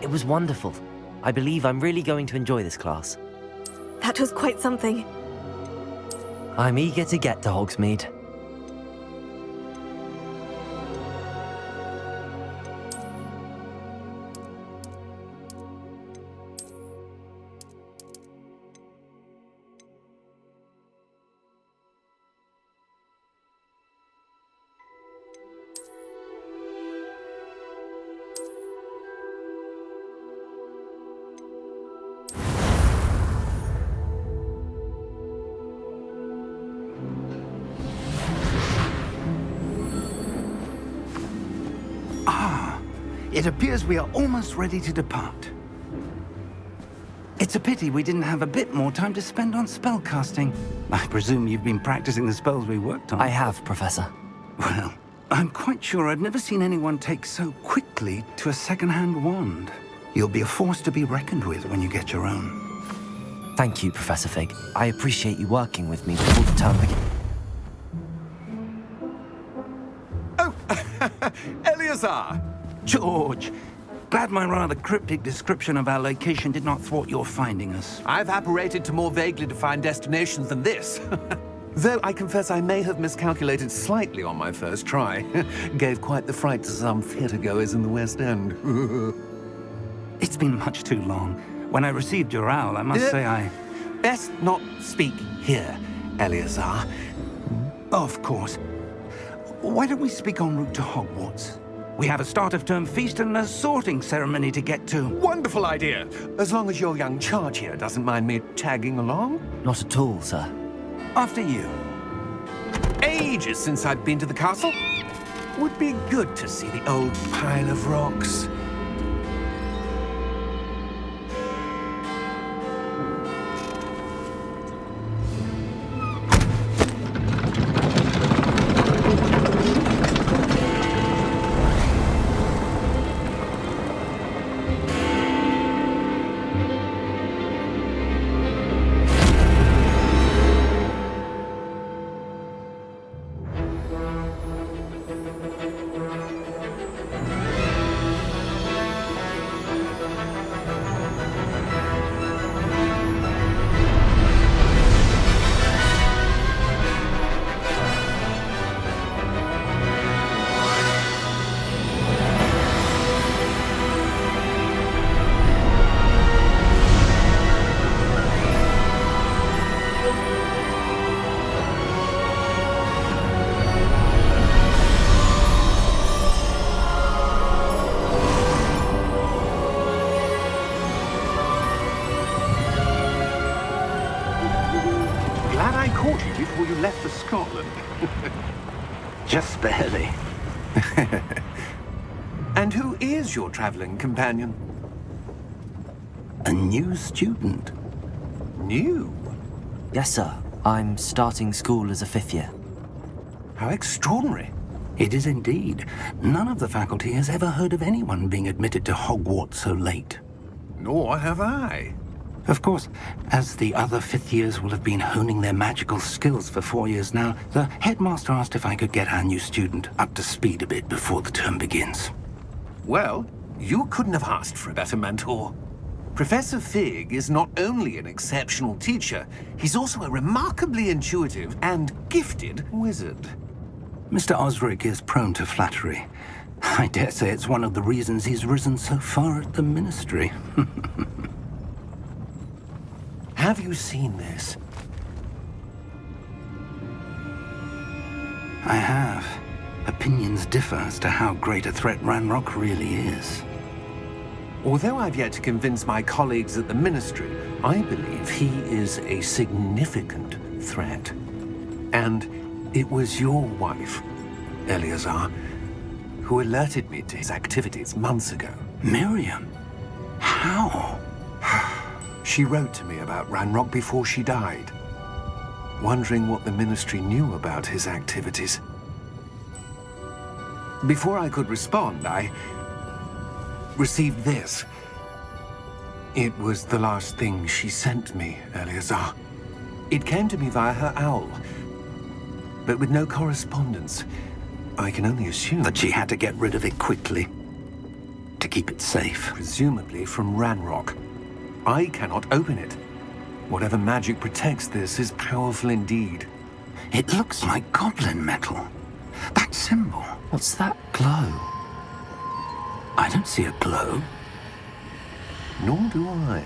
It was wonderful. I believe I'm really going to enjoy this class. That was quite something. I'm eager to get to Hogsmeade. It appears we are almost ready to depart. It's a pity we didn't have a bit more time to spend on spellcasting. I presume you've been practicing the spells we worked on. I have, Professor. Well, I'm quite sure I've never seen anyone take so quickly to a second-hand wand. You'll be a force to be reckoned with when you get your own. Thank you, Professor Fig. I appreciate you working with me before the term begins. Oh, Eleazar! George, glad my rather cryptic description of our location did not thwart your finding us. I've apparated to more vaguely defined destinations than this. Though I confess I may have miscalculated slightly on my first try. Gave quite the fright to some theatre-goers in the West End. It's been much too long. When I received your owl, I must say I... Best not speak here, Eleazar. Of course. Why don't we speak en route to Hogwarts? We have a start-of-term feast and a sorting ceremony to get to. Wonderful idea! As long as your young charge here doesn't mind me tagging along. Not at all, sir. After you. Ages since I've been to the castle. Would be good to see the old pile of rocks. Before you left for Scotland. Just barely. And who is your traveling companion? A new student. New? Yes, sir. I'm starting school as a 5th year. How extraordinary. It is indeed. None of the faculty has ever heard of anyone being admitted to Hogwarts so late. Nor have I. Of course, as the other 5th years will have been honing their magical skills for 4 years now, the headmaster asked if I could get our new student up to speed a bit before the term begins. Well, you couldn't have asked for a better mentor. Professor Fig is not only an exceptional teacher, he's also a remarkably intuitive and gifted wizard. Mr. Osric is prone to flattery. I dare say it's one of the reasons he's risen so far at the Ministry. Have you seen this? I have. Opinions differ as to how great a threat Ranrock really is. Although I've yet to convince my colleagues at the Ministry, I believe he is a significant threat. And it was your wife, Eleazar, who alerted me to his activities months ago. Miriam? How? She wrote to me about Ranrock before she died, wondering what the Ministry knew about his activities. Before I could respond, I received this. It was the last thing she sent me, Eleazar. It came to me via her owl, but with no correspondence. I can only assume that she had to get rid of it quickly. to keep it safe. Presumably from Ranrock. I cannot open it. Whatever magic protects this is powerful indeed. It looks like goblin metal. That symbol. What's that glow? I don't see a glow. Nor do I.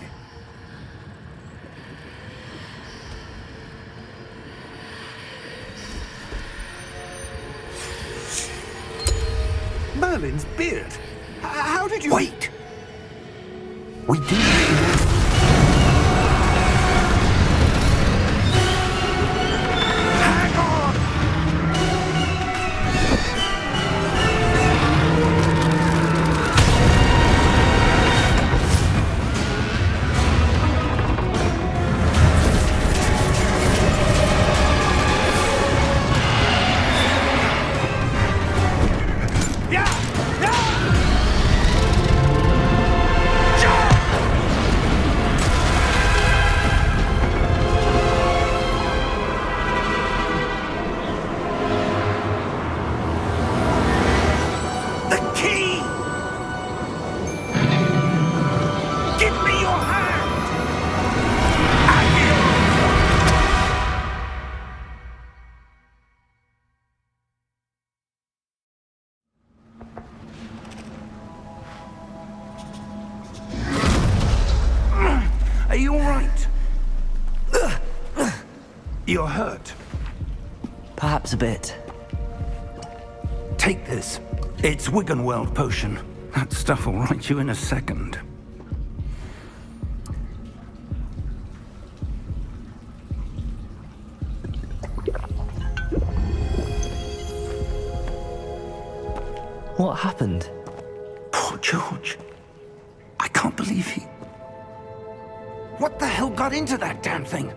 Merlin's beard. How did you... Wait! We do... Hang on! Are you all right? You're hurt. Perhaps a bit. Take this. It's Wiggenweld potion. That stuff will right you in a second. What happened? Poor George. I can't believe he... What the hell got into that damn thing?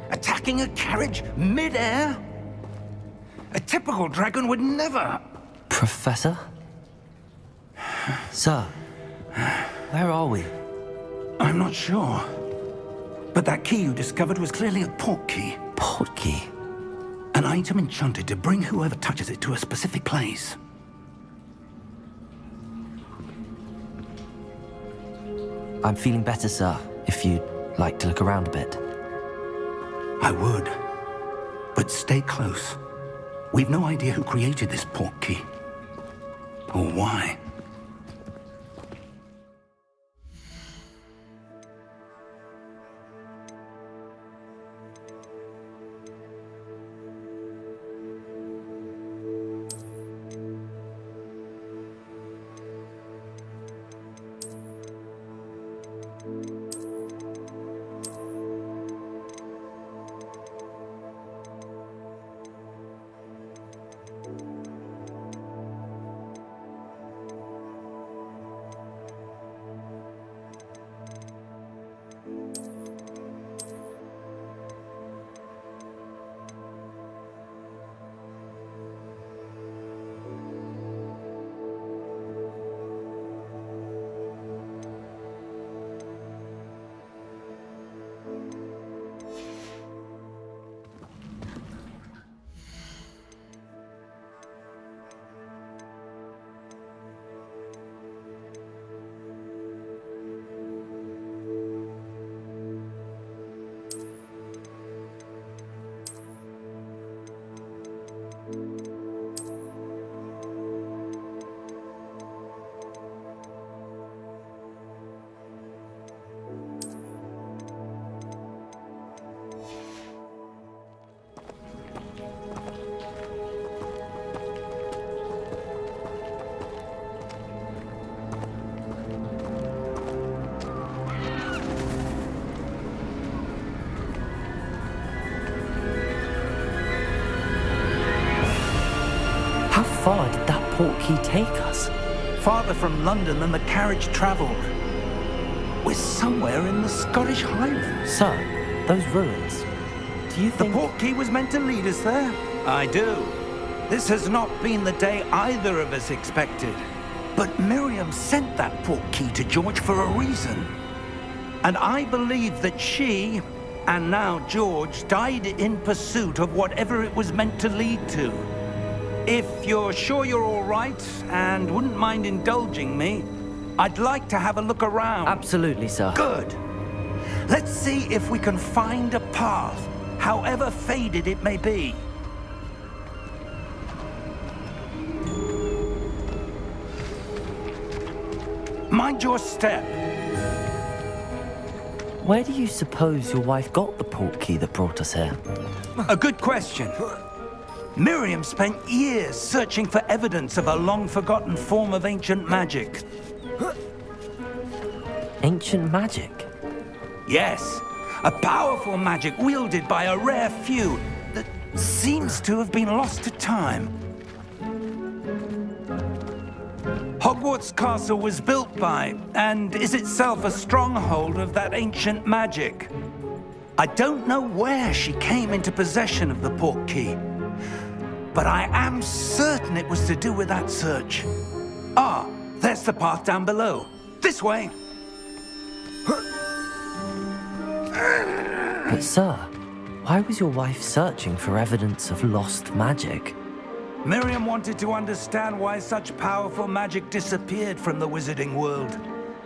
Attacking a carriage mid-air? A typical dragon would never... Professor? Sir, where are we? I'm not sure. But that key you discovered was clearly a port key. Port key? An item enchanted to bring whoever touches it to a specific place. I'm feeling better, sir, if you'd like to look around a bit. I would. But stay close. We've no idea who created this port key. Or why. How far did that port key take us? Farther from London than the carriage travelled. We're somewhere in the Scottish Highlands. Sir, those ruins. Do you The think... port key was meant to lead us there? I do. This has not been the day either of us expected. But Miriam sent that port key to George for a reason. And I believe that she, and now George, died in pursuit of whatever it was meant to lead to. If you're sure you're all right and wouldn't mind indulging me, I'd like to have a look around. Absolutely, sir. Good. Let's see if we can find a path, however faded it may be. Mind your step. Where do you suppose your wife got the portkey that brought us here? A good question. Miriam spent years searching for evidence of a long-forgotten form of ancient magic. Ancient magic? Yes, a powerful magic wielded by a rare few that seems to have been lost to time. Hogwarts Castle was built by, and is itself a stronghold of that ancient magic. I don't know where she came into possession of the portkey, but I am certain it was to do with that search. Ah, there's the path down below. This way. But sir, why was your wife searching for evidence of lost magic? Miriam wanted to understand why such powerful magic disappeared from the wizarding world.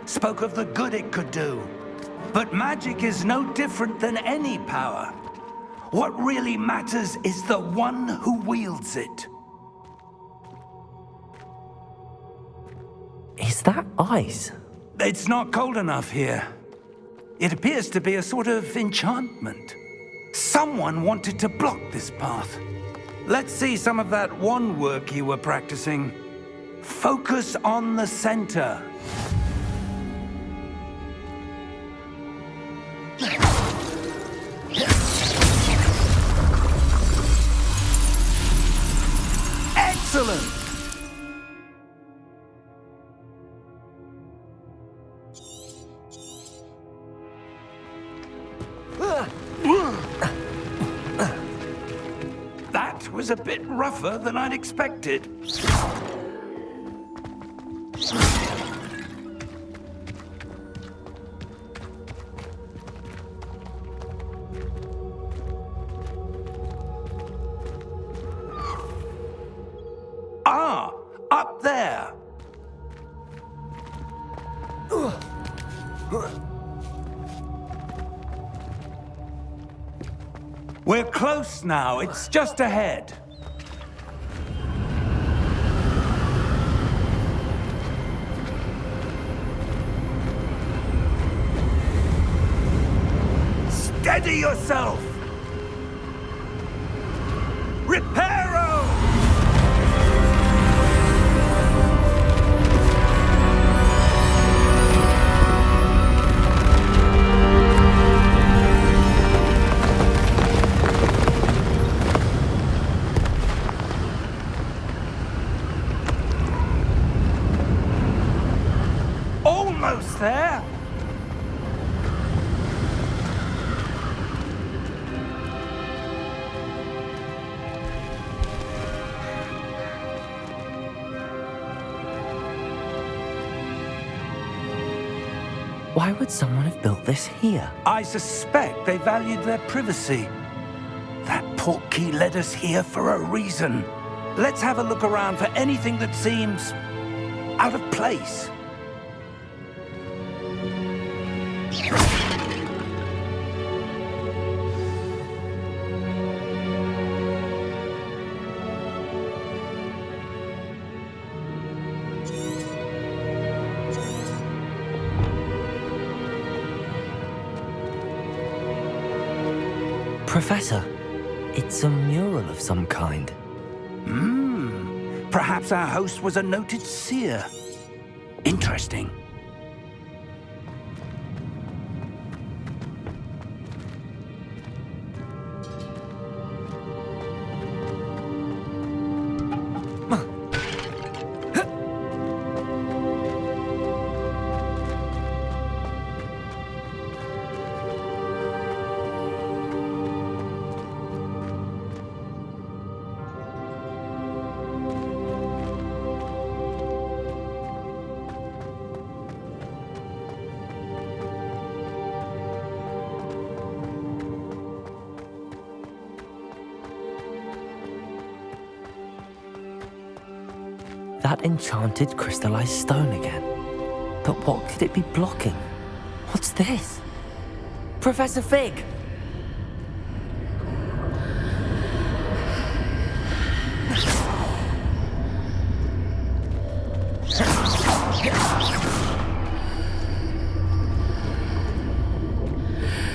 Spoke of the good it could do. But magic is no different than any power. What really matters is the one who wields it. Is that ice? It's not cold enough here. It appears to be a sort of enchantment. Someone wanted to block this path. Let's see some of that wand work you were practicing. Focus on the center. Excellent! That was a bit rougher than I'd expected. Ah, up there. We're close now. It's just ahead. Steady yourself! Reparo! Almost there! Why would someone have built this here? I suspect they valued their privacy. That portkey led us here for a reason. Let's have a look around for anything that seems out of place. Professor, it's a mural of some kind. Perhaps our host was a noted seer. Interesting. That enchanted crystallized stone again. But what could it be blocking? What's this? Professor Fig!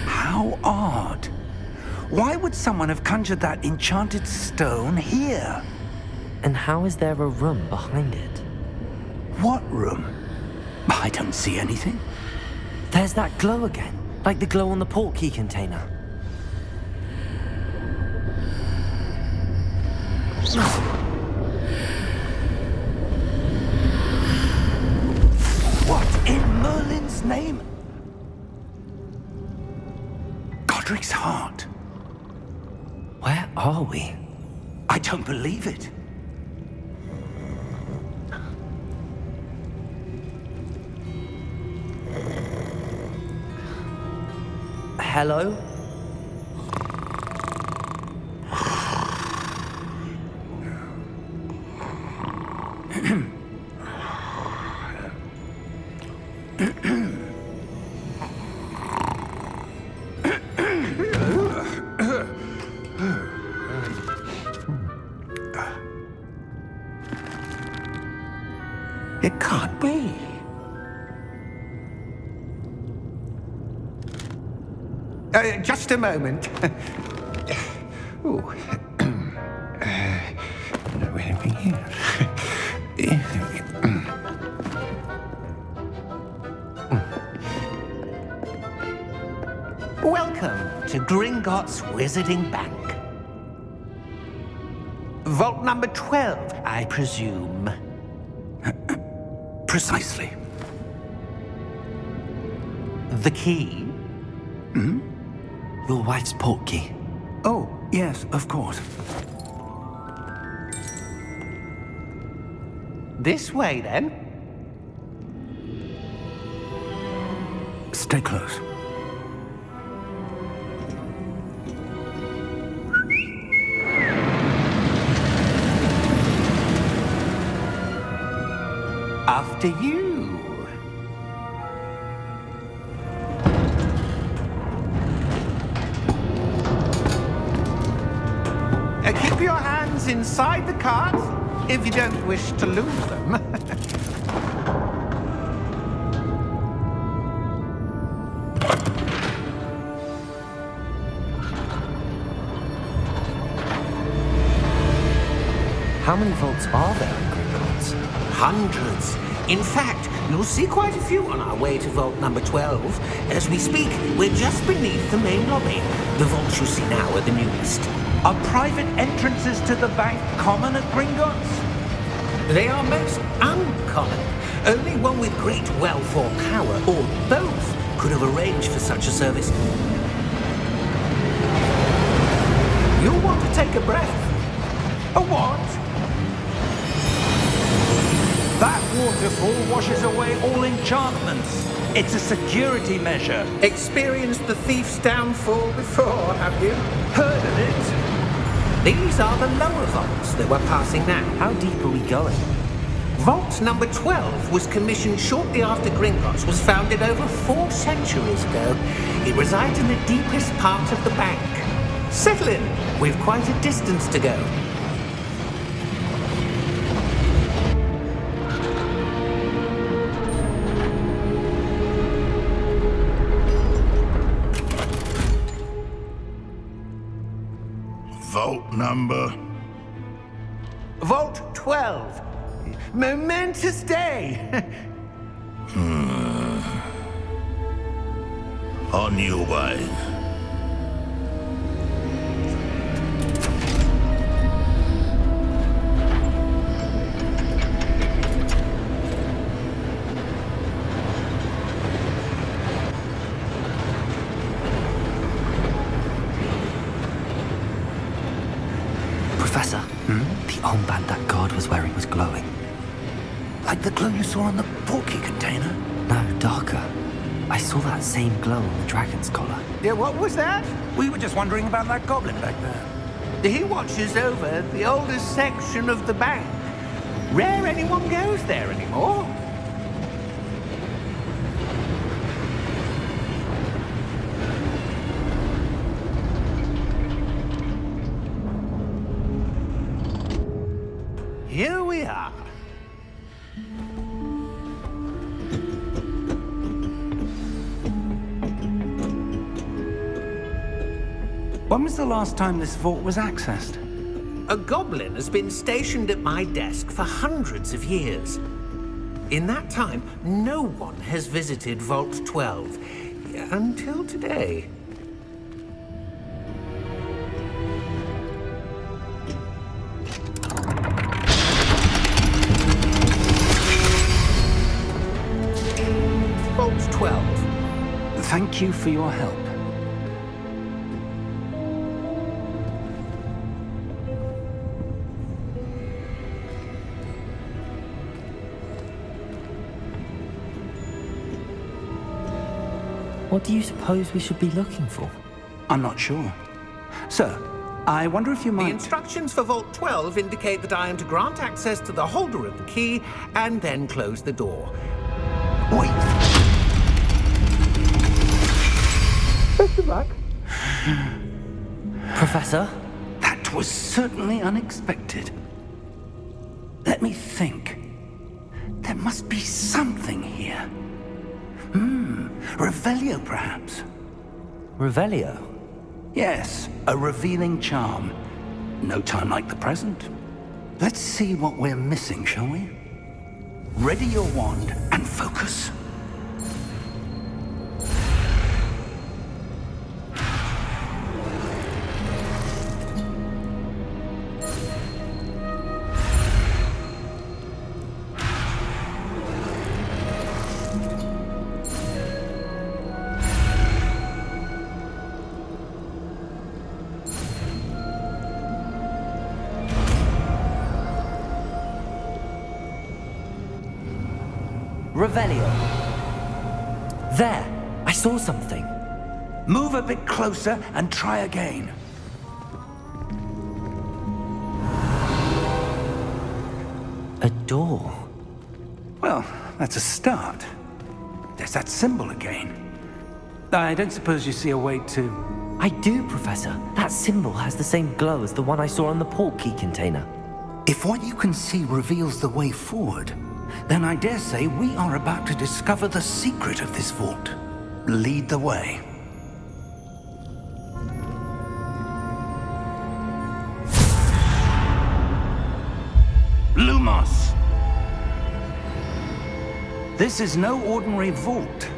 How odd. Why would someone have conjured that enchanted stone here? And how is there a room behind it? What room? I don't see anything. There's that glow again, like the glow on the portkey container. What in Merlin's name? Godric's heart. Where are we? I don't believe it. Hello? It can't be. Just a moment. Oh. Where are we here? Welcome to Gringotts Wizarding Bank. Vault number 12, I presume. Precisely. The key? Your wife's portkey. Oh, yes, of course. This way, then. Stay close. After you. Keep your hands inside the cart if you don't wish to lose them. How many vaults are there in Gringotts? Hundreds. In fact, you'll see quite a few on our way to vault number 12. As we speak, we're just beneath the main lobby. The vaults you see now are the newest. Are private entrances to the bank common at Gringotts? They are most uncommon. Only one with great wealth or power, or both, could have arranged for such a service. You'll want to take a breath. A what? That waterfall washes away all enchantments. It's a security measure. Experienced the thief's downfall before, have you? Heard of it? These are the lower vaults that we're passing now. How deep are we going? Vault number 12 was commissioned shortly after Gringotts was founded over 4 centuries ago. It resides in the deepest part of the bank. Settle in. We've quite a distance to go. Vault number? Vault 12. Momentous day. On your way. Professor, the armband that guard was wearing was glowing. Like the glow you saw on the portkey container? No, darker. I saw that same glow on the dragon's collar. Yeah, what was that? We were just wondering about that goblin back there. He watches over the oldest section of the bank. Rare anyone goes there anymore. When was the last time this vault was accessed? A goblin has been stationed at my desk for hundreds of years. In that time, no one has visited Vault 12 until today. Vault 12. Thank you for your help. What do you suppose we should be looking for? I'm not sure. Sir, I wonder if you The might... instructions for Vault 12 indicate that I am to grant access to the holder of the key and then close the door. Wait! Best of luck. Professor? That was certainly unexpected. Let me think. There must be something here. Revelio, perhaps? Revelio? Yes, a revealing charm. No time like the present. Let's see what we're missing, shall we? Ready your wand and focus. Revelio. There! I saw something. Move a bit closer and try again. A door. Well, that's a start. There's that symbol again. I don't suppose you see a way to... I do, Professor. That symbol has the same glow as the one I saw on the port key container. If what you can see reveals the way forward, then I dare say we are about to discover the secret of this vault. Lead the way. Lumos! This is no ordinary vault.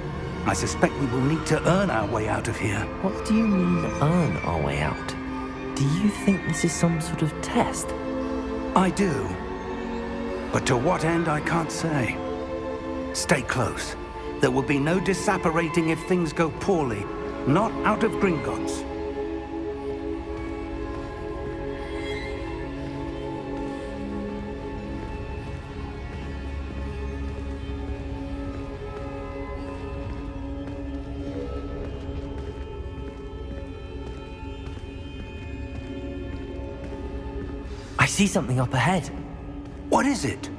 I suspect we will need to earn our way out of here. What do you mean, earn our way out? Do you think this is some sort of test? I do. But to what end, I can't say. Stay close. There will be no disapparating if things go poorly. Not out of Gringotts. I see something up ahead. What is it?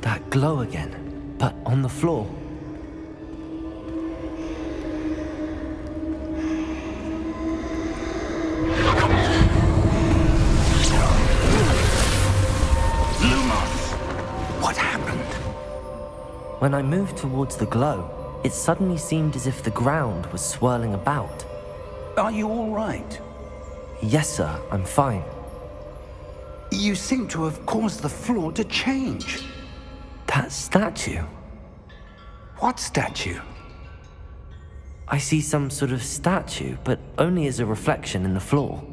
That glow again, but on the floor. Lumos! What happened? When I moved towards the glow, it suddenly seemed as if the ground was swirling about. Are you all right? Yes, sir, I'm fine. You seem to have caused the floor to change. That statue? What statue? I see some sort of statue, but only as a reflection in the floor.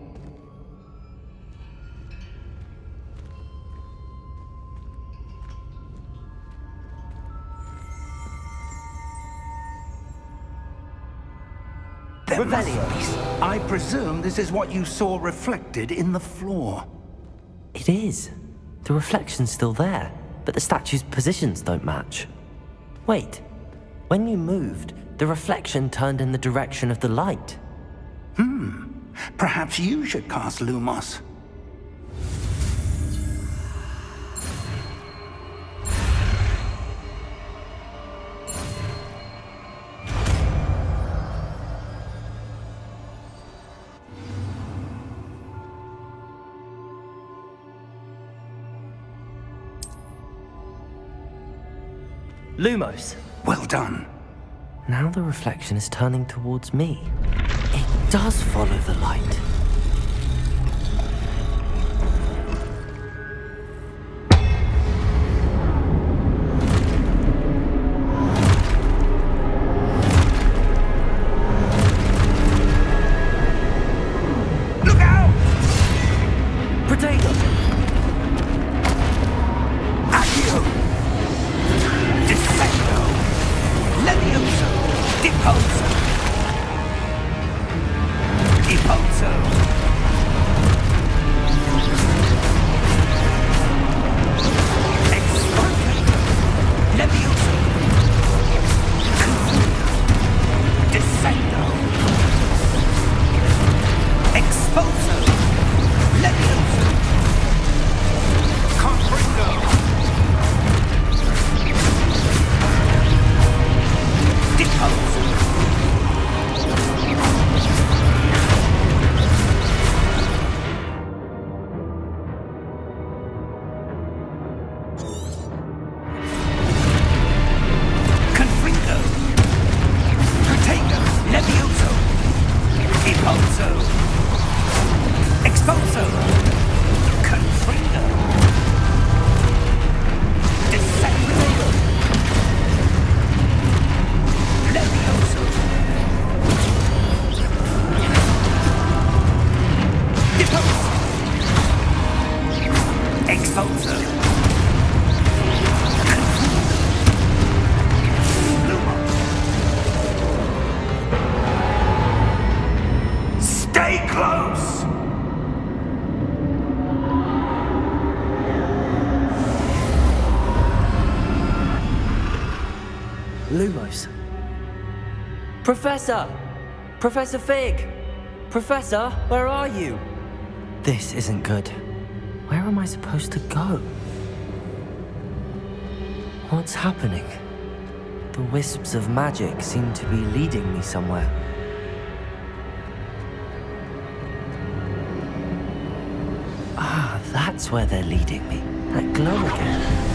There must be. I presume this is what you saw reflected in the floor. It is. The reflection's still there, but the statue's positions don't match. Wait, when you moved, the reflection turned in the direction of the light. Perhaps you should cast Lumos. Lumos! Well done. Now the reflection is turning towards me. It does follow the light. Lumos. Professor! Professor Fig! Professor, where are you? This isn't good. Where am I supposed to go? What's happening? The wisps of magic seem to be leading me somewhere. Ah, that's where they're leading me. That glow again.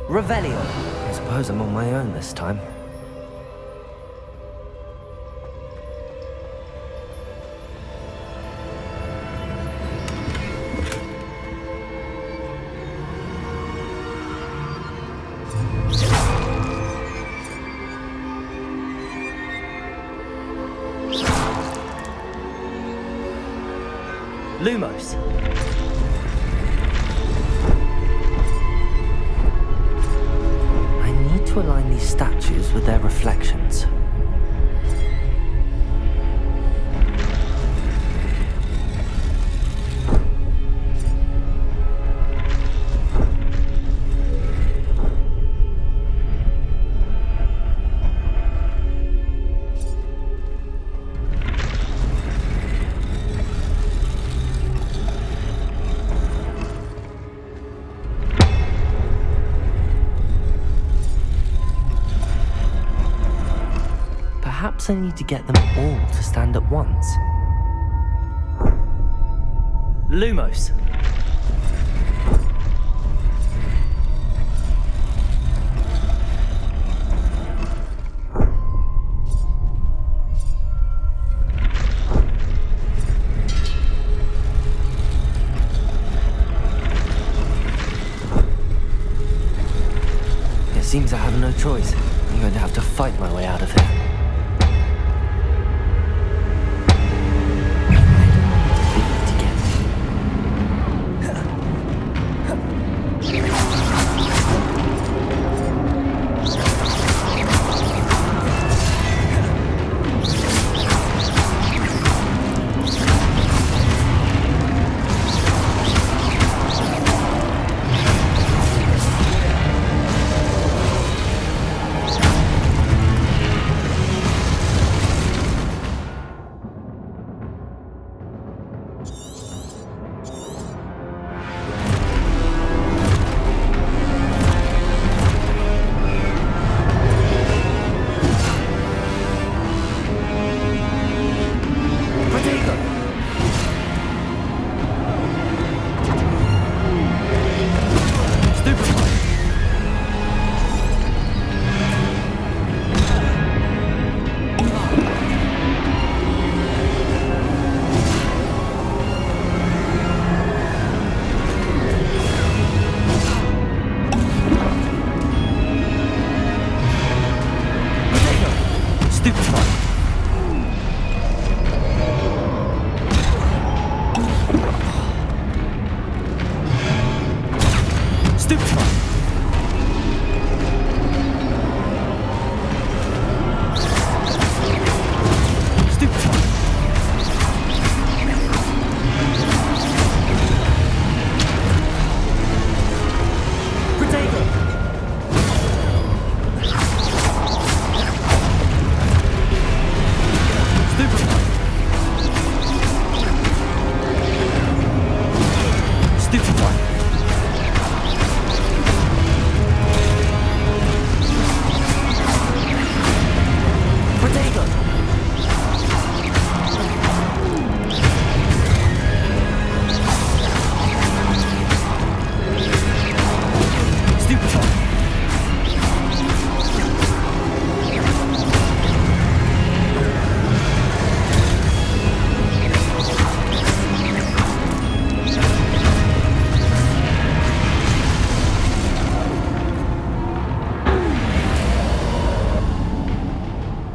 Revelio. I suppose I'm on my own this time. Lumos. I need to align these statues with their reflections. Perhaps I need to get them all to stand at once. Lumos. It seems I have no choice. I'm going to have to fight my way out of here.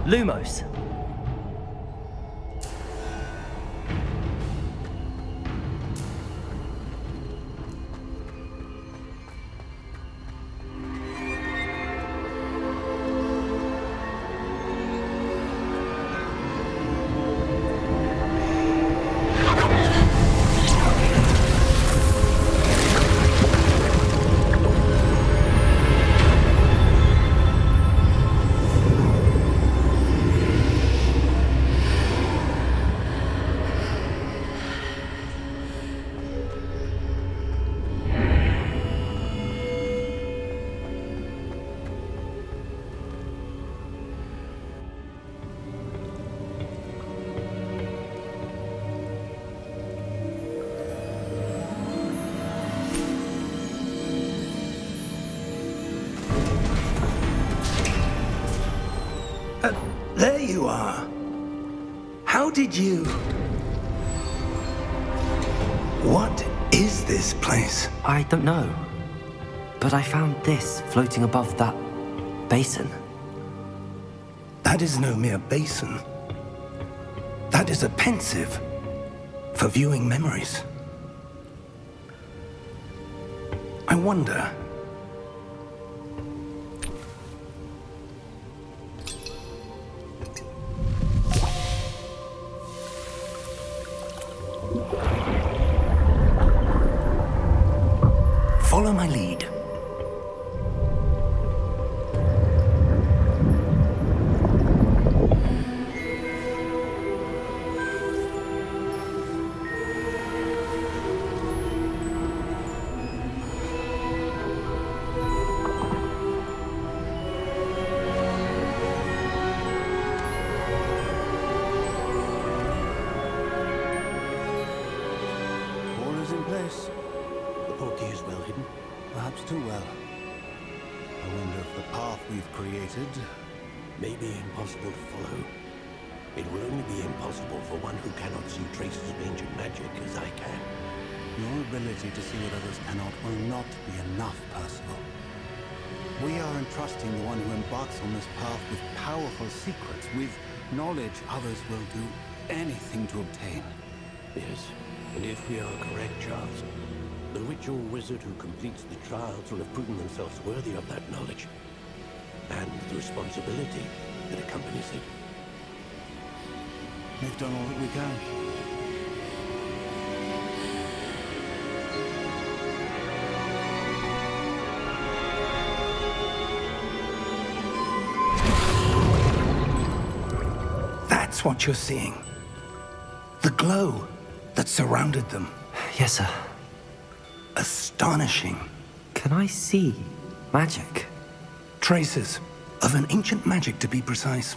Lumos. you are. How did you... What is this place? I don't know. But I found this floating above that basin. That is no mere basin. That is a pensive for viewing memories. I wonder... Follow my lead. All is in place. The portkey is well hidden, perhaps too well. I wonder if the path we've created may be impossible to follow. It will only be impossible for one who cannot see traces of ancient magic as I can. Your ability to see what others cannot will not be enough, Percival. We are entrusting the one who embarks on this path with powerful secrets, with knowledge others will do anything to obtain. Yes, and if we are correct, Charles, the ritual wizard who completes the trials will have proven themselves worthy of that knowledge, and the responsibility that accompanies it. We've done all that we can. That's what you're seeing. The glow that surrounded them. Yes, sir. Astonishing. Can I see magic? Traces of an ancient magic, to be precise.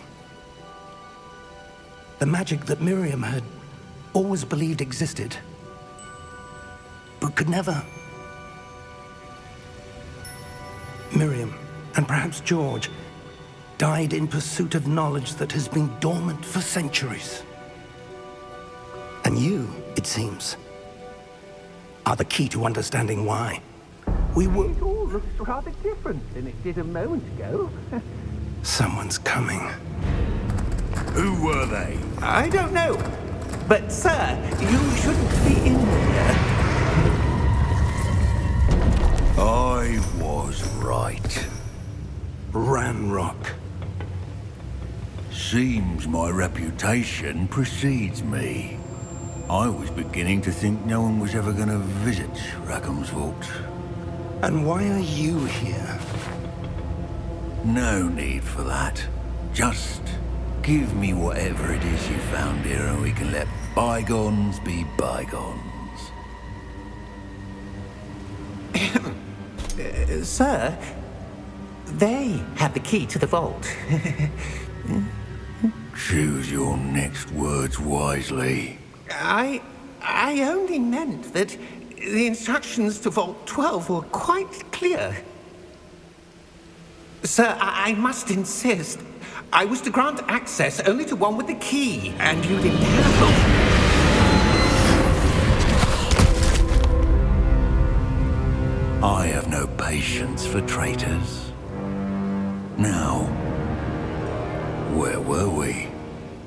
The magic that Miriam had always believed existed, but could never. Miriam, and perhaps George, died in pursuit of knowledge that has been dormant for centuries. And you, it seems, are the key to understanding why. We were... It all looks rather different than it did a moment ago. Someone's coming. Who were they? I don't know. But, sir, you shouldn't be in here. I was right. Ranrock. Seems my reputation precedes me. I was beginning to think no one was ever going to visit Rackham's vault. And why are you here? No need for that. Just give me whatever it is you found here and we can let bygones be bygones. Sir, they have the key to the vault. Choose your next words wisely. I only meant that the instructions to Vault 12 were quite clear. Sir, I must insist. I was to grant access only to one with the key, and you didn't have. I have no patience for traitors. Now, where were we?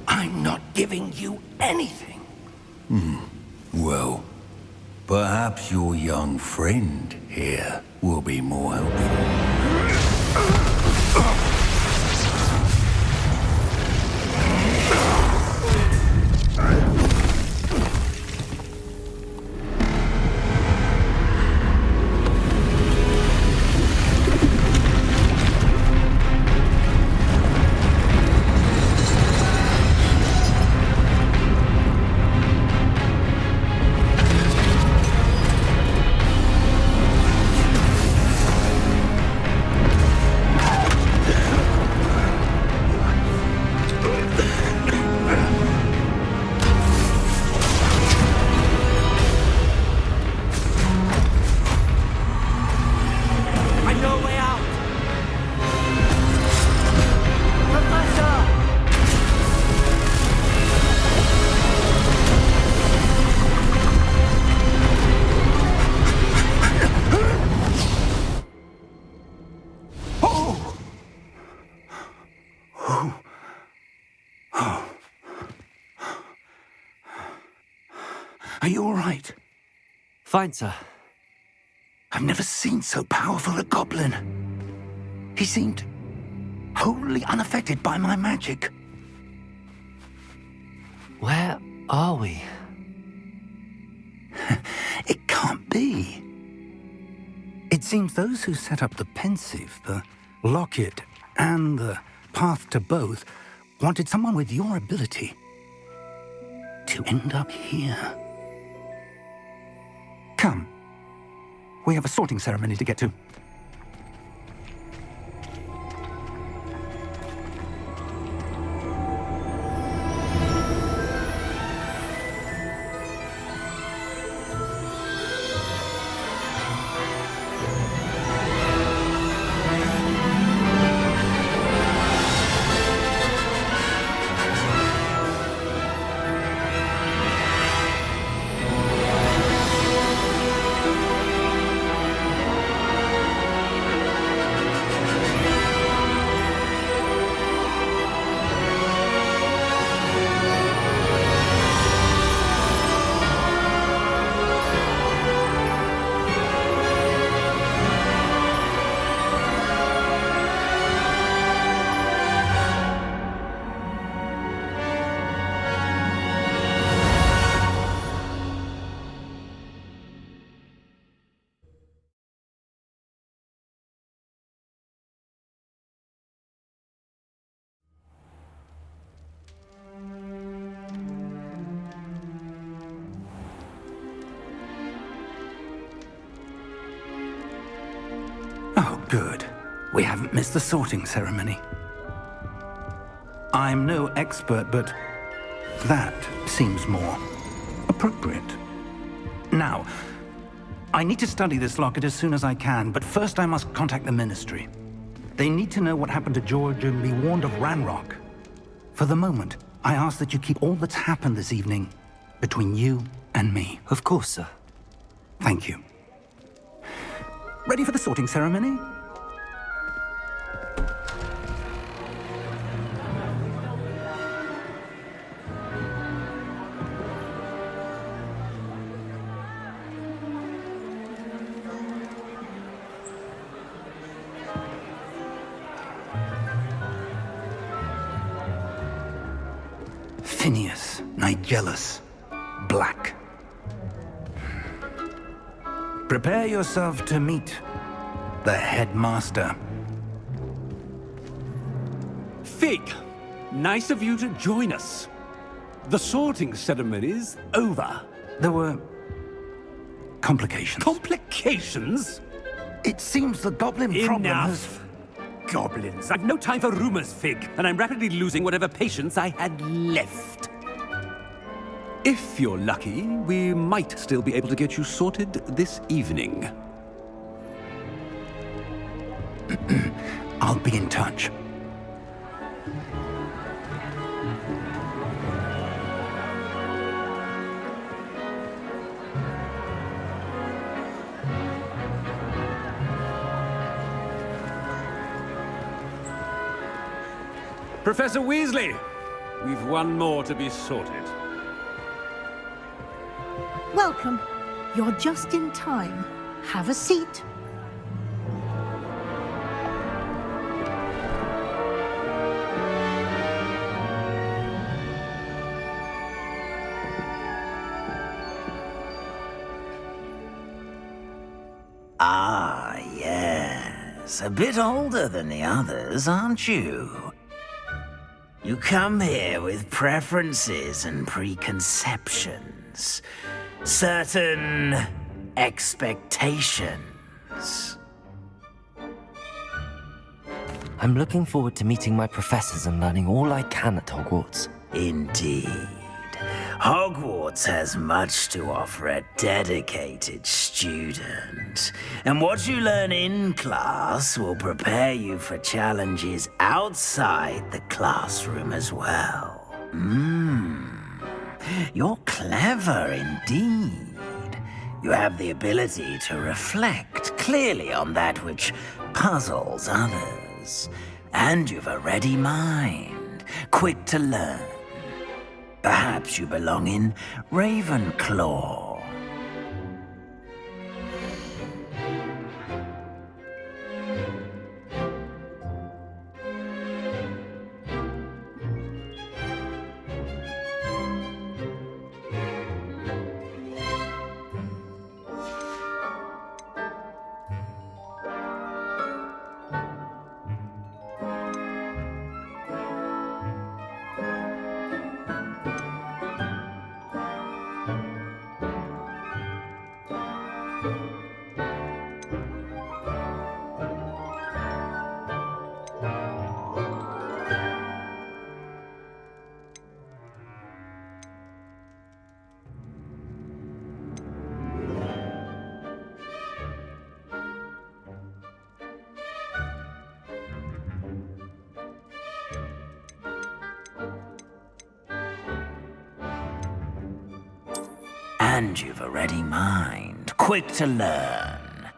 I'm not giving you anything. Well, perhaps your young friend here will be more helpful. Are you all right? Fine, sir. I've never seen so powerful a goblin. He seemed wholly unaffected by my magic. Where are we? It can't be. It seems those who set up the pensive, the locket, and the path to both wanted someone with your ability to end up here. Come. We have a sorting ceremony to get to. Oh, good. We haven't missed the sorting ceremony. I'm no expert, but that seems more appropriate. Now, I need to study this locket as soon as I can, but first I must contact the Ministry. They need to know what happened to George and be warned of Ranrock. For the moment, I ask that you keep all that's happened this evening between you and me. Of course, sir. Thank you. Ready for the sorting ceremony? Phineas, Nigellus, Black. Prepare yourself to meet the headmaster. Fig, nice of you to join us. The sorting ceremony's over. There were complications. Complications? It seems the goblin problem has... Enough. Goblins. I've no time for rumors, Fig, and I'm rapidly losing whatever patience I had left. If you're lucky, we might still be able to get you sorted this evening. I'll be in touch. Professor Weasley, we've one more to be sorted. Welcome. You're just in time. Have a seat. Ah, yes. A bit older than the others, aren't you? You come here with preferences and preconceptions. Certain expectations. I'm looking forward to meeting my professors and learning all I can at Hogwarts. Indeed. Hogwarts has much to offer a dedicated student. And what you learn in class will prepare you for challenges outside the classroom as well. You're clever indeed. You have the ability to reflect clearly on that which puzzles others. And you've a ready mind, quick to learn. Perhaps you belong in Ravenclaw. And you've a ready mind, quick to learn.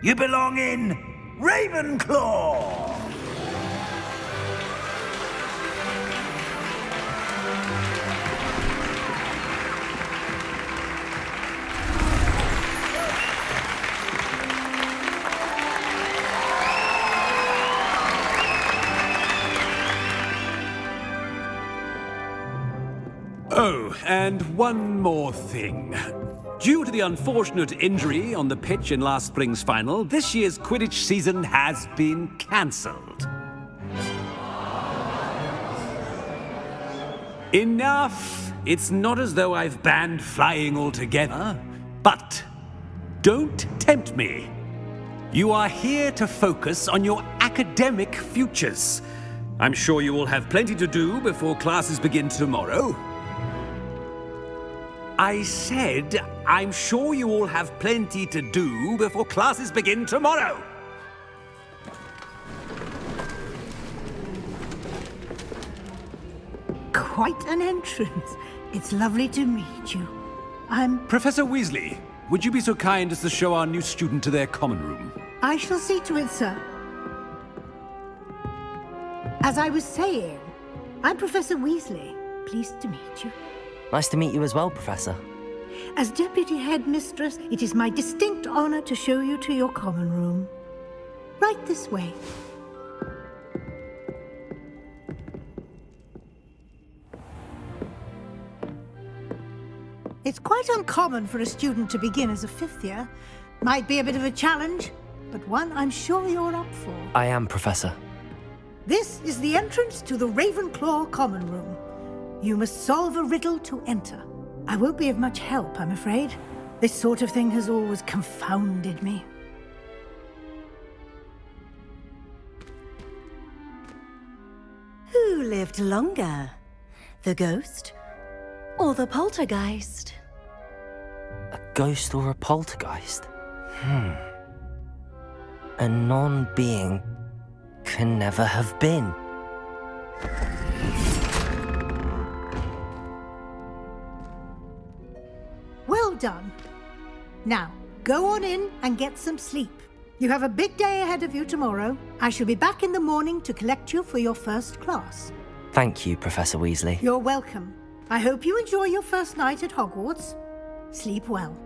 You belong in Ravenclaw! Oh, and one more thing. Due to the unfortunate injury on the pitch in last spring's final, this year's Quidditch season has been cancelled. Enough! It's not as though I've banned flying altogether, but don't tempt me. You are here to focus on your academic futures. I'm sure you will have plenty to do before classes begin tomorrow. I said, I'm sure you all have plenty to do before classes begin tomorrow. Quite an entrance. It's lovely to meet you. Professor Weasley, would you be so kind as to show our new student to their common room? I shall see to it, sir. As I was saying, I'm Professor Weasley. Pleased to meet you. Nice to meet you as well, Professor. As Deputy Headmistress, it is my distinct honor to show you to your common room. Right this way. It's quite uncommon for a student to begin as a fifth year. Might be a bit of a challenge, but one I'm sure you're up for. I am, Professor. This is the entrance to the Ravenclaw common room. You must solve a riddle to enter. I won't be of much help, I'm afraid. This sort of thing has always confounded me. Who lived longer? The ghost or the poltergeist? A ghost or a poltergeist? A non-being can never have been. Well done. Now, go on in and get some sleep. You have a big day ahead of you tomorrow. I shall be back in the morning to collect you for your first class. Thank you, Professor Weasley. You're welcome. I hope you enjoy your first night at Hogwarts. Sleep well.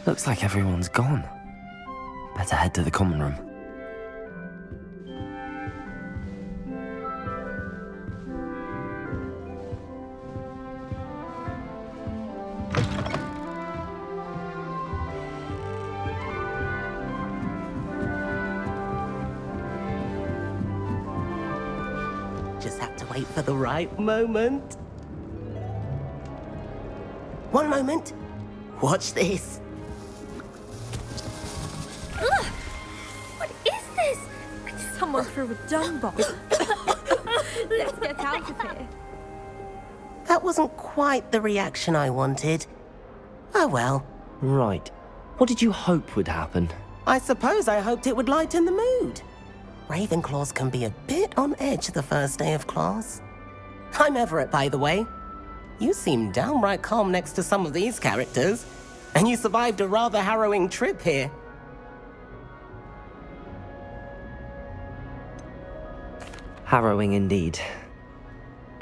Looks like everyone's gone. Better head to the common room. Just have to wait for the right moment. One moment. Watch this. Ugh! What is this? Someone threw a dung bomb. Let's get out of here. That wasn't quite the reaction I wanted. Oh well. Right. What did you hope would happen? I suppose I hoped it would lighten the mood. Ravenclaws can be a bit on edge the first day of class. I'm Everett, by the way. You seem downright calm next to some of these characters, and you survived a rather harrowing trip here. Harrowing indeed.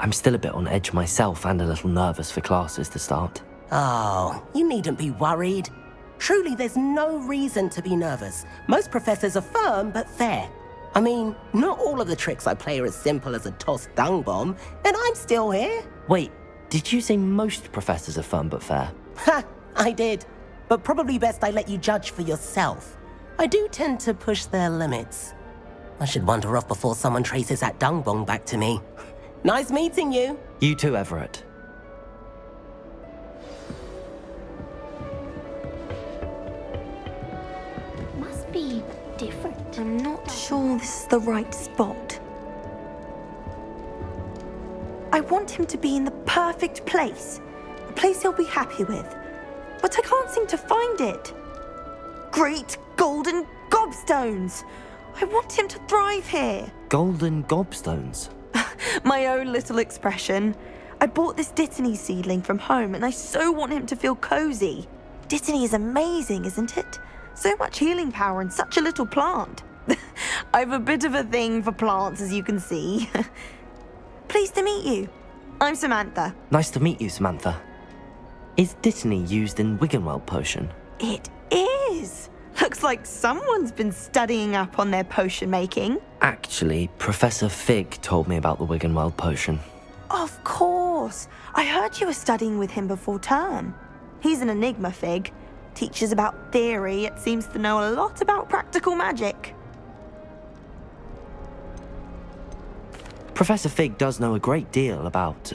I'm still a bit on edge myself and a little nervous for classes to start. Oh, you needn't be worried. Truly, there's no reason to be nervous. Most professors are firm but fair. I mean, not all of the tricks I play are as simple as a tossed dung bomb, and I'm still here. Wait, did you say most professors are firm but fair? Ha, I did. But probably best I let you judge for yourself. I do tend to push their limits. I should wander off before someone traces that dung bomb back to me. Nice meeting you. You too, Everett. Must be different. I'm not sure this is the right spot. I want him to be in the perfect place. A place he'll be happy with. But I can't seem to find it. Great golden gobstones! I want him to thrive here. Golden gobstones? My own little expression. I bought this Dittany seedling from home and I so want him to feel cozy. Dittany is amazing, isn't it? So much healing power in such a little plant. I've a bit of a thing for plants, as you can see. Pleased to meet you. I'm Samantha. Nice to meet you, Samantha. Is Dittany used in Wiggenweld potion? It is. Looks like someone's been studying up on their potion making. Actually, Professor Fig told me about the Wiggenweld potion. Of course. I heard you were studying with him before term. He's an enigma, Fig. Teaches about theory, yet seems to know a lot about practical magic. Professor Fig does know a great deal about,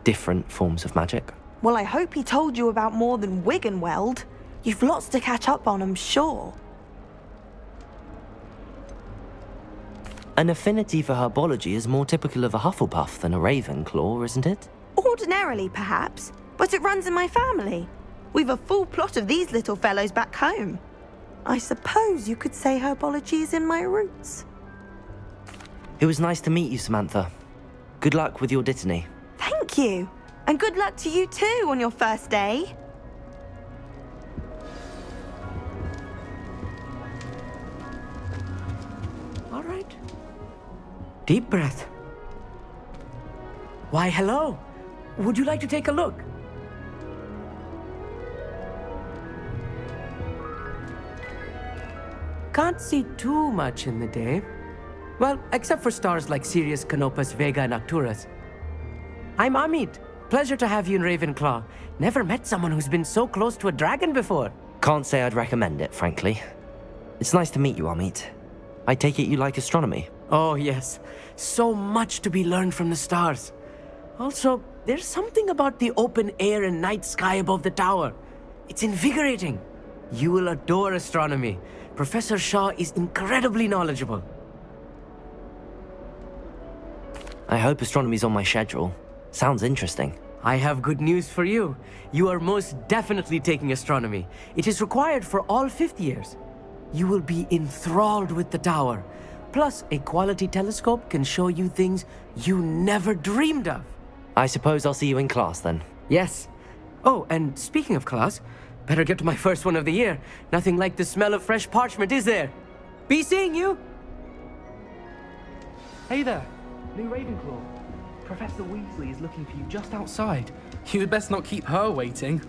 different forms of magic. Well, I hope he told you about more than Wiggenweld. You've lots to catch up on, I'm sure. An affinity for herbology is more typical of a Hufflepuff than a Ravenclaw, isn't it? Ordinarily, perhaps, but it runs in my family. We've a full plot of these little fellows back home. I suppose you could say herbology is in my roots. It was nice to meet you, Samantha. Good luck with your Dittany. Thank you. And good luck to you too on your first day. All right. Deep breath. Why, hello. Would you like to take a look? Can't see too much in the day. Well, except for stars like Sirius, Canopus, Vega, and Arcturus. I'm Amit. Pleasure to have you in Ravenclaw. Never met someone who's been so close to a dragon before. Can't say I'd recommend it, frankly. It's nice to meet you, Amit. I take it you like astronomy? Oh, yes. So much to be learned from the stars. Also, there's something about the open air and night sky above the tower. It's invigorating. You will adore astronomy. Professor Shaw is incredibly knowledgeable. I hope astronomy's on my schedule. Sounds interesting. I have good news for you. You are most definitely taking astronomy. It is required for all fifth years. You will be enthralled with the tower. Plus, a quality telescope can show you things you never dreamed of. I suppose I'll see you in class then. Yes. Oh, and speaking of class, better get to my first one of the year. Nothing like the smell of fresh parchment, is there? Be seeing you! Hey there, new Ravenclaw. Professor Weasley is looking for you just outside. You'd best not keep her waiting.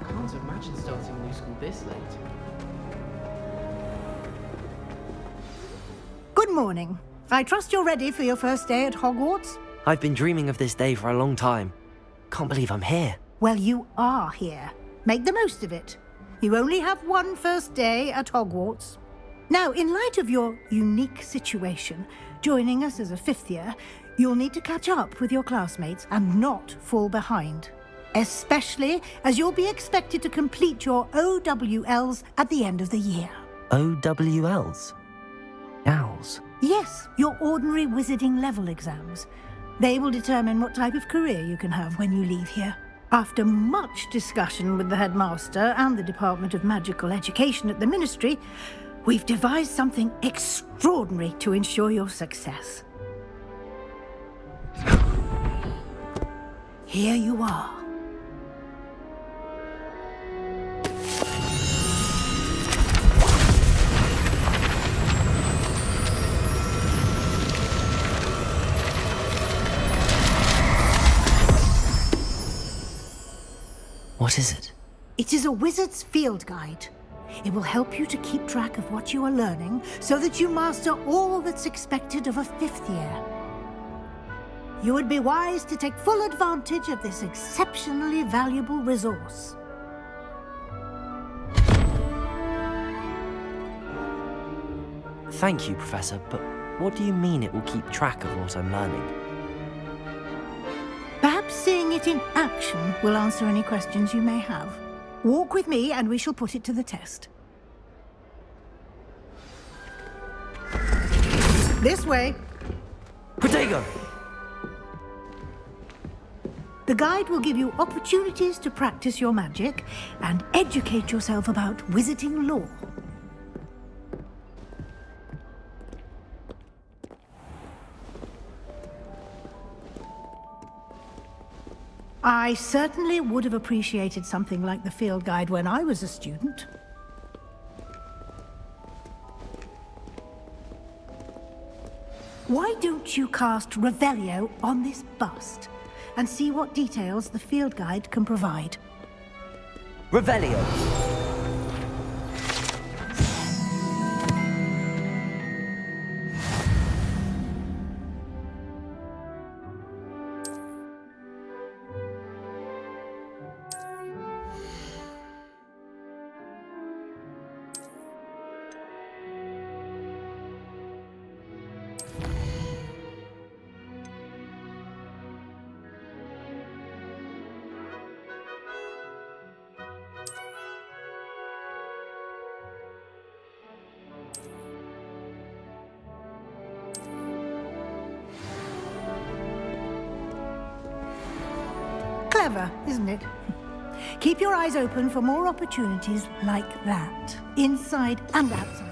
Can't imagine starting new school this late. Good morning. I trust you're ready for your first day at Hogwarts? I've been dreaming of this day for a long time. Can't believe I'm here. Well, you are here. Make the most of it. You only have one first day at Hogwarts. Now, in light of your unique situation, joining us as a fifth year, you'll need to catch up with your classmates and not fall behind. Especially as you'll be expected to complete your OWLs at the end of the year. OWLs? Owls? Yes, your ordinary wizarding level exams. They will determine what type of career you can have when you leave here. After much discussion with the headmaster and the Department of Magical Education at the Ministry, we've devised something extraordinary to ensure your success. Here you are. What is it? It is a wizard's field guide. It will help you to keep track of what you are learning so that you master all that's expected of a 5th year. You would be wise to take full advantage of this exceptionally valuable resource. Thank you, Professor, but what do you mean it will keep track of what I'm learning? Perhaps seeing it in action will answer any questions you may have. Walk with me and we shall put it to the test. This way. Protego! The guide will give you opportunities to practice your magic and educate yourself about wizarding lore. I certainly would have appreciated something like the field guide when I was a student. Why don't you cast Revelio on this bust and see what details the field guide can provide? Revelio! Clever, isn't it? Keep your eyes open for more opportunities like that, inside and outside.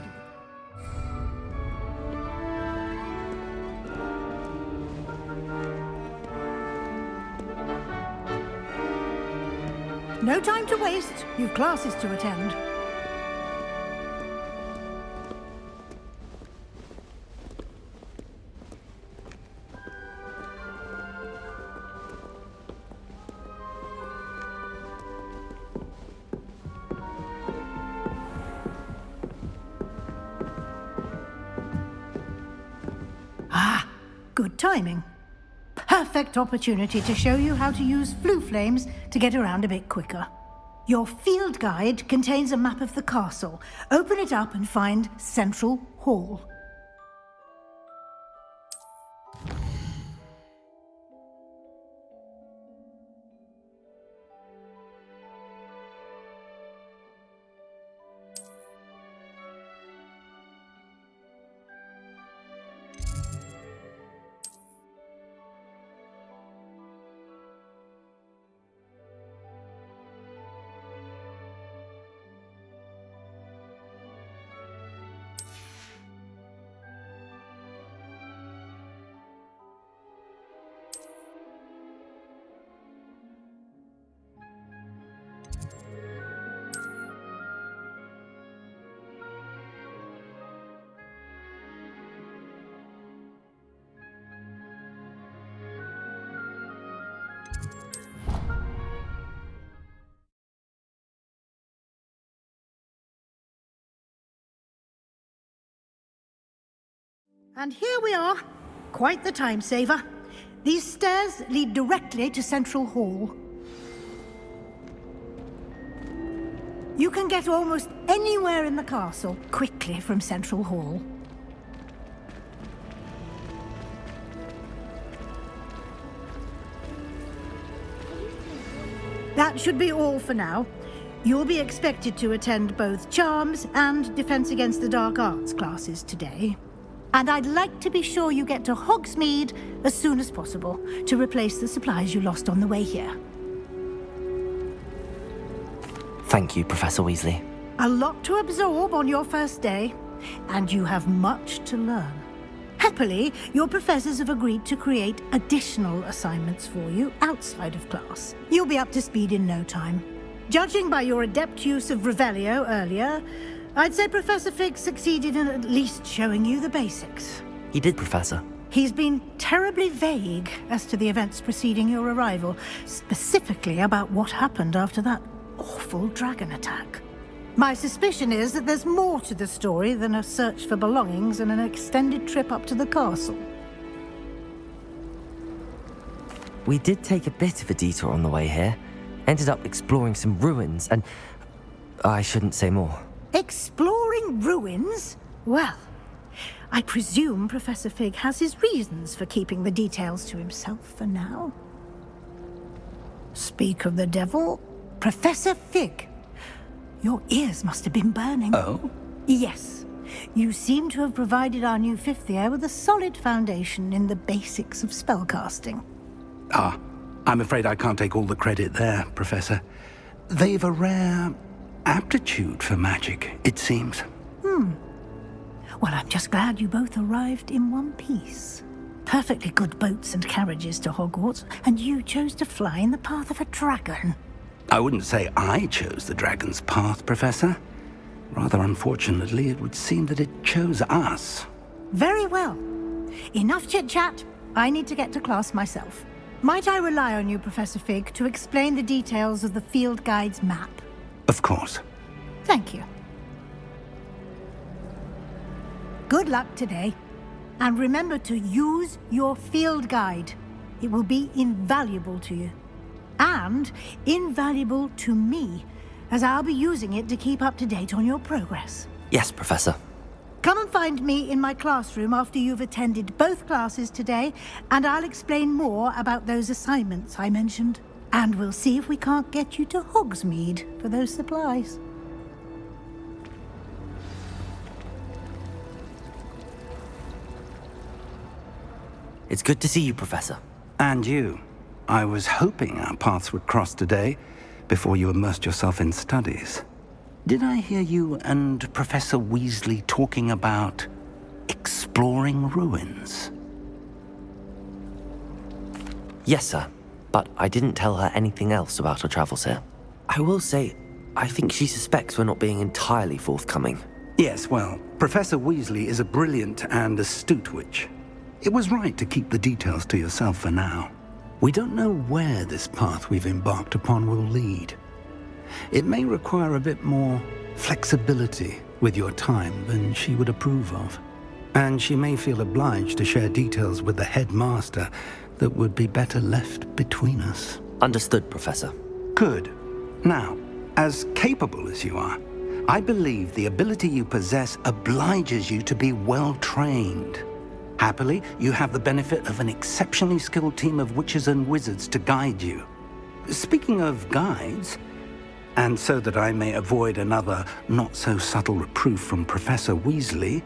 No time to waste. You've classes to attend. Good timing. Perfect opportunity to show you how to use flue flames to get around a bit quicker. Your field guide contains a map of the castle. Open it up and find Central Hall. And here we are. Quite the time saver. These stairs lead directly to Central Hall. You can get almost anywhere in the castle quickly from Central Hall. That should be all for now. You'll be expected to attend both Charms and Defense Against the Dark Arts classes today. And I'd like to be sure you get to Hogsmeade as soon as possible to replace the supplies you lost on the way here. Thank you, Professor Weasley. A lot to absorb on your first day, and you have much to learn. Happily, your professors have agreed to create additional assignments for you outside of class. You'll be up to speed in no time. Judging by your adept use of Revelio earlier, I'd say Professor Fig succeeded in at least showing you the basics. He did, Professor. He's been terribly vague as to the events preceding your arrival, specifically about what happened after that awful dragon attack. My suspicion is that there's more to the story than a search for belongings and an extended trip up to the castle. We did take a bit of a detour on the way here. Ended up exploring some ruins and... I shouldn't say more. Exploring ruins? Well, I presume Professor Fig has his reasons for keeping the details to himself for now. Speak of the devil, Professor Fig. Your ears must have been burning. Oh? Yes. You seem to have provided our new fifth year with a solid foundation in the basics of spellcasting. Ah, I'm afraid I can't take all the credit there, Professor. They've a rare aptitude for magic, it seems. Well, I'm just glad you both arrived in one piece. Perfectly good boats and carriages to Hogwarts, and you chose to fly in the path of a dragon. I wouldn't say I chose the dragon's path, Professor. Rather unfortunately, it would seem that it chose us. Very well. Enough chit-chat. I need to get to class myself. Might I rely on you, Professor Fig, to explain the details of the field guide's map? Of course. Thank you. Good luck today. And remember to use your field guide. It will be invaluable to you. And invaluable to me, as I'll be using it to keep up to date on your progress. Yes, Professor. Come and find me in my classroom after you've attended both classes today, and I'll explain more about those assignments I mentioned. And we'll see if we can't get you to Hogsmeade for those supplies. It's good to see you, Professor. And you. I was hoping our paths would cross today, before you immersed yourself in studies. Did I hear you and Professor Weasley talking about exploring ruins? Yes, sir. But I didn't tell her anything else about our travels here. I will say, I think she suspects we're not being entirely forthcoming. Yes, well, Professor Weasley is a brilliant and astute witch. It was right to keep the details to yourself for now. We don't know where this path we've embarked upon will lead. It may require a bit more flexibility with your time than she would approve of. And she may feel obliged to share details with the headmaster that would be better left between us. Understood, Professor. Good. Now, as capable as you are, I believe the ability you possess obliges you to be well trained. Happily, you have the benefit of an exceptionally skilled team of witches and wizards to guide you. Speaking of guides, and so that I may avoid another not-so-subtle reproof from Professor Weasley,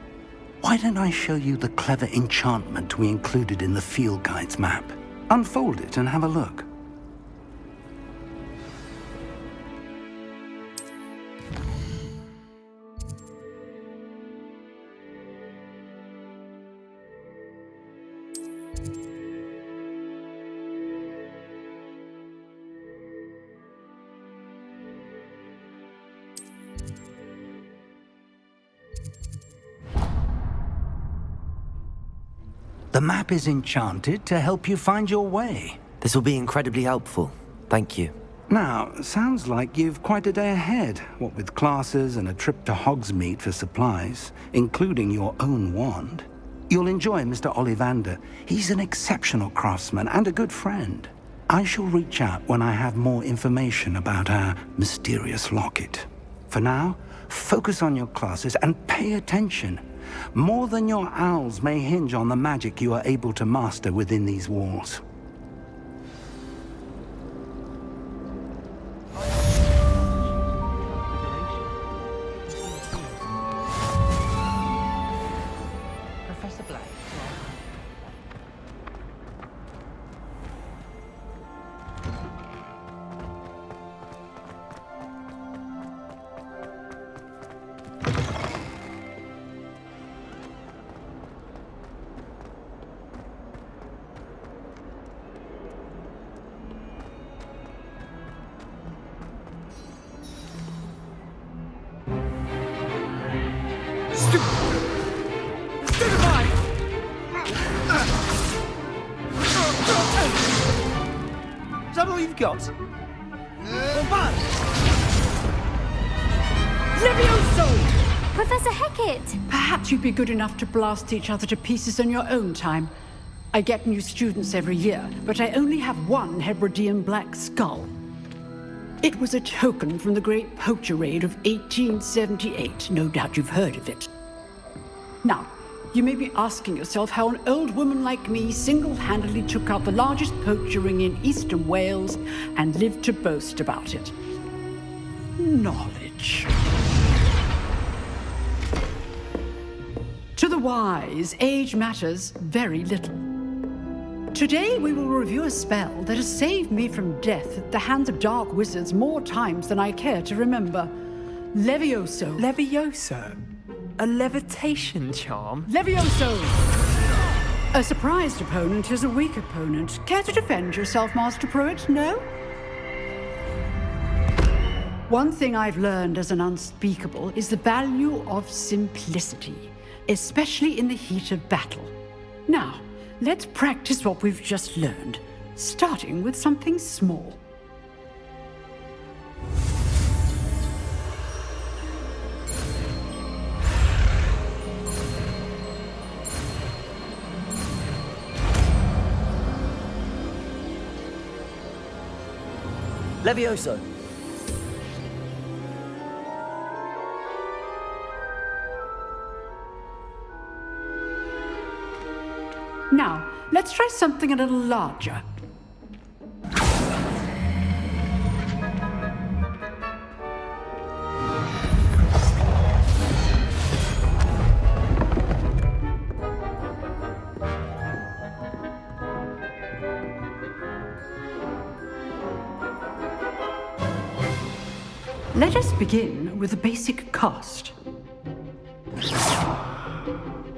why don't I show you the clever enchantment we included in the field guide's map? Unfold it and have a look. The map is enchanted to help you find your way. This will be incredibly helpful. Thank you. Now, sounds like you've quite a day ahead, what with classes and a trip to Hogsmeade for supplies, including your own wand. You'll enjoy Mr. Ollivander. He's an exceptional craftsman and a good friend. I shall reach out when I have more information about our mysterious locket. For now, focus on your classes and pay attention. More than your owls may hinge on the magic you are able to master within these walls. Professor Is that all you've got? Levioso! Professor Hecat! Perhaps you'd be good enough to blast each other to pieces in your own time. I get new students every year, but I only have one Hebridean black skull. It was a token from the Great Poacher Raid of 1878. No doubt you've heard of it. Now, you may be asking yourself how an old woman like me single-handedly took out the largest poacher ring in eastern Wales and lived to boast about it. Knowledge. To the wise, age matters very little. Today we will review a spell that has saved me from death at the hands of dark wizards more times than I care to remember. Levioso. Levioso? A levitation charm? Levioso! A surprised opponent is a weak opponent. Care to defend yourself, Master Pruitt? No? One thing I've learned as an unspeakable is the value of simplicity, especially in the heat of battle. Now, let's practice what we've just learned, starting with something small. Levioso. Now, let's try something a little larger. Let us begin with the basic cast.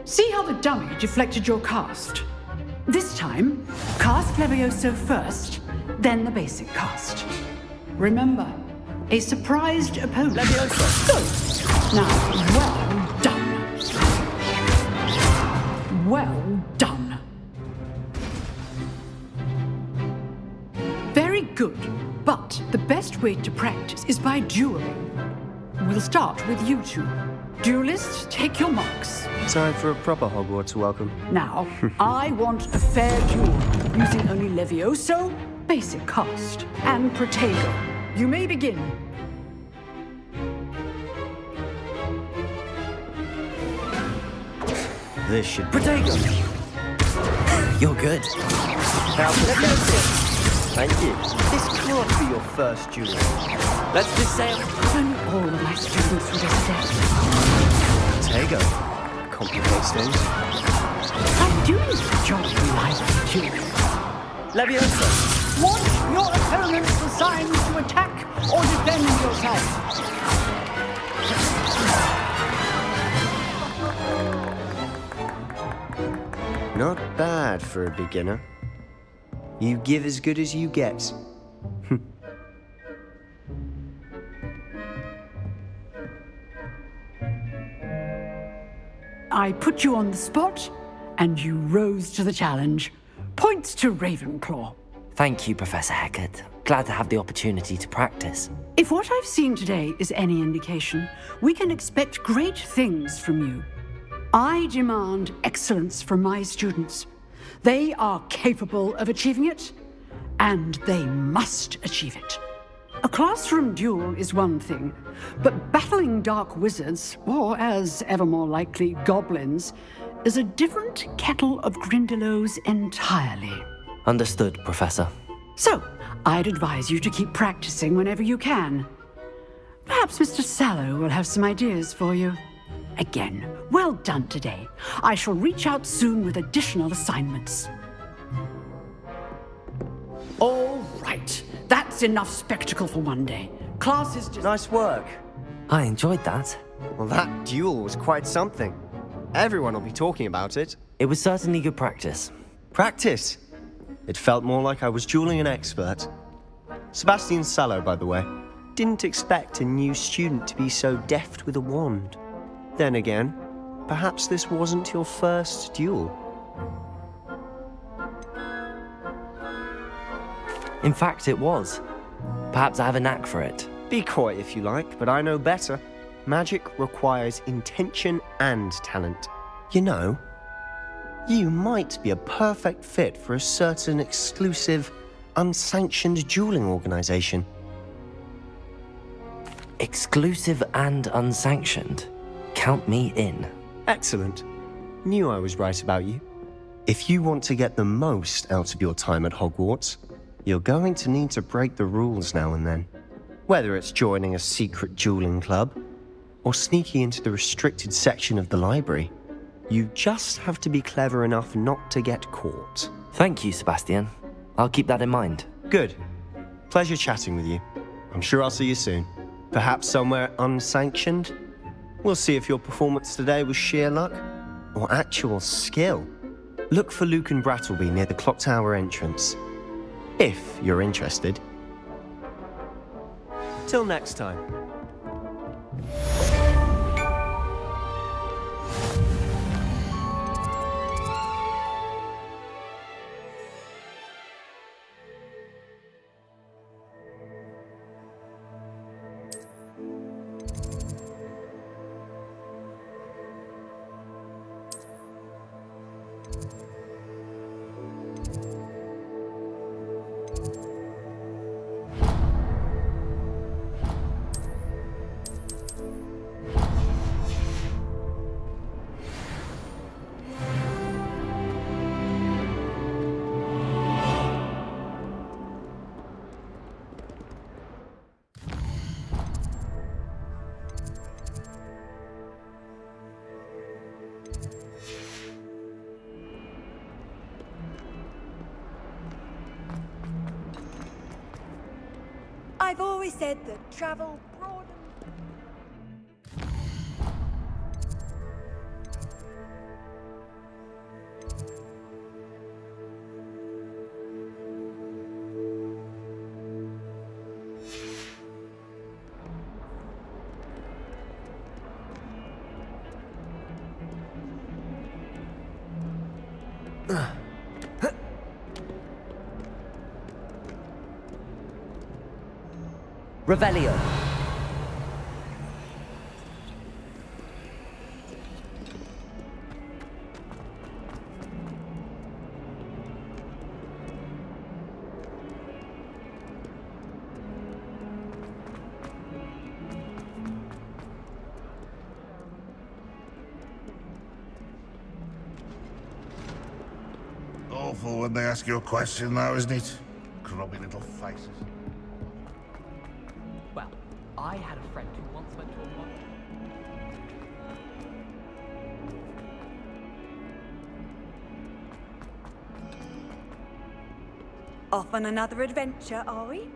See how the dummy deflected your cast? This time, cast Levioso first, then the basic cast. Remember, a surprised opponent. Levioso! Good. Now, well done. Well done. Very good, but the best way to practice is by dueling. We'll start with you two. Duelists, take your marks. Time for a proper Hogwarts welcome. Now, I want a fair duel, using only Levioso, basic cast, and Protego. You may begin. This should... Protego! You're good. Now, thank you. This can't be your first duel. Let's just say only all of my students would accept. Protego. Complicates things. I do enjoy life too. Levioso! Want your opponents assigned to attack or defend yourself? Not bad for a beginner. You give as good as you get. I put you on the spot, and you rose to the challenge. Points to Ravenclaw. Thank you, Professor Hecat. Glad to have the opportunity to practice. If what I've seen today is any indication, we can expect great things from you. I demand excellence from my students. They are capable of achieving it, and they must achieve it. A classroom duel is one thing, but battling dark wizards, or as ever more likely, goblins, is a different kettle of Grindylows entirely. Understood, Professor. So, I'd advise you to keep practicing whenever you can. Perhaps Mr. Sallow will have some ideas for you. Again, well done today. I shall reach out soon with additional assignments. All right. That's enough spectacle for one day. Class is just... Nice work. I enjoyed that. Well, that duel was quite something. Everyone will be talking about it. It was certainly good practice. Practice? It felt more like I was dueling an expert. Sebastian Sallow, by the way. Didn't expect a new student to be so deft with a wand. Then again, perhaps this wasn't your first duel. In fact, it was. Perhaps I have a knack for it. Be coy if you like, but I know better. Magic requires intention and talent. You know, you might be a perfect fit for a certain exclusive, unsanctioned dueling organization. Exclusive and unsanctioned? Count me in. Excellent. Knew I was right about you. If you want to get the most out of your time at Hogwarts, you're going to need to break the rules now and then. Whether it's joining a secret dueling club, or sneaking into the restricted section of the library, you just have to be clever enough not to get caught. Thank you, Sebastian. I'll keep that in mind. Good. Pleasure chatting with you. I'm sure I'll see you soon. Perhaps somewhere unsanctioned? We'll see if your performance today was sheer luck or actual skill. Look for Luke and Brattleby near the clock tower entrance, if you're interested. Till next time. I've always said that travel broadens. Revelio. Awful when they ask you a question now, isn't it? Grubby little faces. Well, I had a friend who once went to a model. Off on another adventure, are we?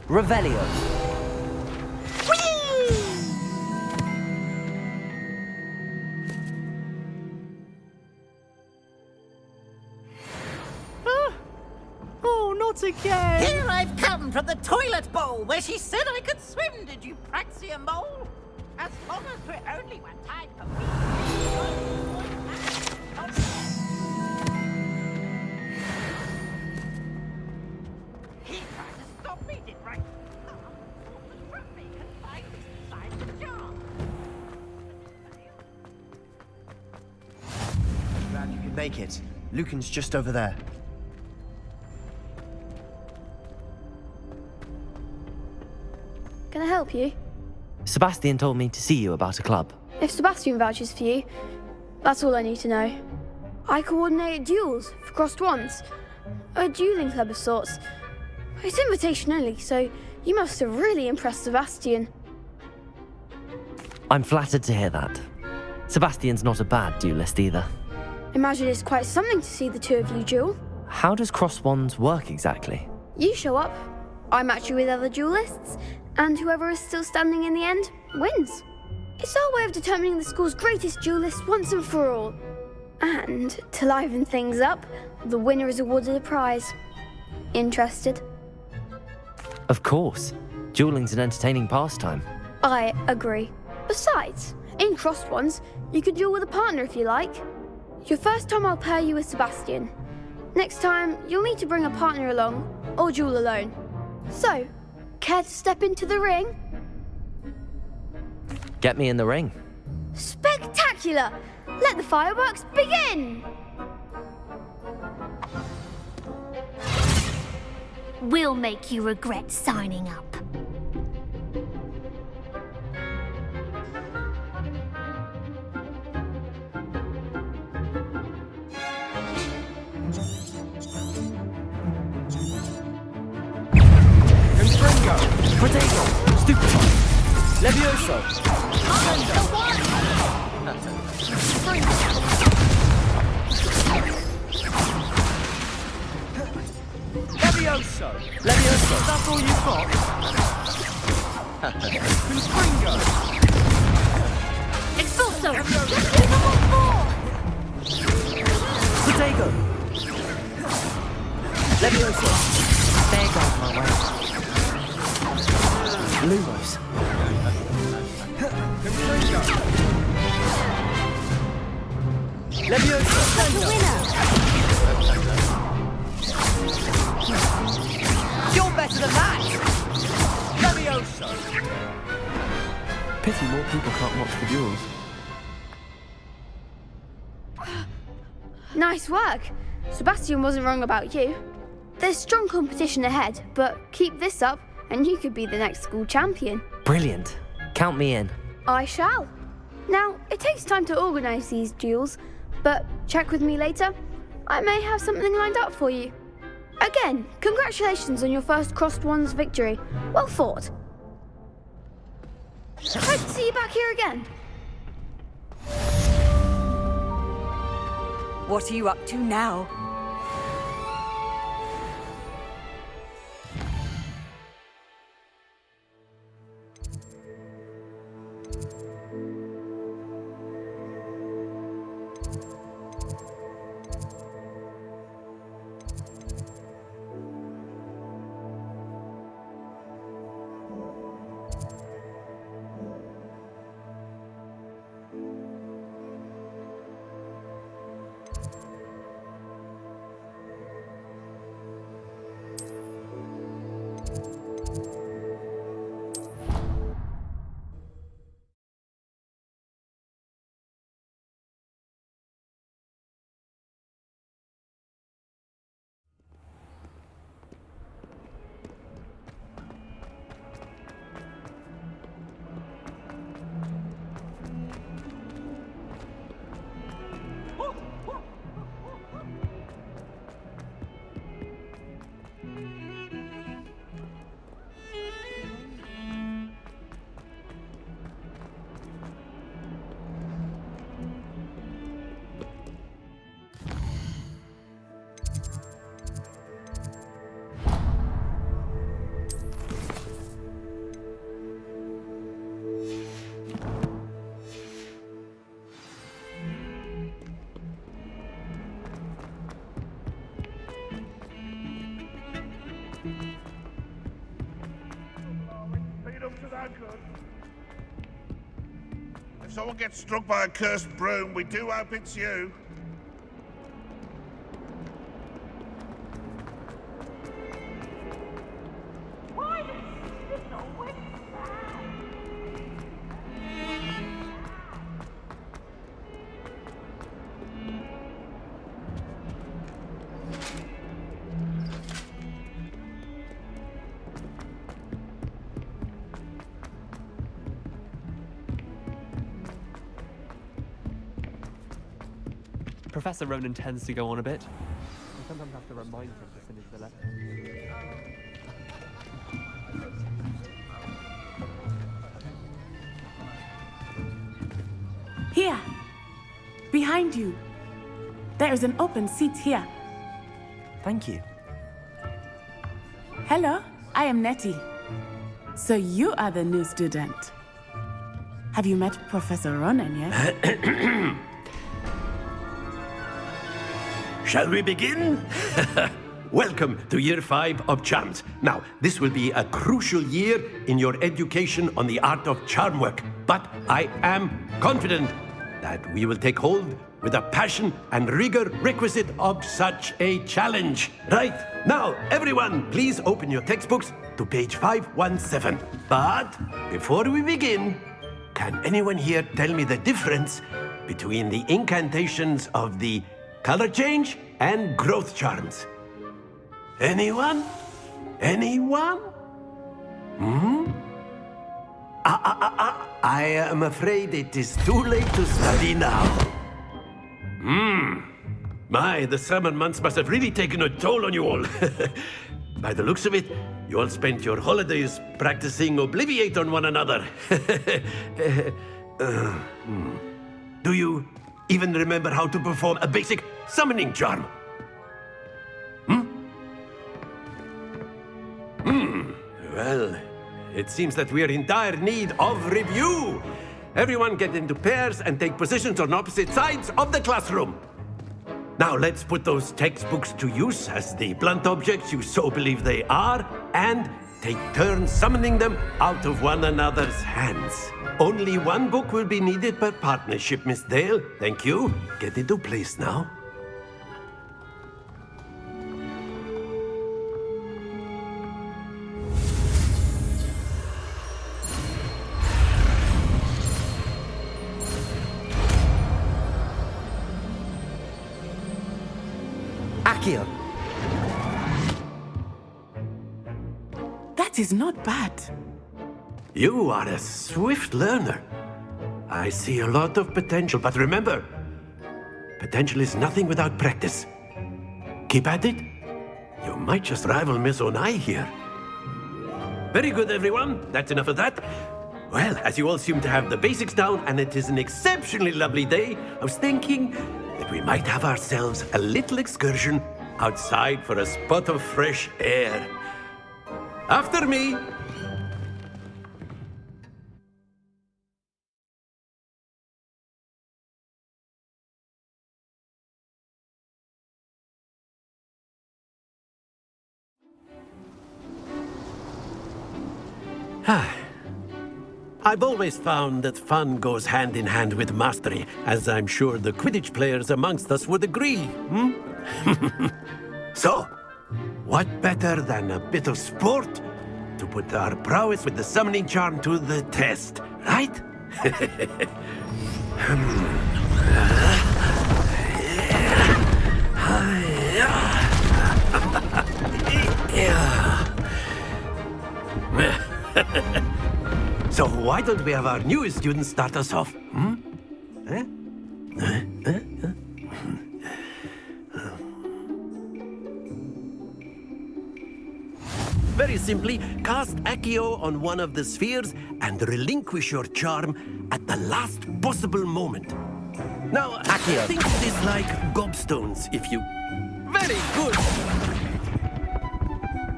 Revelio. Oh, not again! Here I've come from the toilet bowl where she said I could swim, did you praxia mole? As long as we're only one time for He tried to stop me, did right? Glad you could make it. Lucan's just over there. Can I help you? Sebastian told me to see you about a club. If Sebastian vouches for you, that's all I need to know. I coordinate duels for crossed wands. A dueling club of sorts. It's invitation only, so you must have really impressed Sebastian. I'm flattered to hear that. Sebastian's not a bad duelist either. Imagine it's quite something to see the two of you duel. How does cross wands work exactly? You show up, I match you with other duelists, and whoever is still standing in the end wins. It's our way of determining the school's greatest duelist once and for all. And to liven things up, the winner is awarded a prize. Interested? Of course. Dueling's an entertaining pastime. I agree. Besides, in crossed ones, you can duel with a partner if you like. Your first time I'll pair you with Sebastian. Next time, you'll need to bring a partner along, or duel alone. So, care to step into the ring? Get me in the ring. Spectacular! Let the fireworks begin! We'll make you regret signing up. Protego! Stupefy! Levioso! Levioso! Levioso! That's all you've got? Confringo! Expulso! Protego! Levioso! There goes my way. Lumos. Levioso! The winner! You're better than that! Levioso! Pity more people can't watch the duels. Nice work. Sebastian wasn't wrong about you. There's strong competition ahead, but keep this up and you could be the next school champion. Brilliant. Count me in. I shall. Now, it takes time to organise these duels, but check with me later. I may have something lined up for you. Again, congratulations on your first crossed ones victory. Well fought. Hope to see you back here again. What are you up to now? If someone gets struck by a cursed broom, we do hope it's you. Professor Ronan tends to go on a bit. I sometimes have to remind him to finish the lecture. Here! Behind you! There is an open seat here. Thank you. Hello? I am Nettie. So you are the new student. Have you met Professor Ronan yet? Shall we begin? Welcome to Year 5 of Charms. Now, this will be a crucial year in your education on the art of charm work. But I am confident that we will take hold with the passion and rigor requisite of such a challenge. Right, now, everyone, please open your textbooks to page 517. But before we begin, can anyone here tell me the difference between the incantations of the color change and growth charms? Anyone? Anyone? I am afraid it is too late to study now. My, the summer months must have really taken a toll on you all. By the looks of it, you all spent your holidays practicing Obliviate on one another. Do you even remember how to perform a basic summoning charm? Well, it seems that we are in dire need of review. Everyone get into pairs and take positions on opposite sides of the classroom. Now let's put those textbooks to use as the blunt objects you so believe they are, and take turns summoning them out of one another's hands. Only one book will be needed per partnership, Miss Dale. Thank you. Get into place now. Accio. That is not bad. You are a swift learner. I see a lot of potential, but remember, potential is nothing without practice. Keep at it. You might just rival Miss Onai here. Very good, everyone. That's enough of that. Well, as you all seem to have the basics down, and it is an exceptionally lovely day, I was thinking that we might have ourselves a little excursion outside for a spot of fresh air. After me. I've always found that fun goes hand in hand with mastery, as I'm sure the Quidditch players amongst us would agree, So, what better than a bit of sport to put our prowess with the summoning charm to the test, right? So why don't we have our newest student start us off? Very simply, cast Accio on one of the spheres and relinquish your charm at the last possible moment. Now, Accio. Think of this like gobstones, if you... Very good!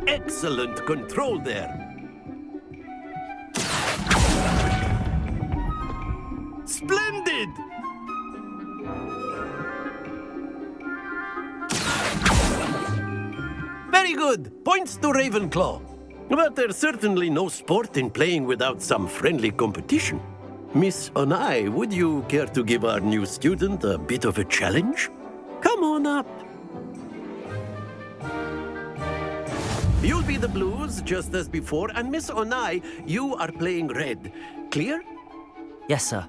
Excellent control there. Splendid! Very good. Points to Ravenclaw. But there's certainly no sport in playing without some friendly competition. Miss Onai, would you care to give our new student a bit of a challenge? Come on up. You'll be the blues, just as before, and Miss Onai, you are playing red. Clear? Yes, sir.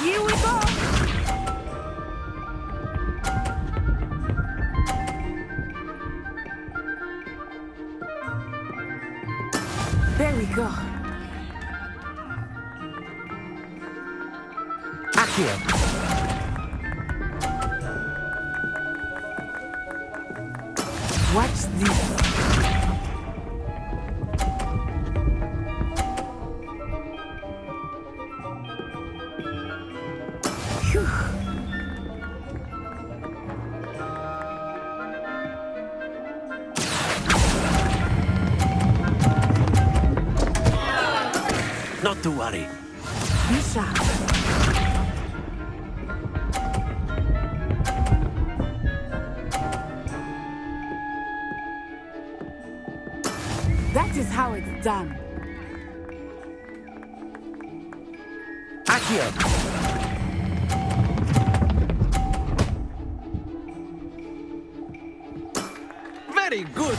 Here we go! There we go. Accio. Watch this. Phew. Not to worry. Be sharp. That is how it's done. Accio! Very good.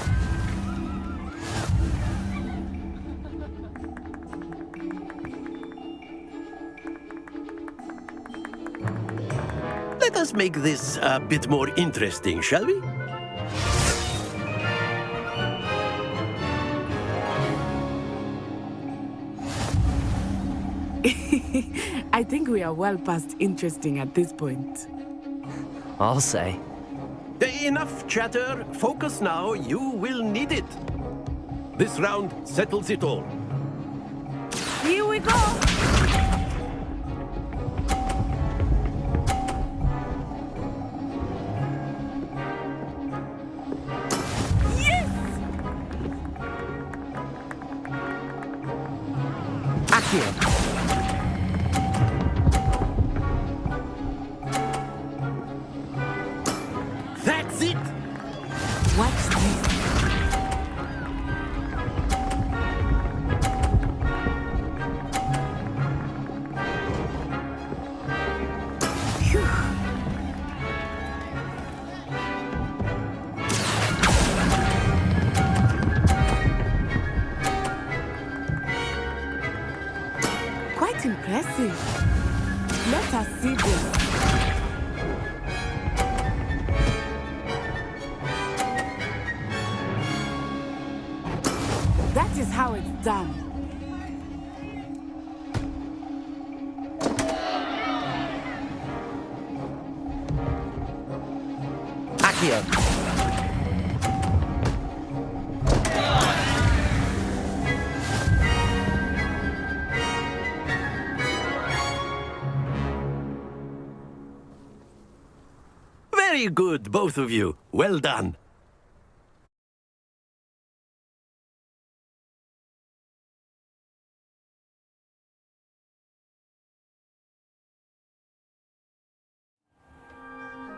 Let us make this a bit more interesting, shall we? I think we are well past interesting at this point. I'll say. Enough chatter. Focus now. You will need it. This round settles it all. Here we go! Yes! Accio! That's it! Watch this. Phew. Quite impressive. Let us see this. That is how it's done. Accio! Very good, both of you. Well done.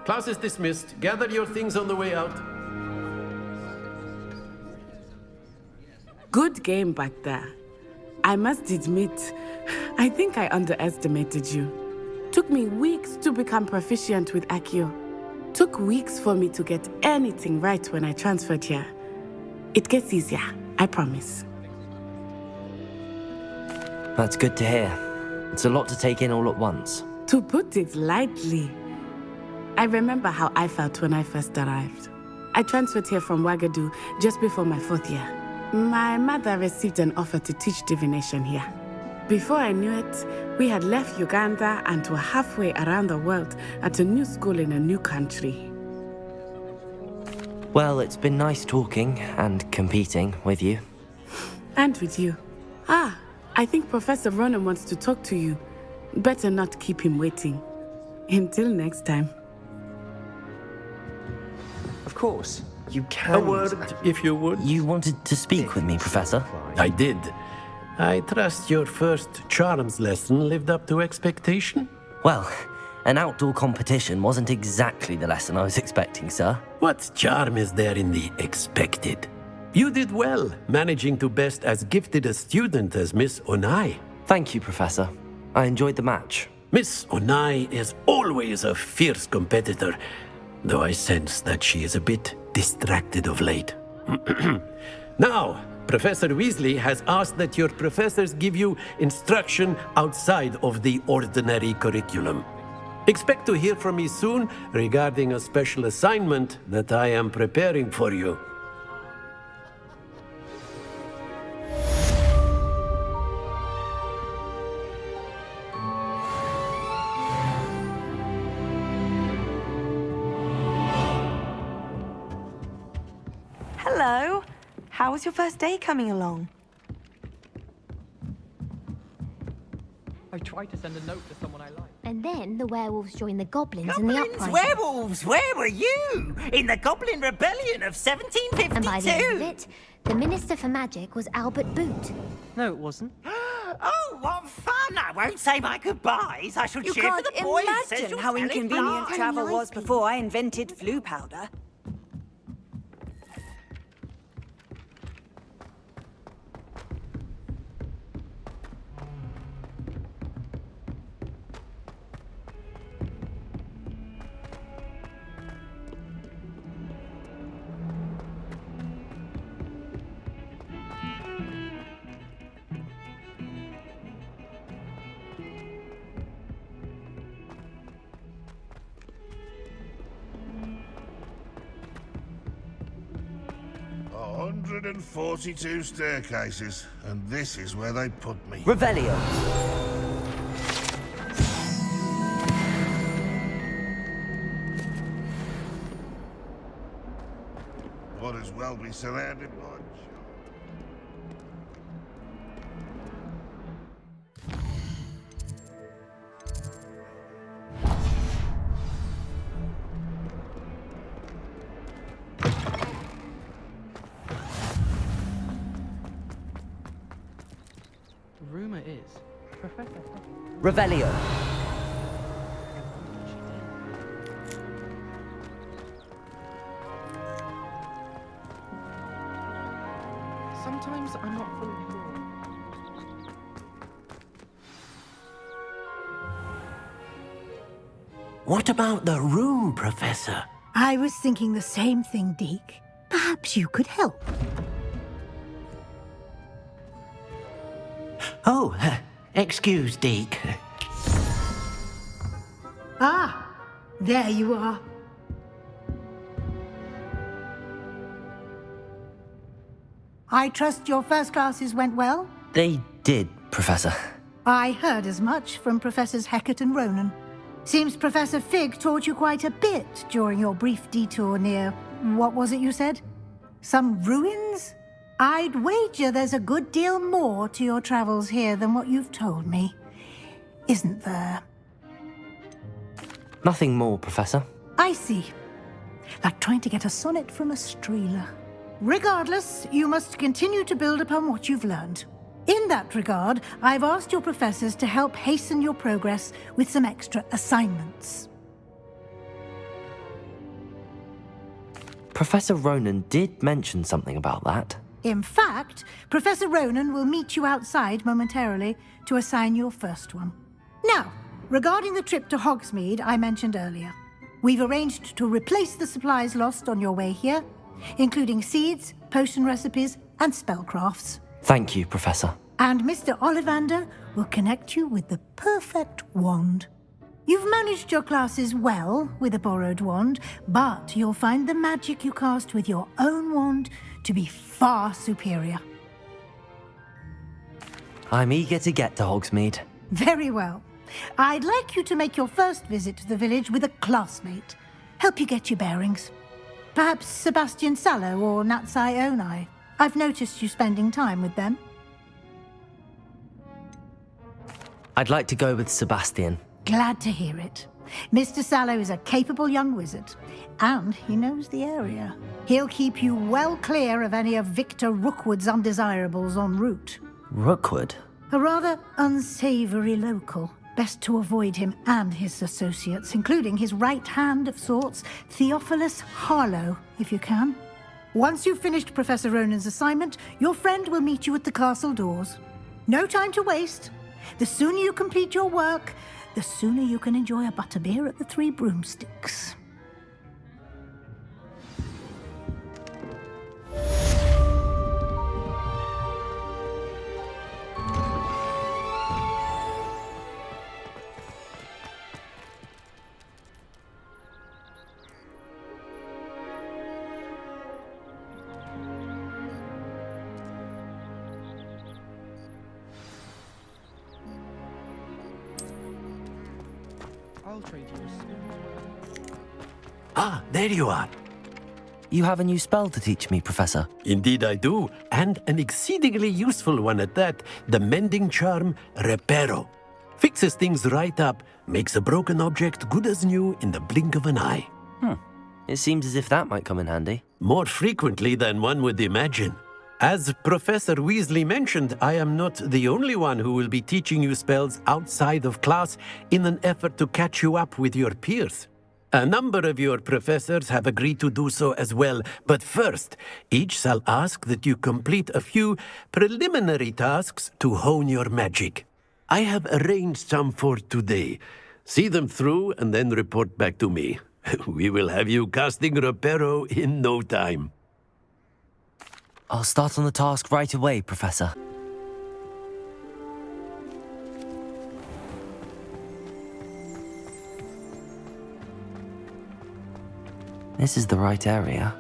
Class is dismissed. Gather your things on the way out. Good game back there. I must admit, I think I underestimated you. Took me weeks to become proficient with Accio. Took weeks for me to get anything right when I transferred here. It gets easier, I promise. That's good to hear. It's a lot to take in all at once. To put it lightly, I remember how I felt when I first arrived. I transferred here from Wagadu just before my 4th year. My mother received an offer to teach divination here. Before I knew it, we had left Uganda and were halfway around the world at a new school in a new country. Well, it's been nice talking and competing with you. And with you. Ah, I think Professor Ronan wants to talk to you. Better not keep him waiting. Until next time. Of course, you can. A word, if you would. You wanted to speak with me, Professor? I did. I trust your first charms lesson lived up to expectation? Well, an outdoor competition wasn't exactly the lesson I was expecting, sir. What charm is there in the expected? You did well, managing to best as gifted a student as Miss Onai. Thank you, Professor. I enjoyed the match. Miss Onai is always a fierce competitor, though I sense that she is a bit distracted of late. Now, Professor Weasley has asked that your professors give you instruction outside of the ordinary curriculum. Expect to hear from me soon regarding a special assignment that I am preparing for you. Hello. How was your first day coming along? I tried to send a note to someone I like. And then the werewolves joined the goblins in the uprising. Werewolves, where were you? In the Goblin Rebellion of 1752? And by the end of it, the Minister for Magic was Albert Boot. No, it wasn't. Oh, what fun! I won't say my goodbyes. I shall You cheer for can't the boys. Says imagine you'll how tell it inconvenient flies. travel was before I invented flu powder. A 142 staircases, and this is where they put me. Revelio. Might as well be surrounded by... Rumor is, Professor... Revelio. Sometimes I'm not fully sure. What about the room, Professor? I was thinking the same thing, Deke. Perhaps you could help. Oh, excuse, Deke. Ah, there you are. I trust your first classes went well? They did, Professor. I heard as much from Professors Hecat and Ronan. Seems Professor Fig taught you quite a bit during your brief detour near... what was it you said? Some ruins? I'd wager there's a good deal more to your travels here than what you've told me. Isn't there? Nothing more, Professor. I see. Like trying to get a sonnet from a streeler. Regardless, you must continue to build upon what you've learned. In that regard, I've asked your professors to help hasten your progress with some extra assignments. Professor Ronan did mention something about that. In fact, Professor Ronan will meet you outside momentarily to assign your first one. Now, regarding the trip to Hogsmeade I mentioned earlier, we've arranged to replace the supplies lost on your way here, including seeds, potion recipes, and spellcrafts. Thank you, Professor. And Mr. Ollivander will connect you with the perfect wand. You've managed your classes well with a borrowed wand, but you'll find the magic you cast with your own wand to be far superior. I'm eager to get to Hogsmeade. Very well. I'd like you to make your first visit to the village with a classmate. Help you get your bearings. Perhaps Sebastian Sallow or Natsai Onai. I've noticed you spending time with them. I'd like to go with Sebastian. Glad to hear it. Mr. Sallow is a capable young wizard, and he knows the area. He'll keep you well clear of any of Victor Rookwood's undesirables en route. Rookwood? A rather unsavory local. Best to avoid him and his associates, including his right hand of sorts, Theophilus Harlow, if you can. Once you've finished Professor Ronan's assignment, your friend will meet you at the castle doors. No time to waste. The sooner you complete your work, the sooner you can enjoy a butterbeer at the Three Broomsticks. I'll trade you a spoon. Ah, there you are. You have a new spell to teach me, Professor. Indeed I do, and an exceedingly useful one at that. The mending charm, Reparo. Fixes things right up, makes a broken object good as new in the blink of an eye. It seems as if that might come in handy. More frequently than one would imagine. As Professor Weasley mentioned, I am not the only one who will be teaching you spells outside of class in an effort to catch you up with your peers. A number of your professors have agreed to do so as well, but first, each shall ask that you complete a few preliminary tasks to hone your magic. I have arranged some for today. See them through and then report back to me. We will have you casting Reparo in no time. I'll start on the task right away, Professor. This is the right area.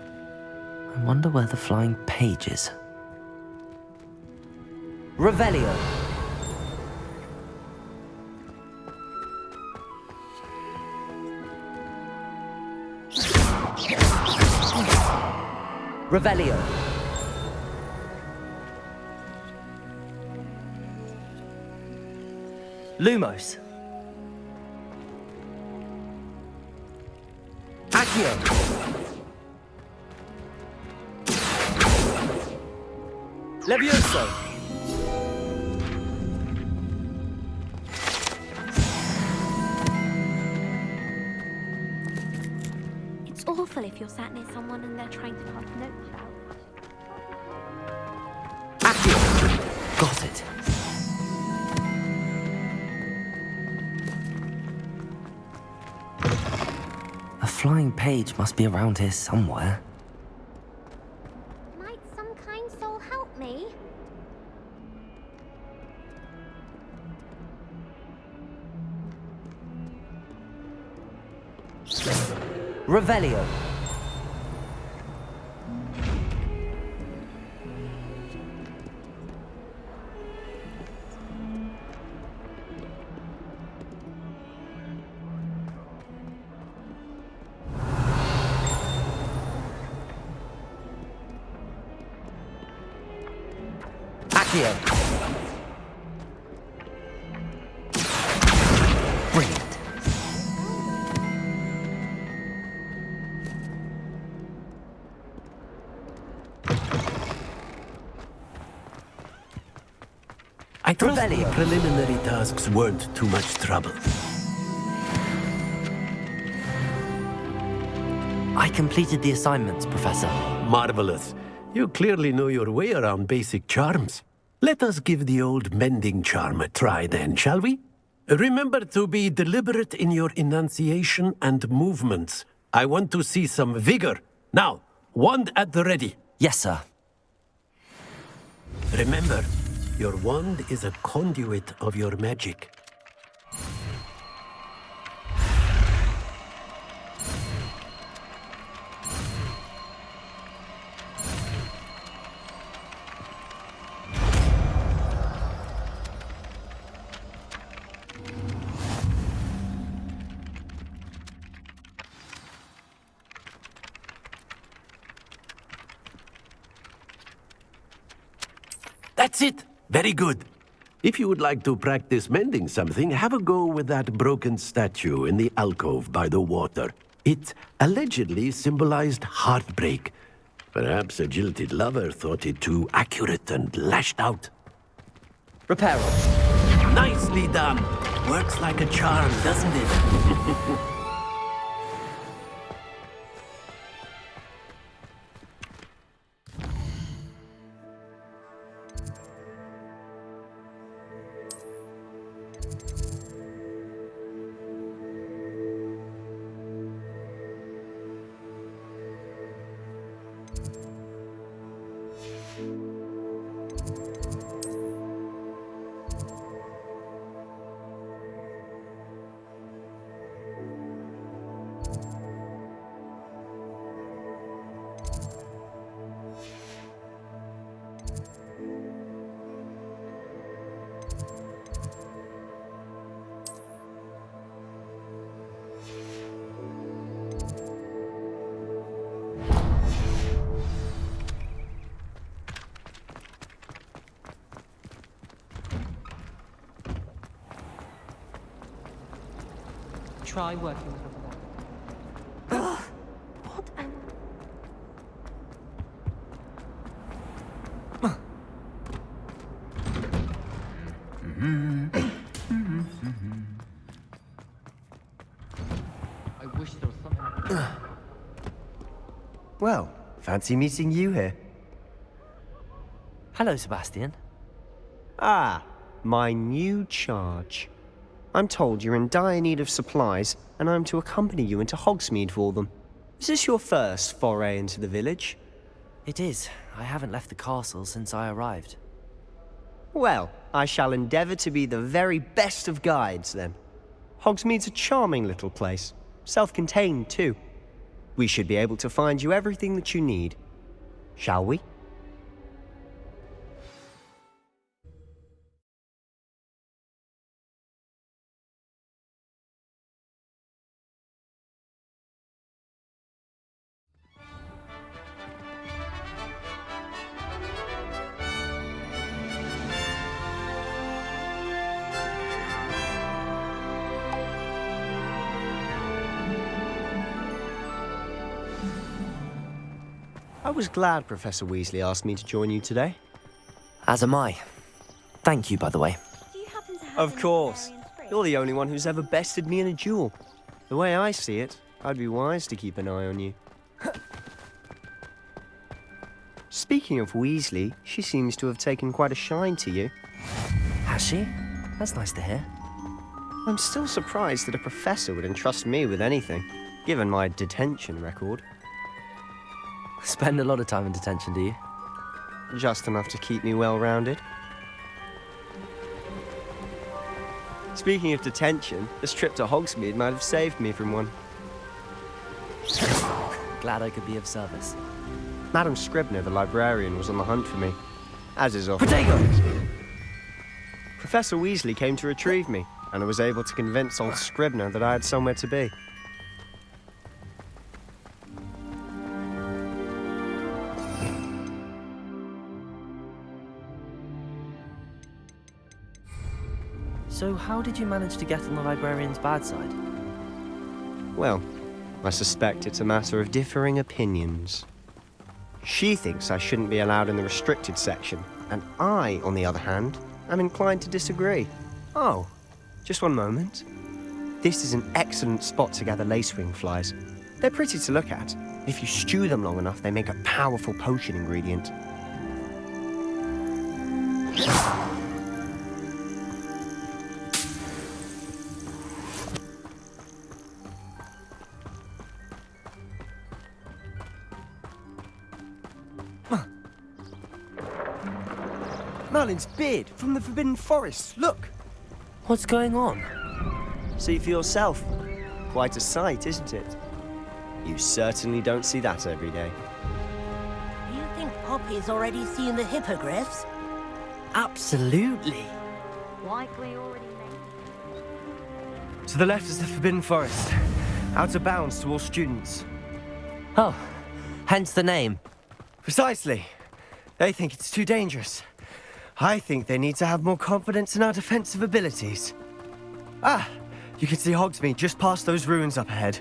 I wonder where the flying page is. Revelio! Revelio! Lumos! Accio! Levioso! It's awful if you're sat near someone and they're trying to pass notes out. Accio! Got it. A flying page must be around here somewhere. Might some kind soul help me? Revelio! Accio! Brilliant. I trust the preliminary tasks weren't too much trouble. I completed the assignments, Professor. Marvelous. You clearly know your way around basic charms. Let us give the old mending charm a try then, shall we? Remember to be deliberate in your enunciation and movements. I want to see some vigor. Now, wand at the ready. Yes, sir. Remember, your wand is a conduit of your magic. That's it! Very good. If you would like to practice mending something, have a go with that broken statue in the alcove by the water. It allegedly symbolized heartbreak. Perhaps a jilted lover thought it too accurate and lashed out. Reparo. Nicely done. Works like a charm, doesn't it? Try working with her. Well, fancy meeting you here. Hello, Sebastian. Ah, my new charge. I'm told you're in dire need of supplies, and I'm to accompany you into Hogsmeade for them. Is this your first foray into the village? It is. I haven't left the castle since I arrived. Well, I shall endeavour to be the very best of guides, then. Hogsmeade's a charming little place. Self-contained, too. We should be able to find you everything that you need. Shall we? I was glad Professor Weasley asked me to join you today. As am I. Thank you, by the way. Of course. You're the only one who's ever bested me in a duel. The way I see it, I'd be wise to keep an eye on you. Speaking of Weasley, she seems to have taken quite a shine to you. Has she? That's nice to hear. I'm still surprised that a professor would entrust me with anything, given my detention record. Spend a lot of time in detention, do you? Just enough to keep me well-rounded. Speaking of detention, this trip to Hogsmeade might have saved me from one. Glad I could be of service. Madam Scribner, the librarian, was on the hunt for me, as is often. Potatoes! Professor Weasley came to retrieve me, and I was able to convince old Scribner that I had somewhere to be. So how did you manage to get on the librarian's bad side? Well, I suspect it's a matter of differing opinions. She thinks I shouldn't be allowed in the restricted section, and I, on the other hand, am inclined to disagree. Oh, just one moment. This is an excellent spot to gather lacewing flies. They're pretty to look at. If you stew them long enough, they make a powerful potion ingredient. Merlin's beard from the Forbidden Forest. Look! What's going on? See for yourself. Quite a sight, isn't it? You certainly don't see that every day. Do you think Poppy's already seen the hippogriffs? Absolutely. Likely already made. To the left is the Forbidden Forest. Out of bounds to all students. Oh, hence the name. Precisely. They think it's too dangerous. I think they need to have more confidence in our defensive abilities. Ah, you can see Hogsmeade just past those ruins up ahead.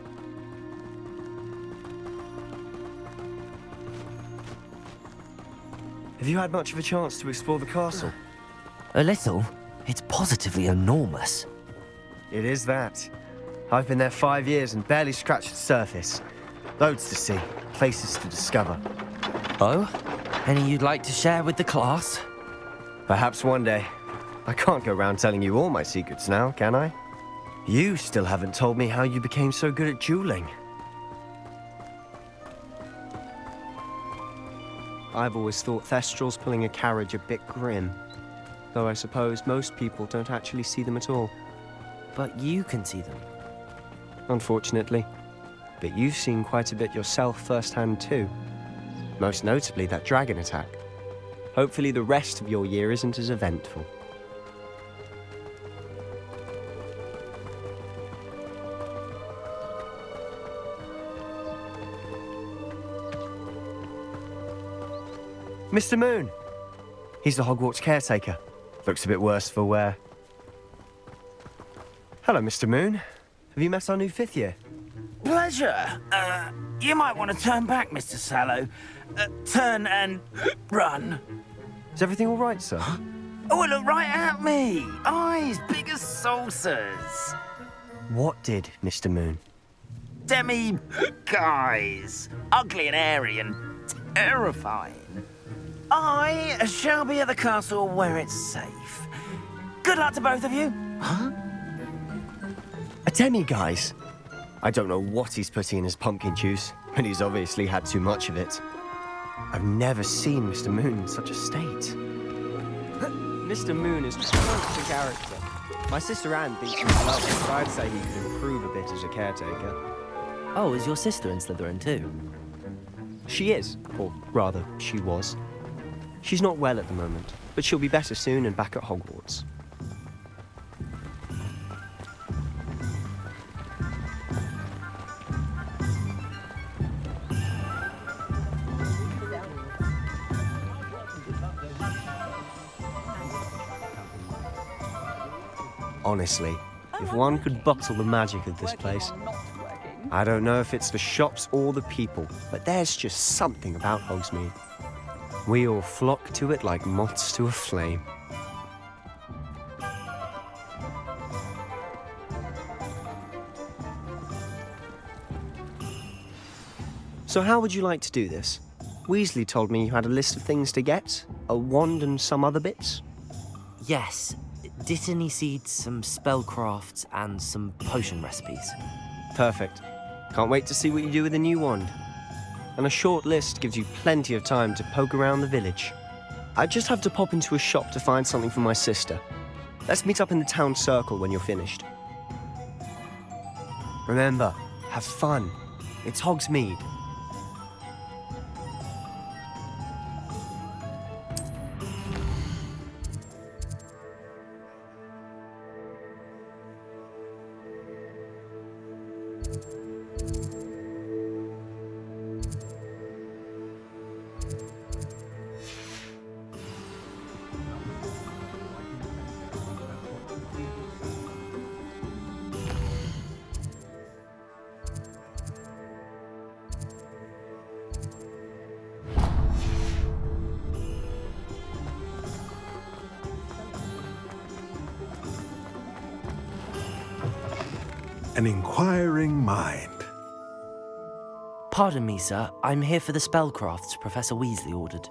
Have you had much of a chance to explore the castle? A little. It's positively enormous. It is that. I've been there 5 years and barely scratched the surface. Loads to see, places to discover. Oh? Any you'd like to share with the class? Perhaps one day. I can't go around telling you all my secrets now, can I? You still haven't told me how you became so good at dueling. I've always thought Thestrals pulling a carriage a bit grim. Though I suppose most people don't actually see them at all. But you can see them. Unfortunately. But you've seen quite a bit yourself firsthand too. Most notably that dragon attack. Hopefully the rest of your year isn't as eventful. Mr. Moon. He's the Hogwarts caretaker. Looks a bit worse for wear. Hello, Mr. Moon. Have you met our new 5th year? Pleasure. You might want to turn back, Mr. Sallow. Turn and run. Is everything all right, sir? Oh, look right at me. Eyes big as saucers. What did, Mr. Moon? Demi, guys, ugly and airy and terrifying. I shall be at the castle where it's safe. Good luck to both of you. Huh? A demi-guise? I don't know what he's putting in his pumpkin juice, but he's obviously had too much of it. I've never seen Mr. Moon in such a state. Mr. Moon is quite a character. My sister Anne thinks he's lovely, but I'd say he could improve a bit as a caretaker. Oh, is your sister in Slytherin too? She is, or rather, she was. She's not well at the moment, but she'll be better soon and back at Hogwarts. Honestly, if one could bottle the magic of this place. I don't know if it's the shops or the people, but there's just something about Hogsmeade. We all flock to it like moths to a flame. So how would you like to do this? Weasley told me you had a list of things to get, a wand and some other bits. Yes, Dittany seeds, some spellcrafts, and some potion recipes. Perfect. Can't wait to see what you do with the new wand. And a short list gives you plenty of time to poke around the village. I just have to pop into a shop to find something for my sister. Let's meet up in the town circle when you're finished. Remember, have fun. It's Hogsmeade. An inquiring mind. Pardon me, sir. I'm here for the spellcrafts Professor Weasley ordered.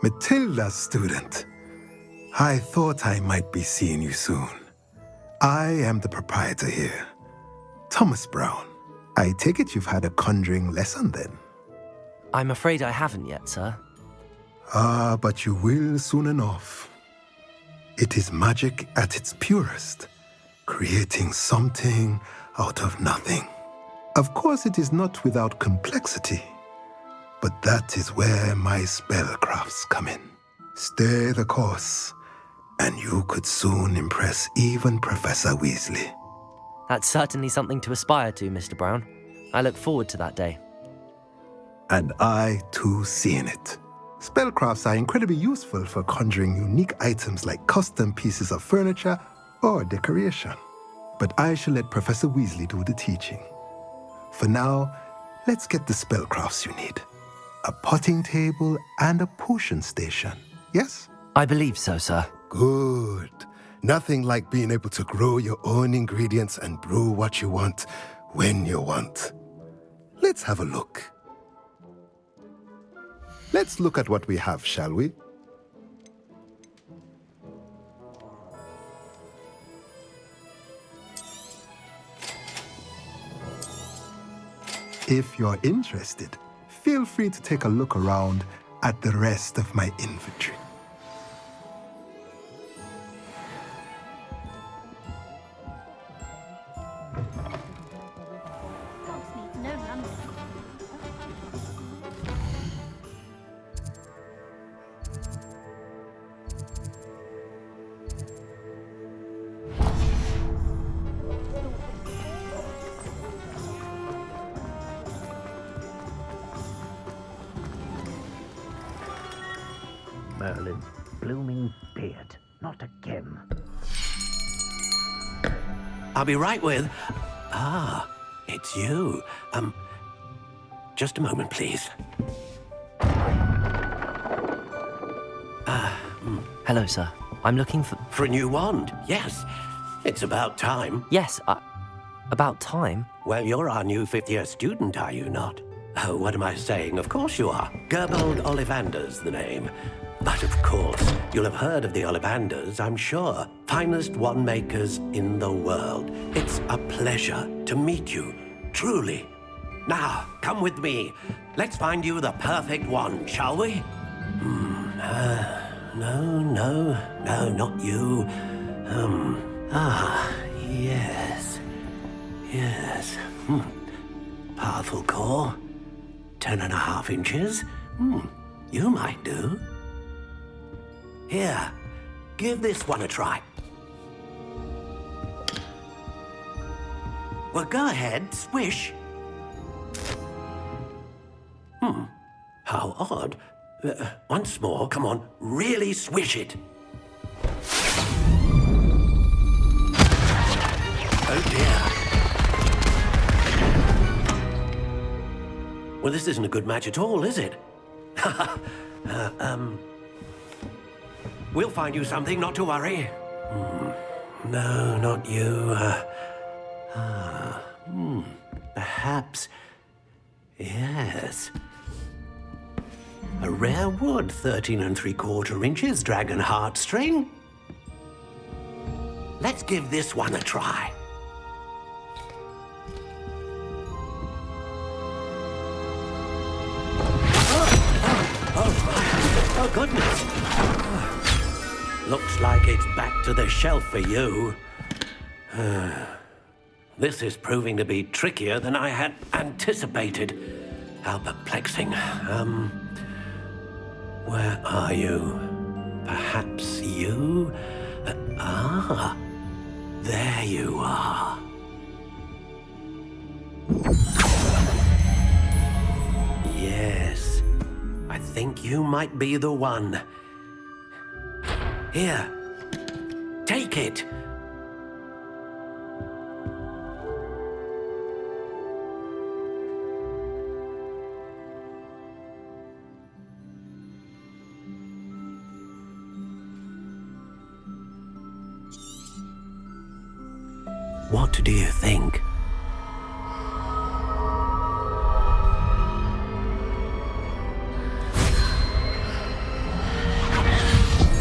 Matilda's student. I thought I might be seeing you soon. I am the proprietor here, Thomas Brown. I take it you've had a conjuring lesson then? I'm afraid I haven't yet, sir. Ah, but you will soon enough. It is magic at its purest, creating something out of nothing. Of course, it is not without complexity, but that is where my spellcrafts come in. Stay the course, and you could soon impress even Professor Weasley. That's certainly something to aspire to, Mr. Brown. I look forward to that day. And I, too, see in it. Spellcrafts are incredibly useful for conjuring unique items like custom pieces of furniture or decoration. But I shall let Professor Weasley do the teaching. For now, let's get the spellcrafts you need. A potting table and a potion station, yes? I believe so, sir. Good. Nothing like being able to grow your own ingredients and brew what you want when you want. Let's have a look. Let's look at what we have, shall we? If you're interested, feel free to take a look around at the rest of my inventory. Merlin, blooming beard, not again. I'll be right with... Ah, it's you. Just a moment, please. Hello, sir. I'm looking for... For a new wand, yes. It's about time. Yes, About time. Well, you're our new fifth-year student, are you not? Oh, what am I saying? Of course you are. Gerbold Ollivander's the name. But of course, you'll have heard of the Ollivanders, I'm sure. Finest wand makers in the world. It's a pleasure to meet you, truly. Now, come with me. Let's find you the perfect wand, shall we? No, not you. Yes. Powerful core. 10.5 inches. You might do. Here, give this one a try. Well, go ahead, swish. How odd. Once more, come on, really swish it. Oh dear. Well, this isn't a good match at all, is it? We'll find you something, not to worry. No, not you. Perhaps. Yes. A rare wood, 13 3/4 inches, dragon heartstring. Let's give this one a try. Oh, goodness. Looks like it's back to the shelf for you. This is proving to be trickier than I had anticipated. How perplexing. Where are you? Perhaps you? There you are. Yes. I think you might be the one. Here. Take it. What do you think?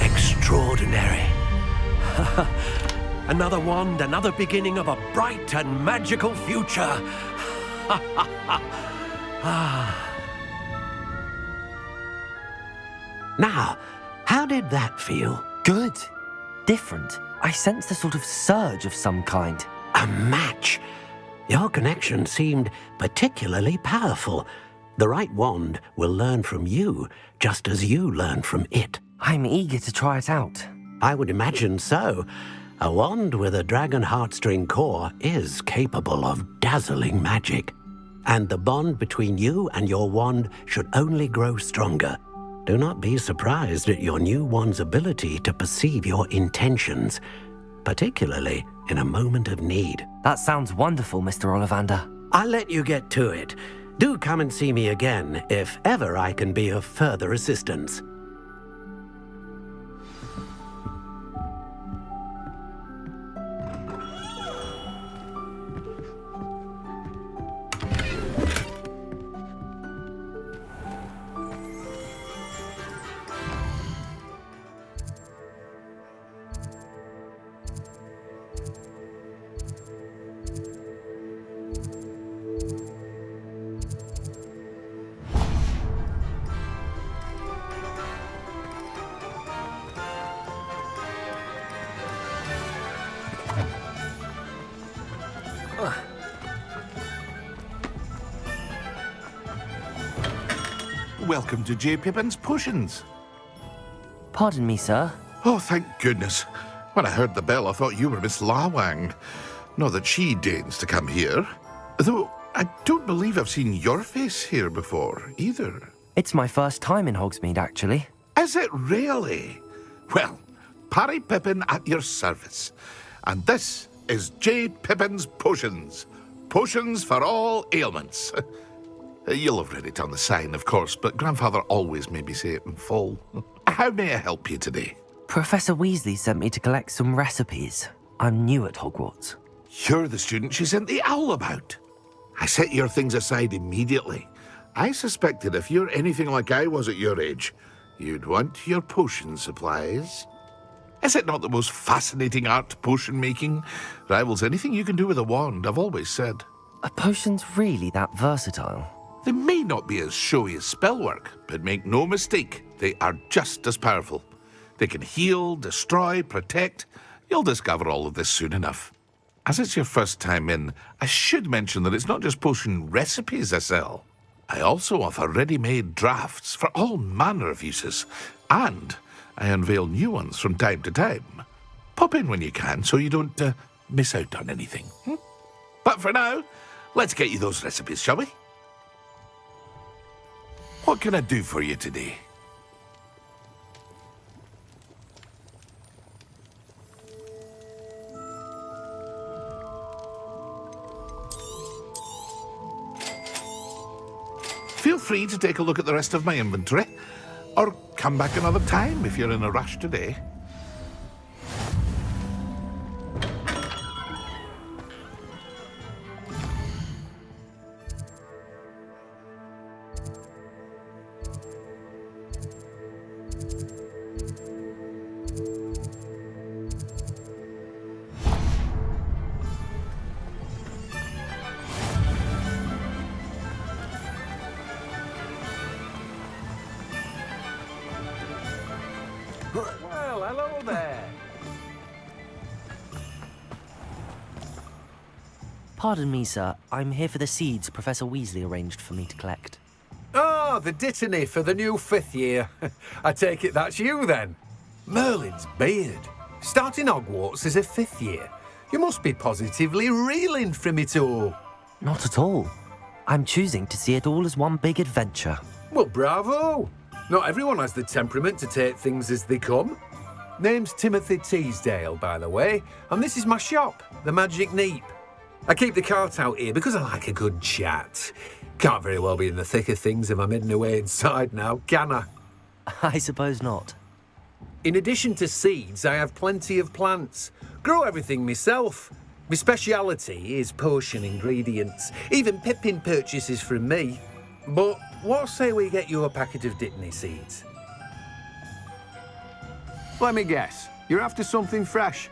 Extraordinary. Another wand, another beginning of a bright and magical future. Now, how did that feel? Good. Different. I sensed a sort of surge of some kind. A match. Your connection seemed particularly powerful. The right wand will learn from you, just as you learn from it. I'm eager to try it out. I would imagine so. A wand with a dragon heartstring core is capable of dazzling magic. And the bond between you and your wand should only grow stronger. Do not be surprised at your new wand's ability to perceive your intentions, particularly in a moment of need. That sounds wonderful, Mr. Ollivander. I'll let you get to it. Do come and see me again if ever I can be of further assistance. Welcome to J. Pippin's Potions. Pardon me, sir. Oh, thank goodness. When I heard the bell, I thought you were Miss Lawang. Not that she deigns to come here. Though, I don't believe I've seen your face here before, either. It's my first time in Hogsmeade, actually. Is it really? Well, Parry Pippin at your service. And this is J. Pippin's Potions. Potions for all ailments. You'll have read it on the sign, of course, but Grandfather always made me say it in full. How may I help you today? Professor Weasley sent me to collect some recipes. I'm new at Hogwarts. You're the student she sent the owl about. I set your things aside immediately. I suspected if you're anything like I was at your age, you'd want your potion supplies. Is it not the most fascinating art, potion making? Rivals anything you can do with a wand, I've always said. Are potions really that versatile? They may not be as showy as spellwork, but make no mistake, they are just as powerful. They can heal, destroy, protect. You'll discover all of this soon enough. As it's your first time in, I should mention that it's not just potion recipes I sell. I also offer ready-made drafts for all manner of uses, and I unveil new ones from time to time. Pop in when you can so you don't miss out on anything. But for now, let's get you those recipes, shall we? What can I do for you today? Feel free to take a look at the rest of my inventory, or come back another time if you're in a rush today. Well, hello there. Pardon me, sir. I'm here for the seeds Professor Weasley arranged for me to collect. Oh, the dittany for the new 5th year. I take it that's you, then. Merlin's beard. Starting Hogwarts as a 5th year. You must be positively reeling from it all. Not at all. I'm choosing to see it all as one big adventure. Well, bravo. Not everyone has the temperament to take things as they come. Name's Timothy Teasdale, by the way, and this is my shop, the Magic Neep. I keep the cart out here because I like a good chat. Can't very well be in the thick of things if I'm hidden away inside now, can I? I suppose not. In addition to seeds, I have plenty of plants. Grow everything myself. My speciality is potion ingredients. Even Pippin purchases from me. But what say we get you a packet of Dittany seeds? Let me guess. You're after something fresh.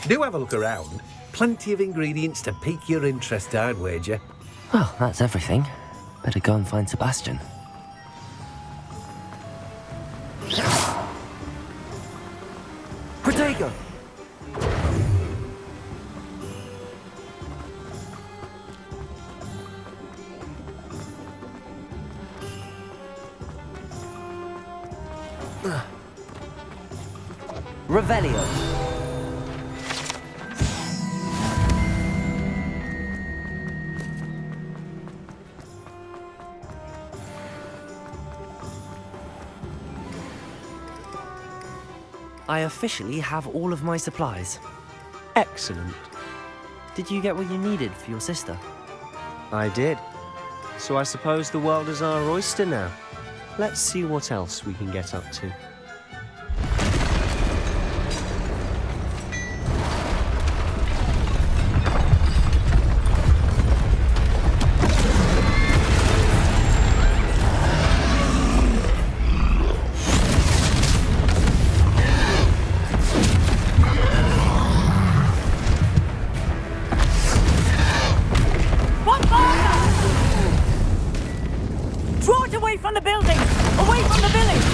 Do have a look around. Plenty of ingredients to pique your interest, I'd wager. Well, that's everything. Better go and find Sebastian. Protego! Revelio. I officially have all of my supplies. Excellent. Did you get what you needed for your sister? I did. So I suppose the world is our oyster now. Let's see what else we can get up to. Draw it away from the building! Away from the village!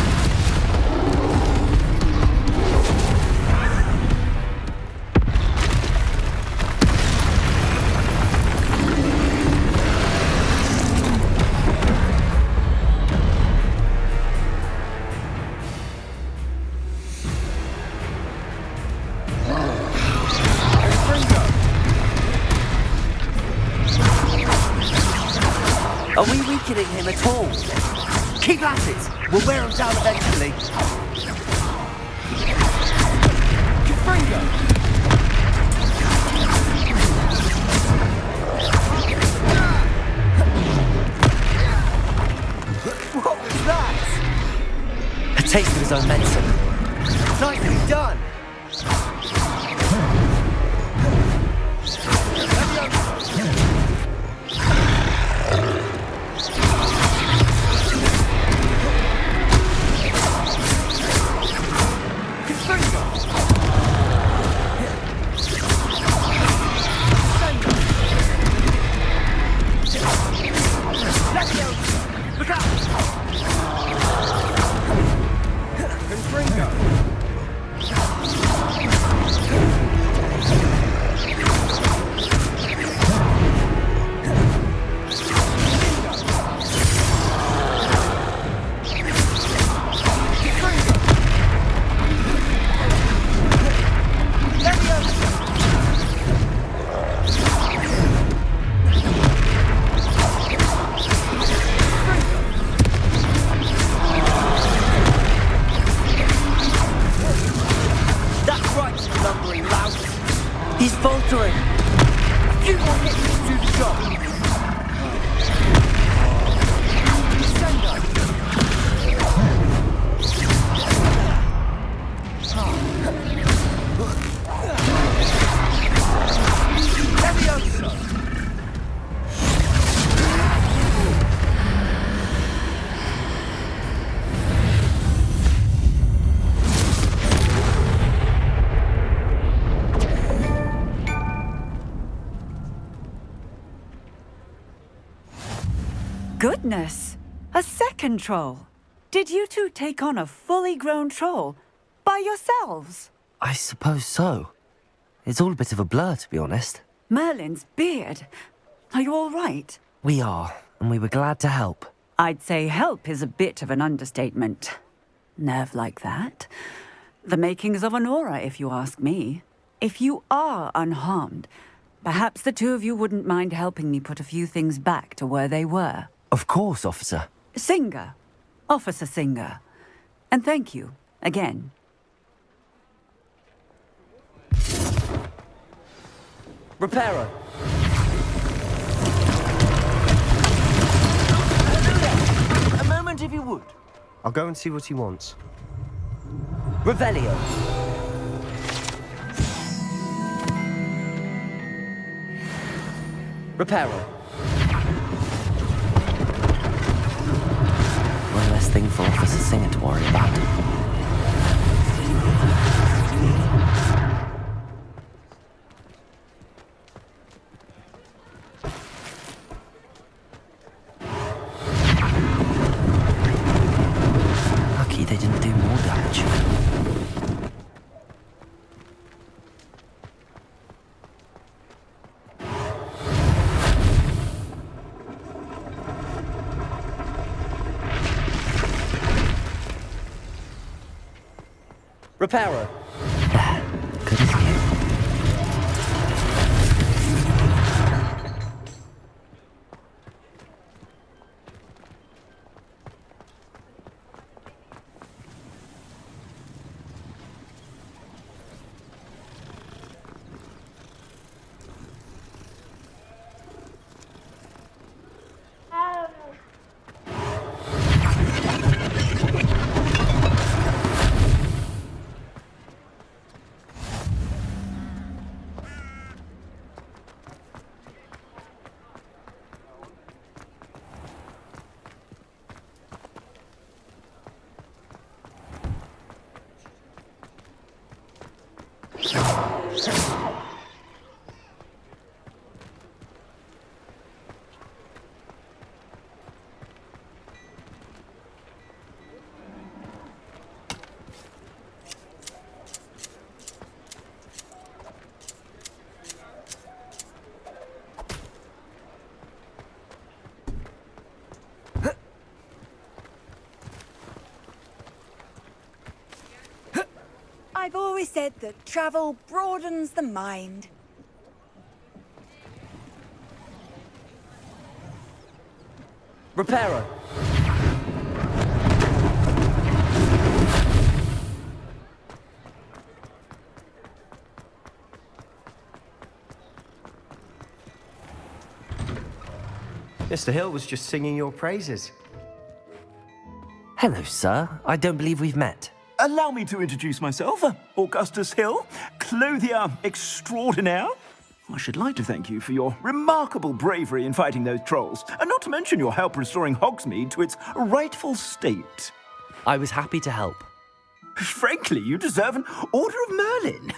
Are we weakening him at all? Keep at it! We'll wear him down eventually. Confringo! What was that? A taste of his own medicine. Nicely done! Goodness! A second troll. Did you two take on a fully grown troll by yourselves? I suppose so. It's all a bit of a blur, to be honest. Merlin's beard. Are you all right? We are, and we were glad to help. I'd say help is a bit of an understatement. Nerve like that. The makings of an aura, if you ask me. If you are unharmed, perhaps the two of you wouldn't mind helping me put a few things back to where they were. Of course, officer. Singer. Officer Singer. And thank you, again. Reparo. A moment if you would. I'll go and see what he wants. Revelio. Reparo. One less thing for Officer Singer to worry about. Lucky they didn't do more damage. Reparo. Good as new. I've always said that travel broadens the mind. Reparo. Mr. Hill was just singing your praises. Hello, sir. I don't believe we've met. Allow me to introduce myself, Augustus Hill, clothier extraordinaire. I should like to thank you for your remarkable bravery in fighting those trolls, and not to mention your help restoring Hogsmeade to its rightful state. I was happy to help. Frankly, you deserve an Order of Merlin.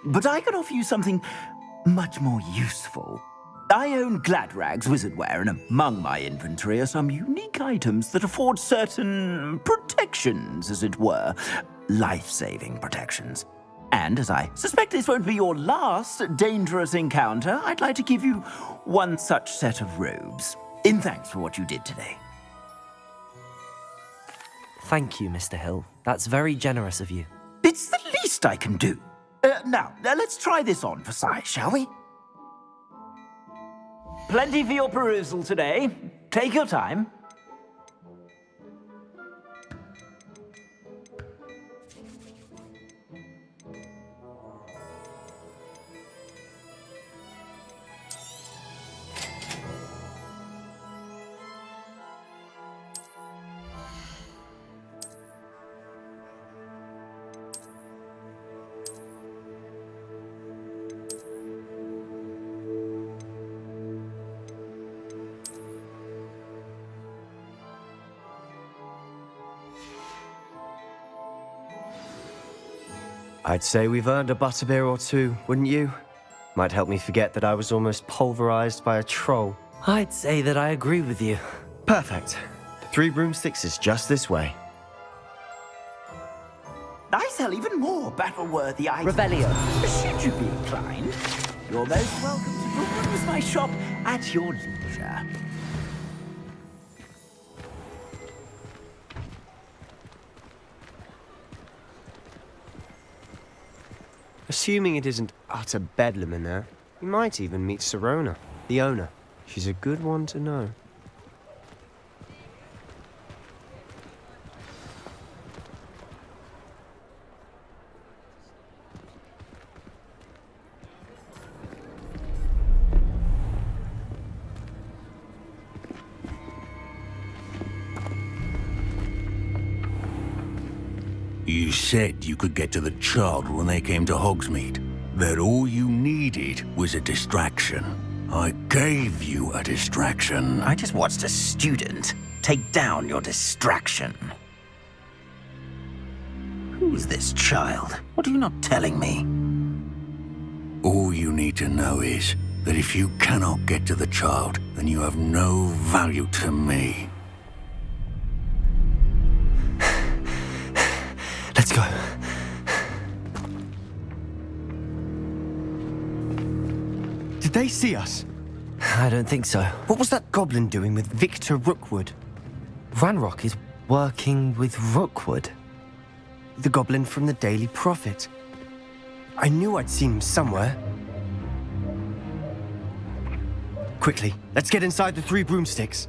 But I can offer you something much more useful. I own Gladrag's wizardware, and among my inventory are some unique items that afford certain protections, as it were. Life-saving protections. And as I suspect this won't be your last dangerous encounter, I'd like to give you one such set of robes, in thanks for what you did today. Thank you, Mr. Hill. That's very generous of you. It's the least I can do. Now, let's try this on for size, shall we? Plenty for your perusal today. Take your time. I'd say we've earned a butterbeer or two, wouldn't you? Might help me forget that I was almost pulverized by a troll. I'd say that I agree with you. Perfect. The Three Broomsticks is just this way. I sell even more battle-worthy items. Revelio. Should you be inclined, you're most welcome to peruse my shop at your leisure. Assuming it isn't utter bedlam in there, you might even meet Sirona, the owner. She's a good one to know. You said you could get to the child when they came to Hogsmeade. That all you needed was a distraction. I gave you a distraction. I just watched a student take down your distraction. Who's this child? What are you not telling me? All you need to know is that if you cannot get to the child, then you have no value to me. Let's go. Did they see us? I don't think so. What was that goblin doing with Victor Rookwood? Ranrock is working with Rookwood. The goblin from the Daily Prophet. I knew I'd seen him somewhere. Quickly, let's get inside the Three Broomsticks.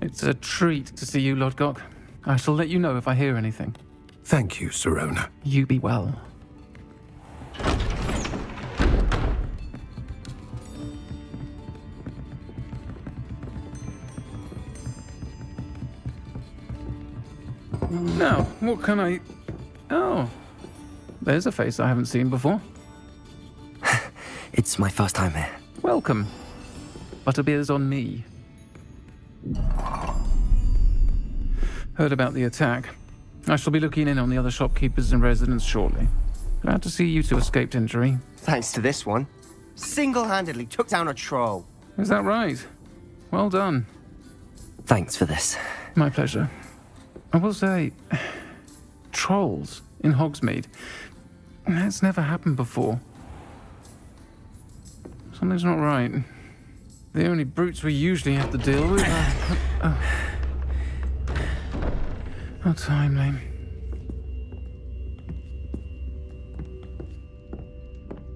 It's a treat to see you, Lodgok. I shall let you know if I hear anything. Thank you, Sirona. You be well. Now, what can I... Oh, there's a face I haven't seen before. It's my first time here. Welcome. Butterbeer's on me. Heard about the attack. I shall be looking in on the other shopkeepers and residents shortly. Glad to see you two escaped injury. Thanks to this one. Single-handedly took down a troll. Is that right? Well done. Thanks for this. My pleasure. I will say, trolls in Hogsmeade. That's never happened before. Something's not right. The only brutes we usually have to deal with are... How timely.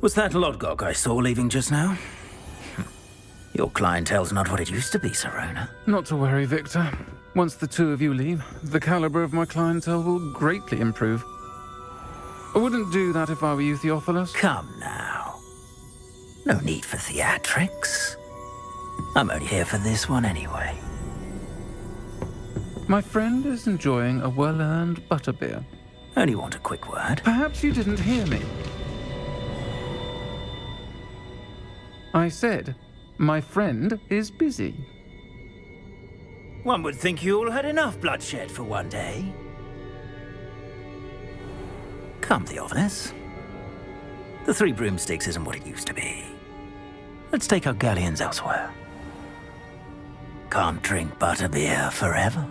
Was that Lodgok I saw leaving just now? Your clientele's not what it used to be, Sirona. Not to worry, Victor. Once the two of you leave, the caliber of my clientele will greatly improve. I wouldn't do that if I were you, Theophilus. Come now. No need for theatrics. I'm only here for this one anyway. My friend is enjoying a well-earned butterbeer. Only want a quick word. Perhaps you didn't hear me. I said, my friend is busy. One would think you all had enough bloodshed for one day. Come, Theophilus. The Three Broomsticks isn't what it used to be. Let's take our galleons elsewhere. Can't drink butterbeer forever.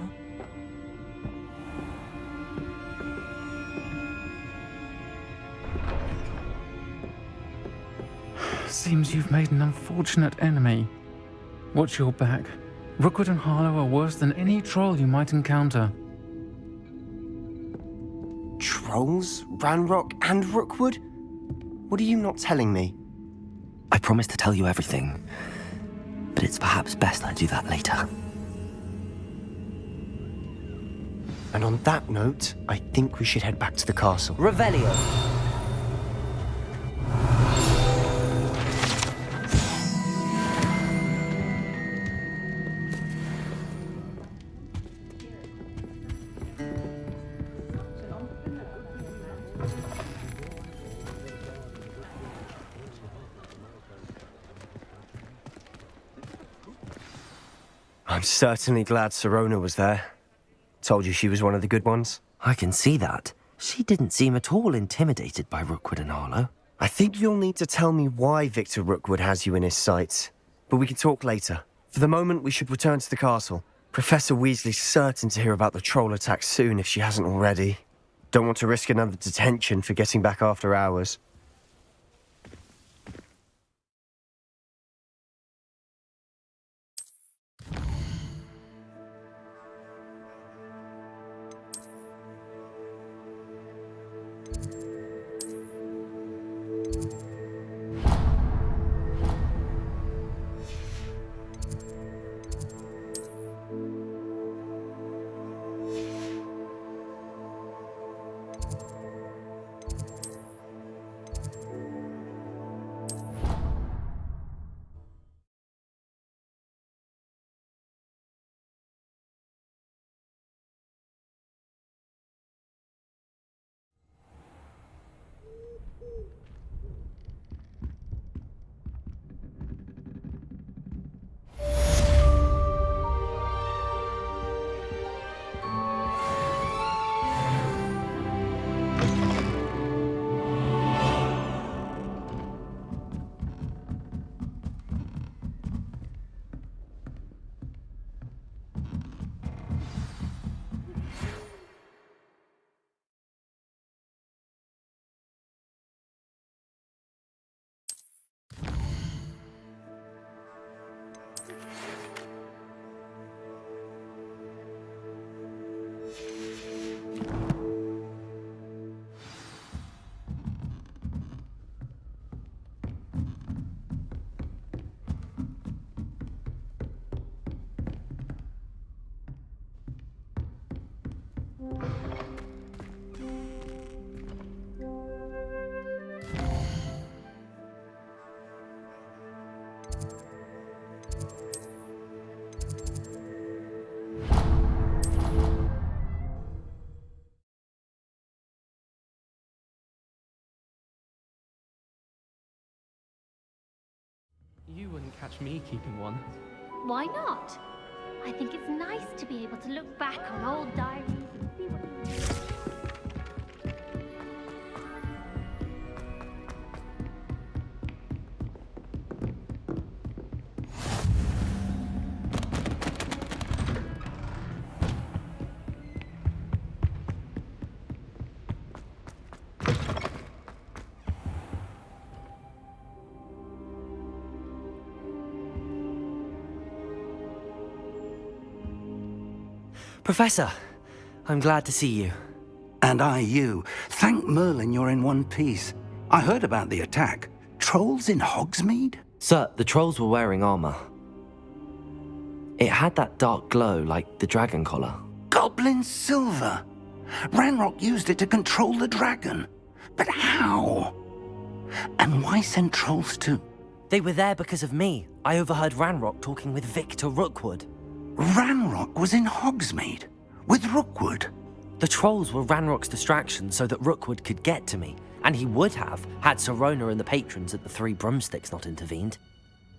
Seems you've made an unfortunate enemy. Watch your back. Rookwood and Harlow are worse than any troll you might encounter. Trolls? Ranrock and Rookwood? What are you not telling me? I promised to tell you everything, but it's perhaps best I do that later. And on that note, I think we should head back to the castle. Revelio. I'm certainly glad Sirona was there. Told you she was one of the good ones. I can see that. She didn't seem at all intimidated by Rookwood and Harlow. I think you'll need to tell me why Victor Rookwood has you in his sights. But we can talk later. For the moment, we should return to the castle. Professor Weasley's certain to hear about the troll attack soon if she hasn't already. Don't want to risk another detention for getting back after hours. You wouldn't catch me keeping one. Why not? I think it's nice to be able to look back on old diaries and see what you did. Professor, I'm glad to see you. And I you. Thank Merlin you're in one piece. I heard about the attack. Trolls in Hogsmeade? Sir, the trolls were wearing armor. It had that dark glow like the dragon collar. Goblin silver. Ranrock used it to control the dragon. But how? And why send trolls to... They were there because of me. I overheard Ranrock talking with Victor Rookwood. Ranrock was in Hogsmeade? With Rookwood? The trolls were Ranrock's distraction so that Rookwood could get to me. And he would have, had Sirona and the patrons at the Three Broomsticks not intervened.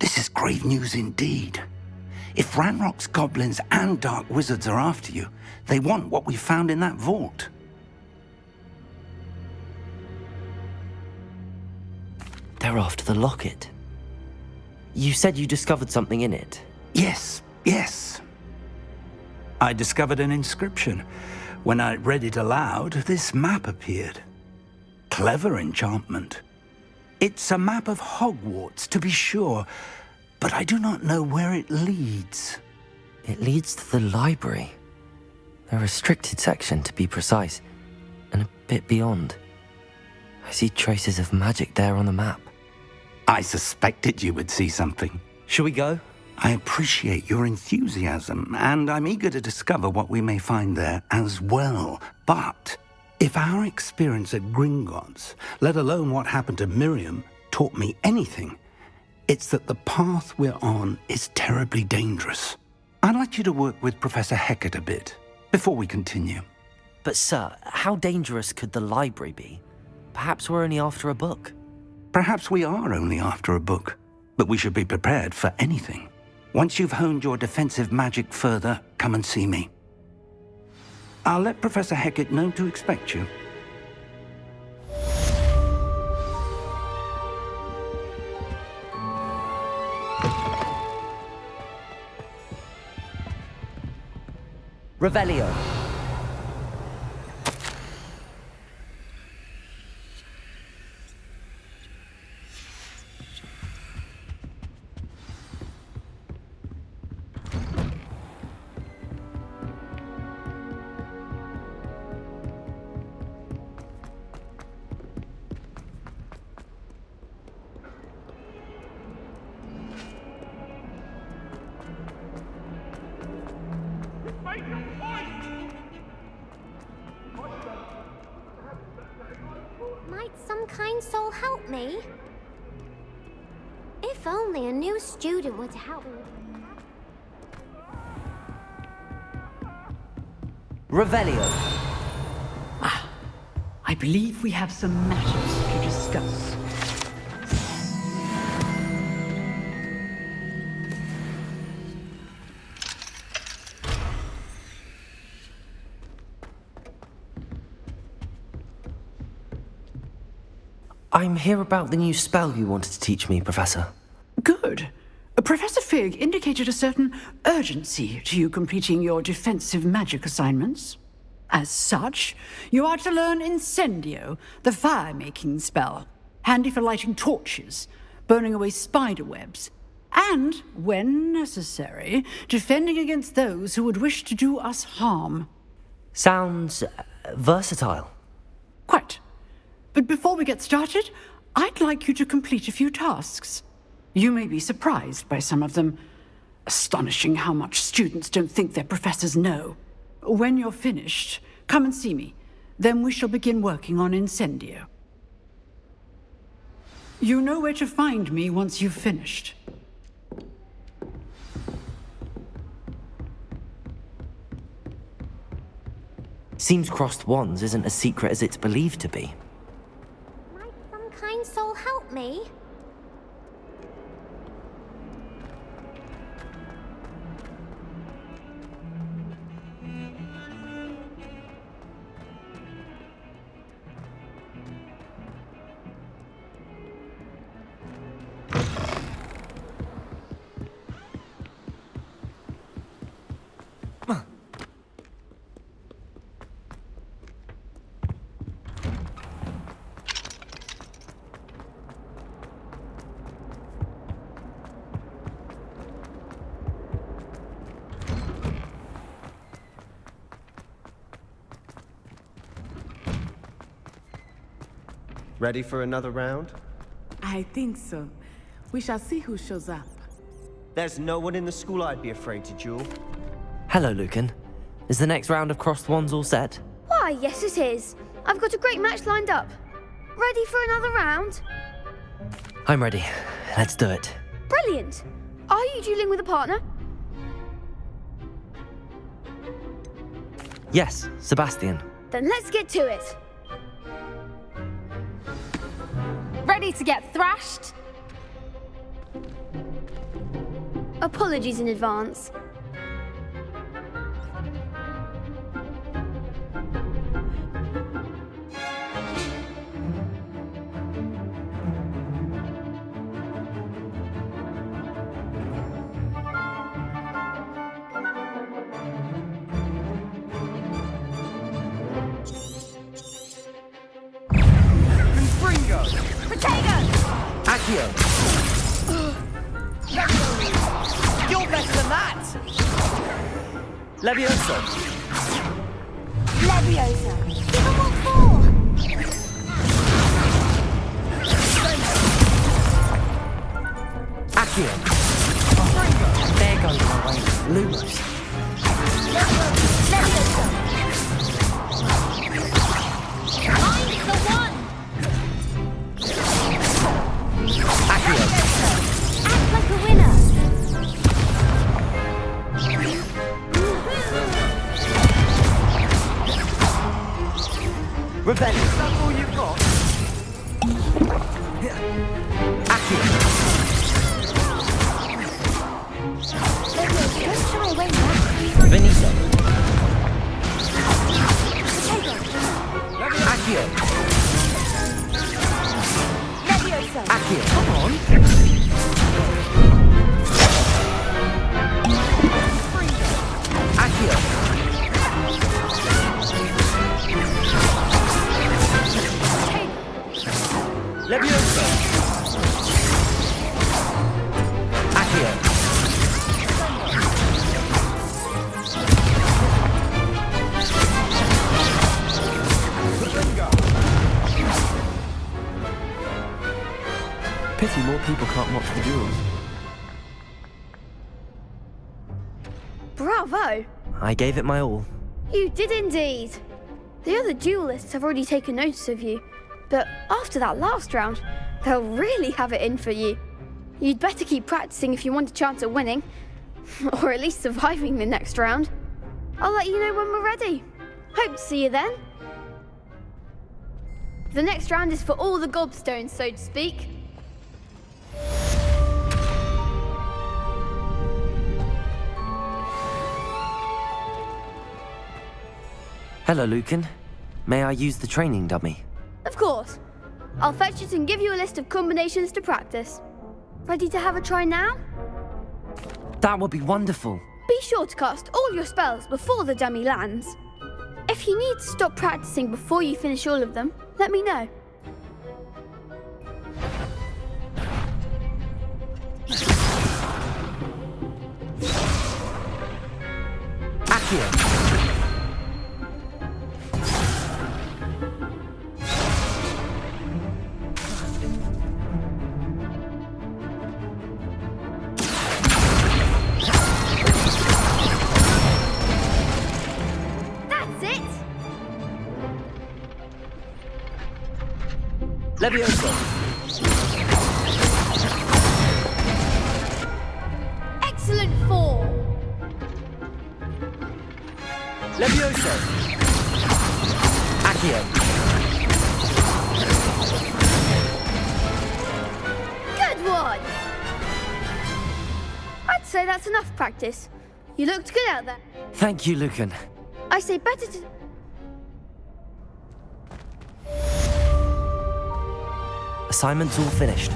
This is grave news indeed. If Ranrock's goblins and dark wizards are after you, they want what we found in that vault. They're after the locket. You said you discovered something in it. Yes. I discovered an inscription. When I read it aloud, this map appeared. Clever enchantment. It's a map of Hogwarts, to be sure, but I do not know where it leads. It leads to the library. A restricted section, to be precise, and a bit beyond. I see traces of magic there on the map. I suspected you would see something. Shall we go? I appreciate your enthusiasm, and I'm eager to discover what we may find there as well. But if our experience at Gringotts, let alone what happened to Miriam, taught me anything, it's that the path we're on is terribly dangerous. I'd like you to work with Professor Hecat a bit before we continue. But sir, how dangerous could the library be? Perhaps we're only after a book. Perhaps we are only after a book, but we should be prepared for anything. Once you've honed your defensive magic further, come and see me. I'll let Professor Hecat know to expect you. Revelio. Might some kind soul help me? If only a new student were to help me. Revelio. I believe we have some matters to discuss. I'm here about the new spell you wanted to teach me, Professor. Good. Professor Fig indicated a certain urgency to you completing your defensive magic assignments. As such, you are to learn Incendio, the fire-making spell, handy for lighting torches, burning away spider webs, and, when necessary, defending against those who would wish to do us harm. Sounds versatile. Quite. But before we get started, I'd like you to complete a few tasks. You may be surprised by some of them. Astonishing how much students don't think their professors know. When you're finished, come and see me. Then we shall begin working on Incendio. You know where to find me once you've finished. Seems crossed wands isn't as secret as it's believed to be. Might some kind soul help me? Ready for another round? I think so. We shall see who shows up. There's no one in the school I'd be afraid to duel. Hello, Lucan. Is the next round of crossed wands all set? Why, yes it is. I've got a great match lined up. Ready for another round? I'm ready. Let's do it. Brilliant. Are you dueling with a partner? Yes, Sebastian. Then let's get to it. Ready to get thrashed? Apologies in advance. Accio! You're better than that! Levioso! Leviosa. Give him what for? Accio! There goes my way. Lumos. Leviosa. I'm the one! Accio! Act like a winner! Revenge! Is that all you've got? Accio! Don't shy away now. Benito! Accio! Leviosa. Accio! Come on! Accio! Accio. Pity more people can't watch the duels. Bravo! I gave it my all. You did indeed. The other duelists have already taken notice of you, but after that last round, they'll really have it in for you. You'd better keep practicing if you want a chance at winning, or at least surviving the next round. I'll let you know when we're ready. Hope to see you then. The next round is for all the gobstones, so to speak. Hello, Lucan. May I use the training dummy? Of course. I'll fetch it and give you a list of combinations to practice. Ready to have a try now? That would be wonderful. Be sure to cast all your spells before the dummy lands. If you need to stop practicing before you finish all of them, let me know. Accio. Levioso. Excellent form. Levioso. Accio. Good one. I'd say that's enough practice. You looked good out there. Thank you, Lucan. I say better to... Assignment's all finished.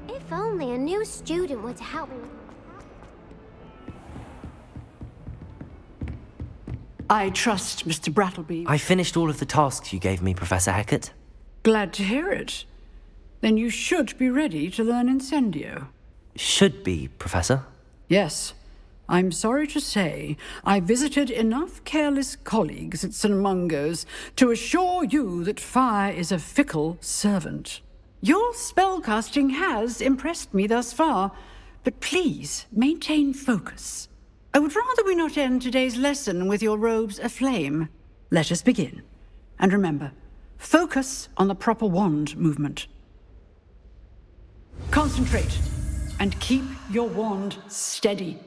If only a new student were to help me with... I trust Mr. Brattleby. I finished all of the tasks you gave me, Professor Hecat. Glad to hear it. Then you should be ready to learn Incendio. Should be, Professor. Yes. I'm sorry to say I visited enough careless colleagues at St. Mungo's to assure you that fire is a fickle servant. Your spellcasting has impressed me thus far, but please maintain focus. I would rather we not end today's lesson with your robes aflame. Let us begin. And remember, focus on the proper wand movement. Concentrate and keep your wand steady.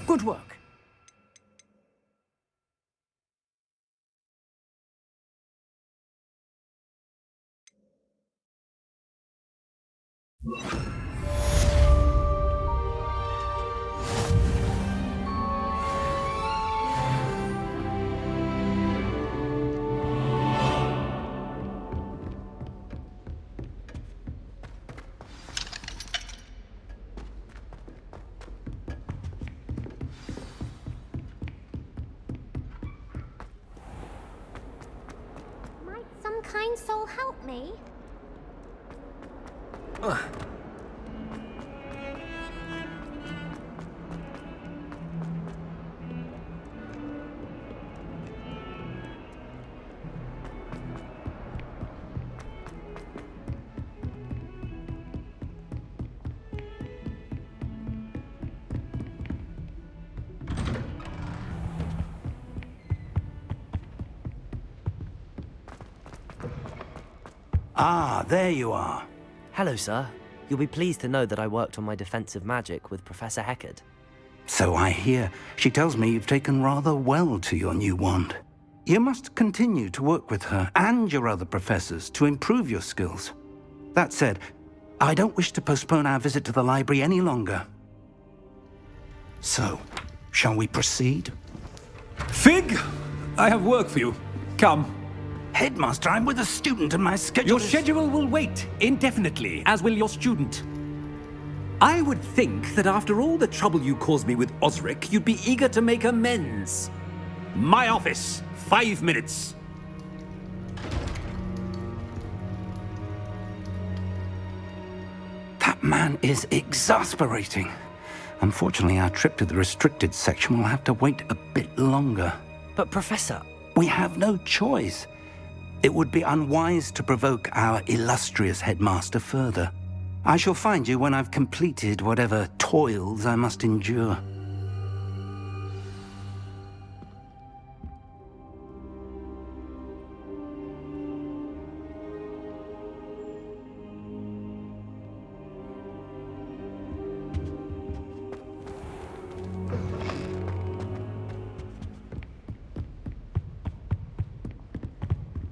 Good work. Might some kind soul help me? Ah, there you are. Hello, sir. You'll be pleased to know that I worked on my defensive magic with Professor Heckard. So I hear. She tells me you've taken rather well to your new wand. You must continue to work with her and your other professors to improve your skills. That said, I don't wish to postpone our visit to the library any longer. So, shall we proceed? Fig! I have work for you. Come. Headmaster, I'm with a student and my schedule Your schedule will wait indefinitely, as will your student. I would think that after all the trouble you caused me with Osric, you'd be eager to make amends. My office, 5 minutes. That man is exasperating. Unfortunately, our trip to the restricted section will have to wait a bit longer. But Professor... We have no choice. It would be unwise to provoke our illustrious headmaster further. I shall find you when I've completed whatever toils I must endure.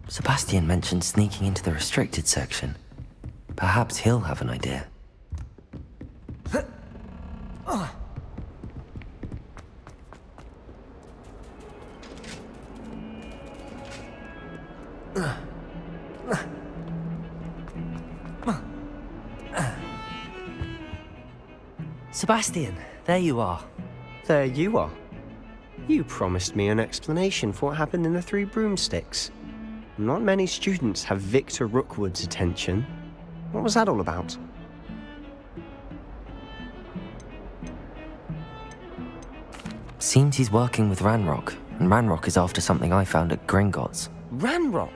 Sebastian mentioned sneaking into the restricted section. Perhaps he'll have an idea. Sebastian, there you are. There you are. You promised me an explanation for what happened in the Three Broomsticks. Not many students have Victor Rookwood's attention. What was that all about? Seems he's working with Ranrock, and Ranrock is after something I found at Gringotts. Ranrock?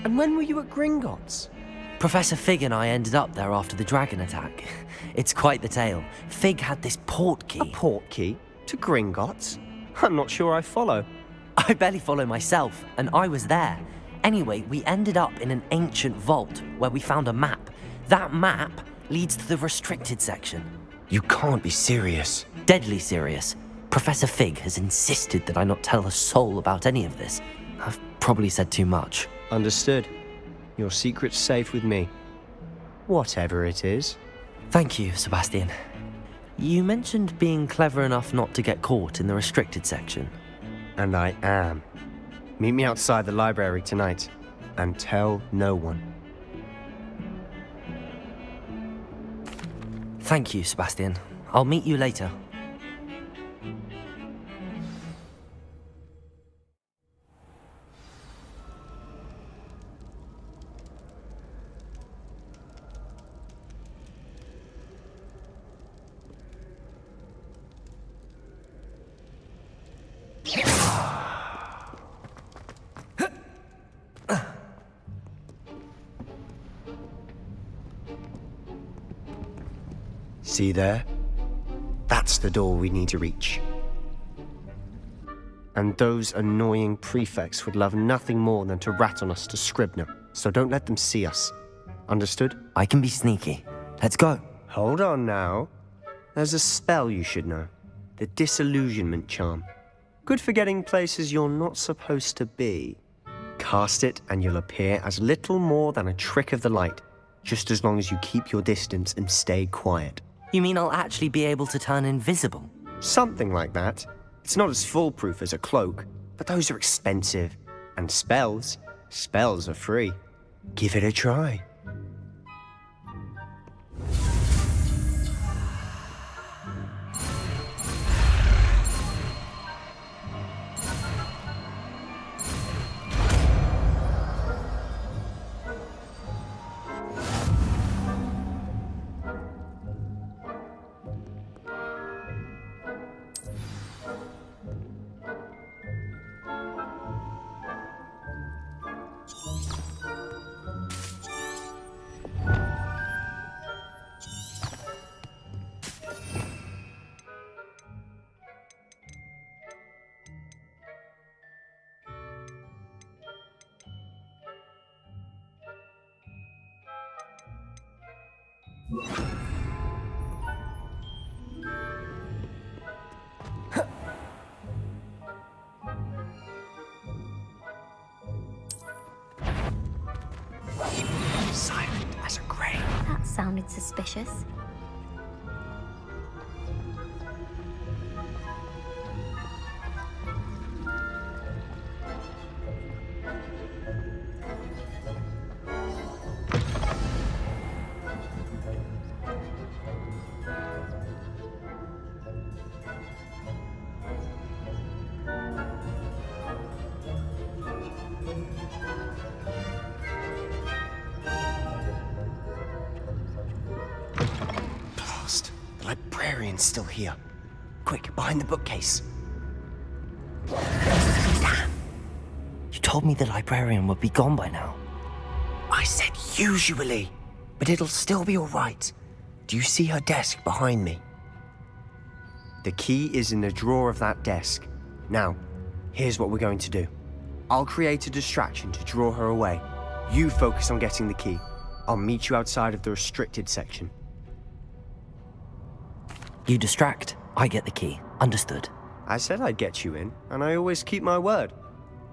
And when were you at Gringotts? Professor Fig and I ended up there after the dragon attack. It's quite the tale. Fig had this port key. A port key? To Gringotts? I'm not sure I follow. I barely follow myself, and I was there. Anyway, we ended up in an ancient vault where we found a map. That map leads to the restricted section. You can't be serious. Deadly serious. Professor Fig has insisted that I not tell a soul about any of this. I've probably said too much. Understood. Your secret's safe with me. Whatever it is. Thank you, Sebastian. You mentioned being clever enough not to get caught in the restricted section. And I am. Meet me outside the library tonight, and tell no one. Thank you, Sebastian. I'll meet you later. See there? That's the door we need to reach. And those annoying prefects would love nothing more than to rat on us to Scribner, so don't let them see us. Understood? I can be sneaky. Let's go. Hold on now. There's a spell you should know. The disillusionment charm. Good for getting places you're not supposed to be. Cast it and you'll appear as little more than a trick of the light, just as long as you keep your distance and stay quiet. You mean I'll actually be able to turn invisible? Something like that. It's not as foolproof as a cloak, but those are expensive. And spells are free. Give it a try. Silent as a grave. That sounded suspicious. The librarian's still here. Quick, behind the bookcase. Damn! You told me the librarian would be gone by now. I said usually, but it'll still be all right. Do you see her desk behind me? The key is in the drawer of that desk. Now, here's what we're going to do. I'll create a distraction to draw her away. You focus on getting the key. I'll meet you outside of the restricted section. You distract, I get the key. Understood. I said I'd get you in, and I always keep my word.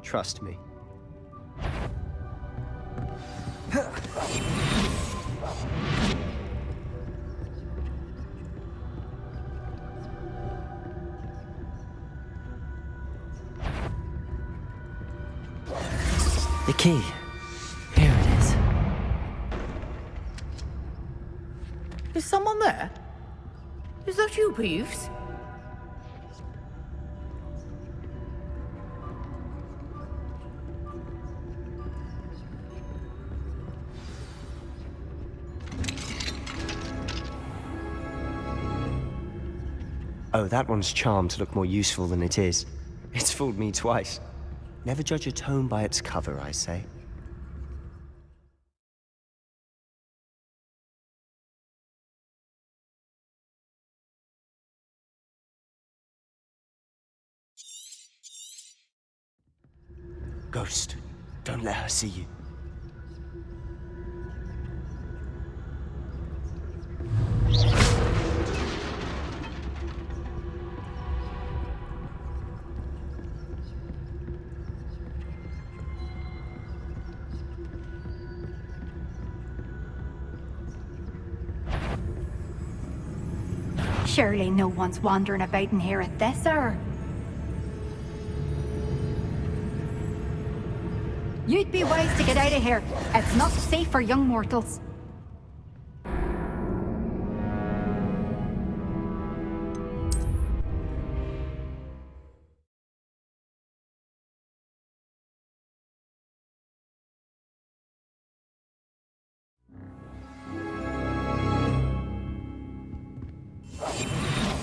Trust me. The key. Here it is. Is someone there? Is that you, Peeves? Oh, that one's charmed to look more useful than it is. It's fooled me twice. Never judge a tome by its cover, I say. Ghost, don't let her see you. Surely no one's wandering about in here at this hour. You'd be wise to get out of here. It's not safe for young mortals.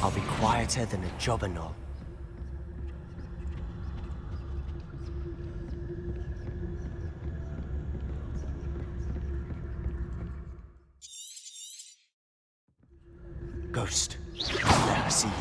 I'll be quieter than a jobberknoll. Ghost, don't let her see you.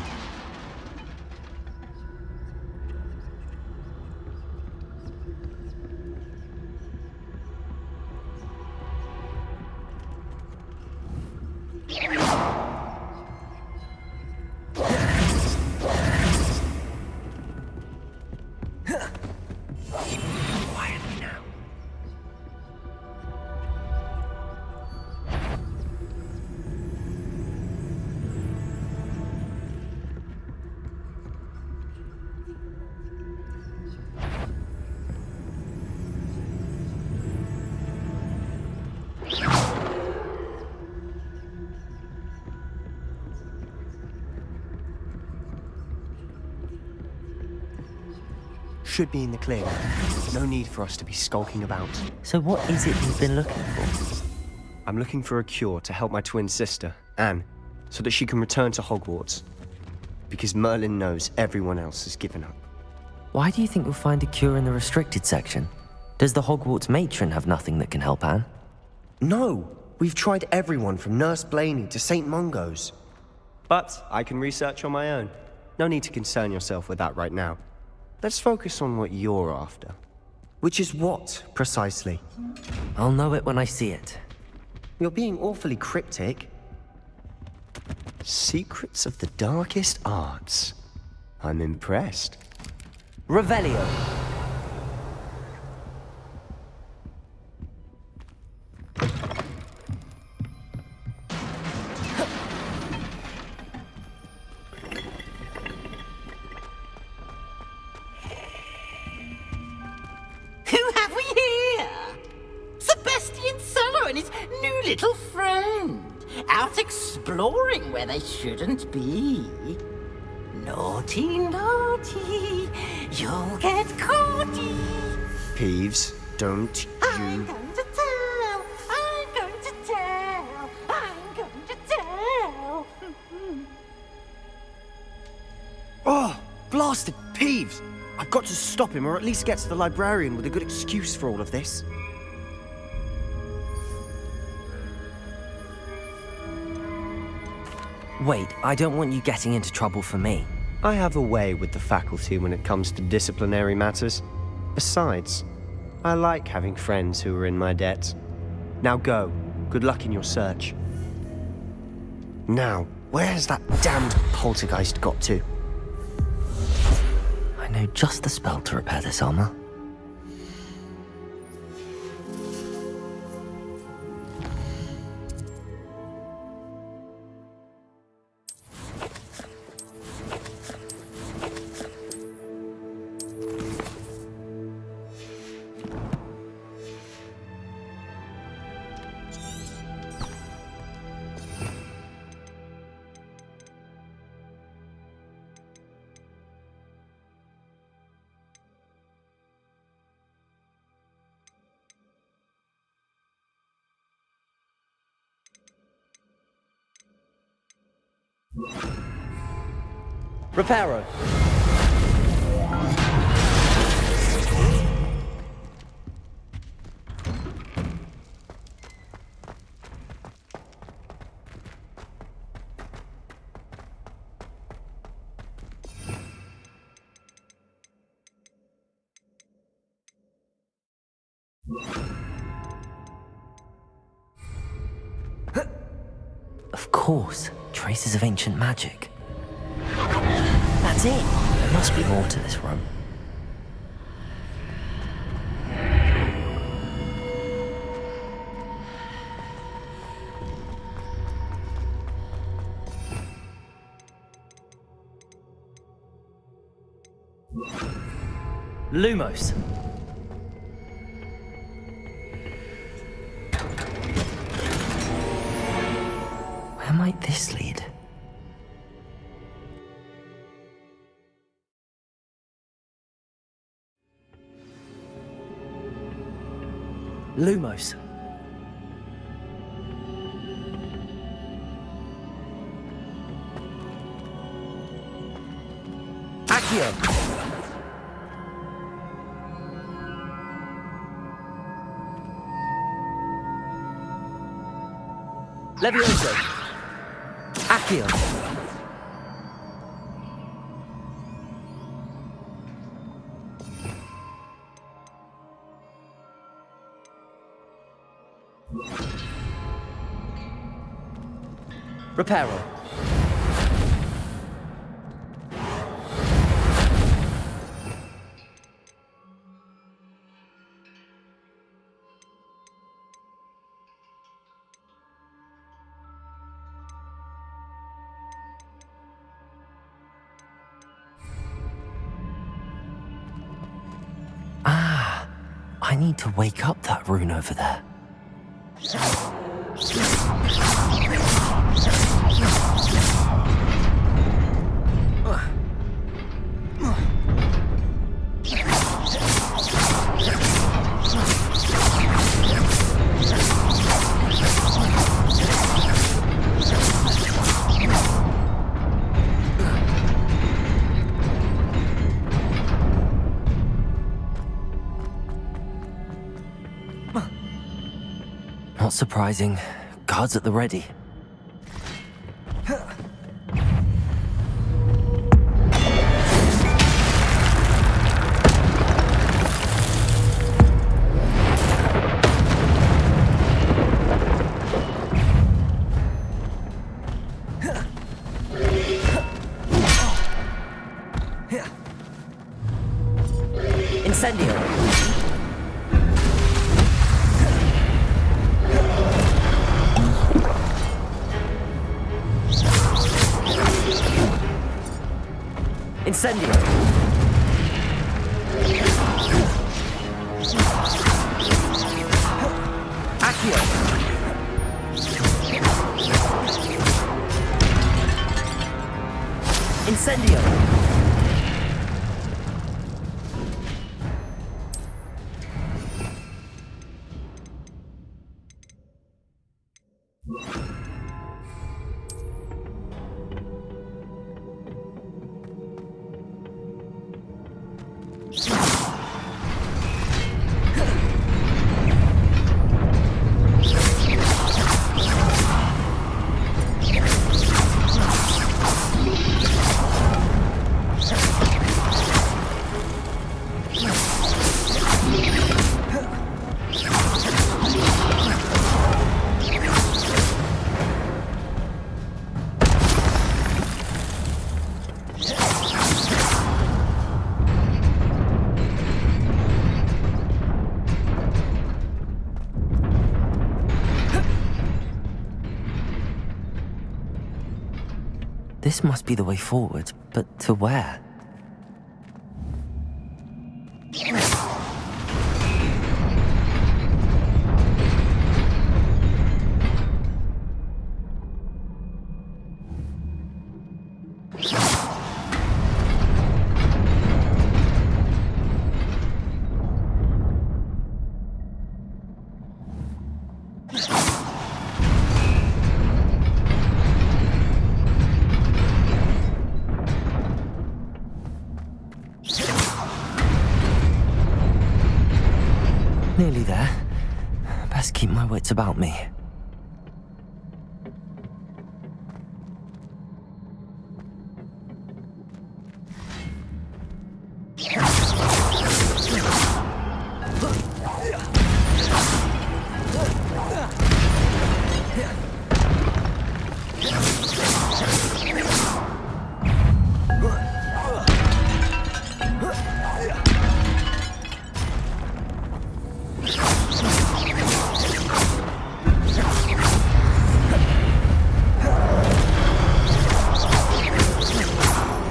should be in the clear. No need for us to be skulking about. So what is it you've been looking for? I'm looking for a cure to help my twin sister, Anne, so that she can return to Hogwarts. Because Merlin knows everyone else has given up. Why do you think you'll find a cure in the restricted section? Does the Hogwarts matron have nothing that can help Anne? No! We've tried everyone from Nurse Blaney to St. Mungo's. But I can research on my own. No need to concern yourself with that right now. Let's focus on what you're after. Which is what, precisely? I'll know it when I see it. You're being awfully cryptic. Secrets of the darkest arts. I'm impressed. Revelio. Who have we here? Sebastian Cello and his new little friend. Out exploring where they shouldn't be. Naughty, naughty, you'll get caughty. Peeves, don't you... I'm going to tell, I'm going to tell, I'm going to tell. Oh, blasted Peeves! I've got to stop him, or at least get to the librarian with a good excuse for all of this. Wait, I don't want you getting into trouble for me. I have a way with the faculty when it comes to disciplinary matters. Besides, I like having friends who are in my debt. Now go. Good luck in your search. Now, where's that damned poltergeist got to? I know just the spell to repair this armor. Reparo. Of course, traces of ancient magic. That's it. There must be more to this room. Lumos. Where might this lead? Lumos. Accio. Levioso. Accio. Reparo. Ah, I need to wake up that rune over there. Not surprising. Guards at the ready. Incendio! Incendio! Accio! Incendio! This must be the way forward, but to where? Nearly there. Best keep my wits about me.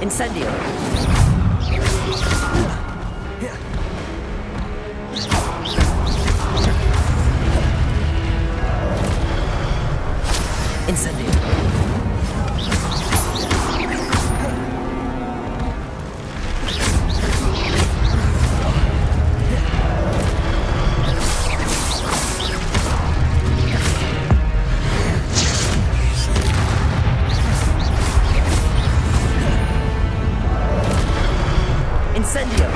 Incendio! Incendio! Incendio!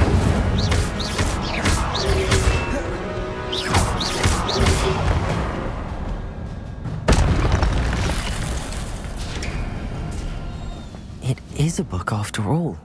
It is a book after all.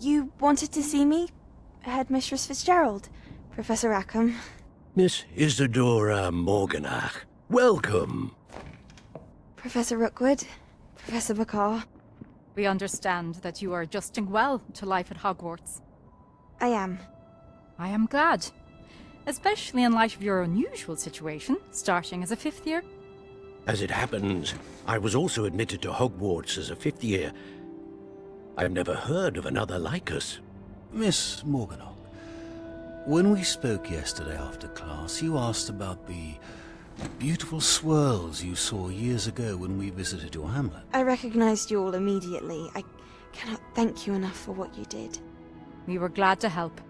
You wanted to see me? Headmistress Fitzgerald, Professor Rackham. Miss Isadora Morganach, welcome. Professor Rookwood, Professor Bakar. We understand that you are adjusting well to life at Hogwarts. I am. I am glad. Especially in light of your unusual situation, starting as a 5th year. As it happens, I was also admitted to Hogwarts as a 5th year. I've never heard of another like us. Miss Morganach, when we spoke yesterday after class, you asked about the beautiful swirls you saw years ago when we visited your hamlet. I recognized you all immediately. I cannot thank you enough for what you did. We were glad to help.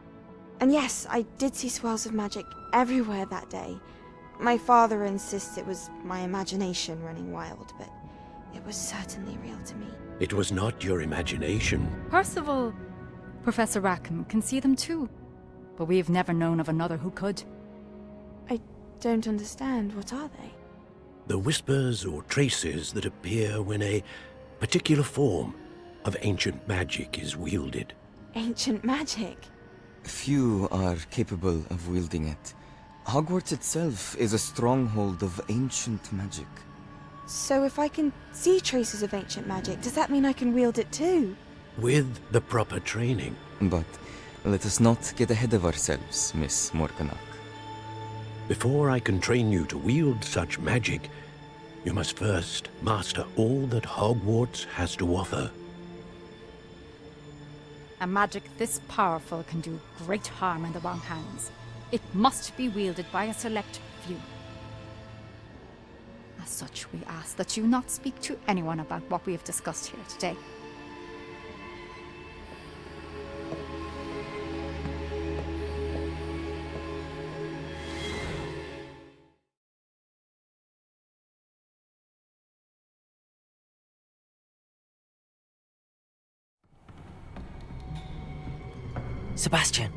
And yes, I did see swirls of magic everywhere that day. My father insists it was my imagination running wild, but it was certainly real to me. It was not your imagination. Percival, Professor Rackham can see them too. But we've never known of another who could. I don't understand. What are they? The whispers or traces that appear when a particular form of ancient magic is wielded. Ancient magic? Few are capable of wielding it. Hogwarts itself is a stronghold of ancient magic. So if I can see traces of ancient magic, does that mean I can wield it too? With the proper training. But let us not get ahead of ourselves, Miss Morganach. Before I can train you to wield such magic, you must first master all that Hogwarts has to offer. A magic this powerful can do great harm in the wrong hands. It must be wielded by a select few. As such, we ask that you not speak to anyone about what we have discussed here today. Sebastian.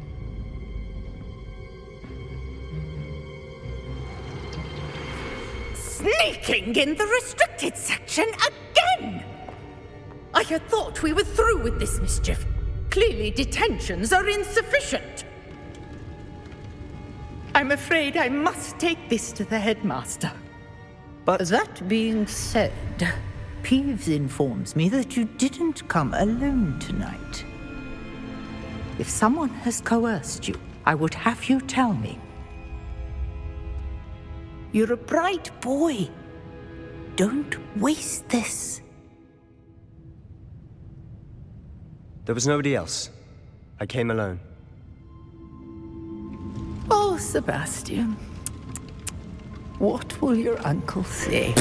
Sneaking in the restricted section again! I had thought we were through with this mischief. Clearly detentions are insufficient. I'm afraid I must take this to the headmaster. But that being said, Peeves informs me that you didn't come alone tonight. If someone has coerced you, I would have you tell me. You're a bright boy. Don't waste this. There was nobody else. I came alone. Oh, Sebastian. What will your uncle say?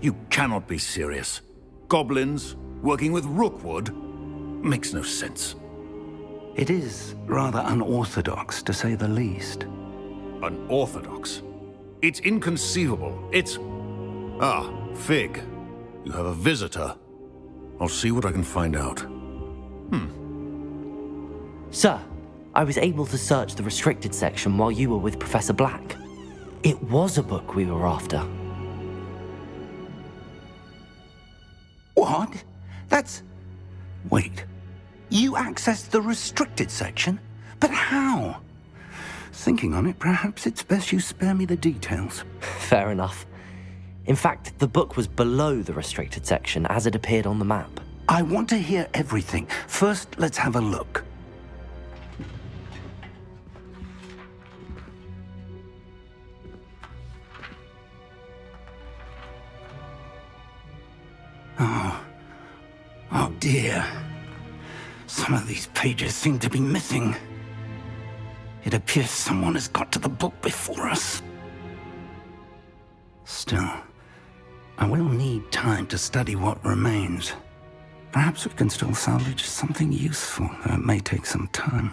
You cannot be serious. Goblins working with Rookwood? Makes no sense. It is rather unorthodox, to say the least. Unorthodox? It's inconceivable. It's... Ah, Fig. You have a visitor. I'll see what I can find out. Sir, I was able to search the restricted section while you were with Professor Black. It was a book we were after. What? That's... Wait. You accessed the restricted section? But how? Thinking on it, perhaps it's best you spare me the details. Fair enough. In fact, the book was below the restricted section as it appeared on the map. I want to hear everything. First, let's have a look. Oh dear. Some of these pages seem to be missing. It appears someone has got to the book before us. Still, I will need time to study what remains. Perhaps we can still salvage something useful, though it may take some time.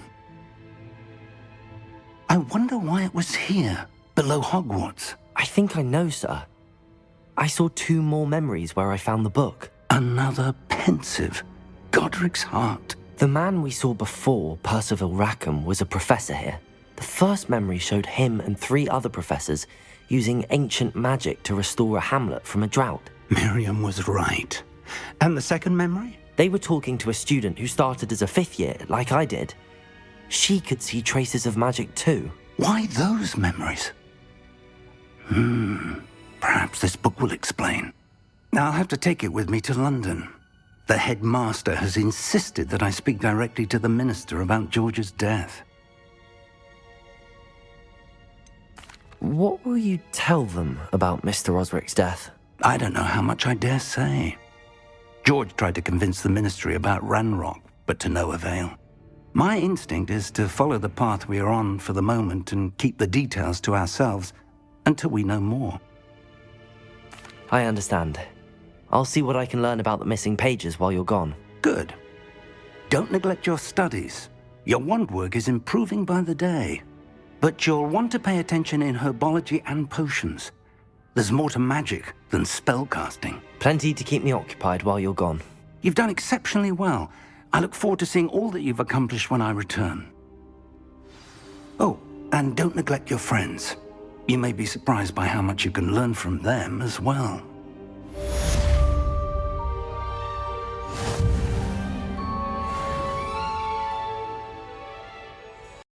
I wonder why it was here, below Hogwarts. I think I know, sir. I saw 2 more memories where I found the book. Another pensive. Godric's heart. The man we saw before, Percival Rackham, was a professor here. The first memory showed him and 3 other professors using ancient magic to restore a hamlet from a drought. Miriam was right. And the second memory? They were talking to a student who started as a 5th year, like I did. She could see traces of magic too. Why those memories? Perhaps this book will explain. I'll have to take it with me to London. The headmaster has insisted that I speak directly to the minister about George's death. What will you tell them about Mr. Osric's death? I don't know how much I dare say. George tried to convince the ministry about Ranrock, but to no avail. My instinct is to follow the path we are on for the moment and keep the details to ourselves until we know more. I understand. I'll see what I can learn about the missing pages while you're gone. Good. Don't neglect your studies. Your wand work is improving by the day. But you'll want to pay attention in herbology and potions. There's more to magic than spellcasting. Plenty to keep me occupied while you're gone. You've done exceptionally well. I look forward to seeing all that you've accomplished when I return. Oh, and don't neglect your friends. You may be surprised by how much you can learn from them as well.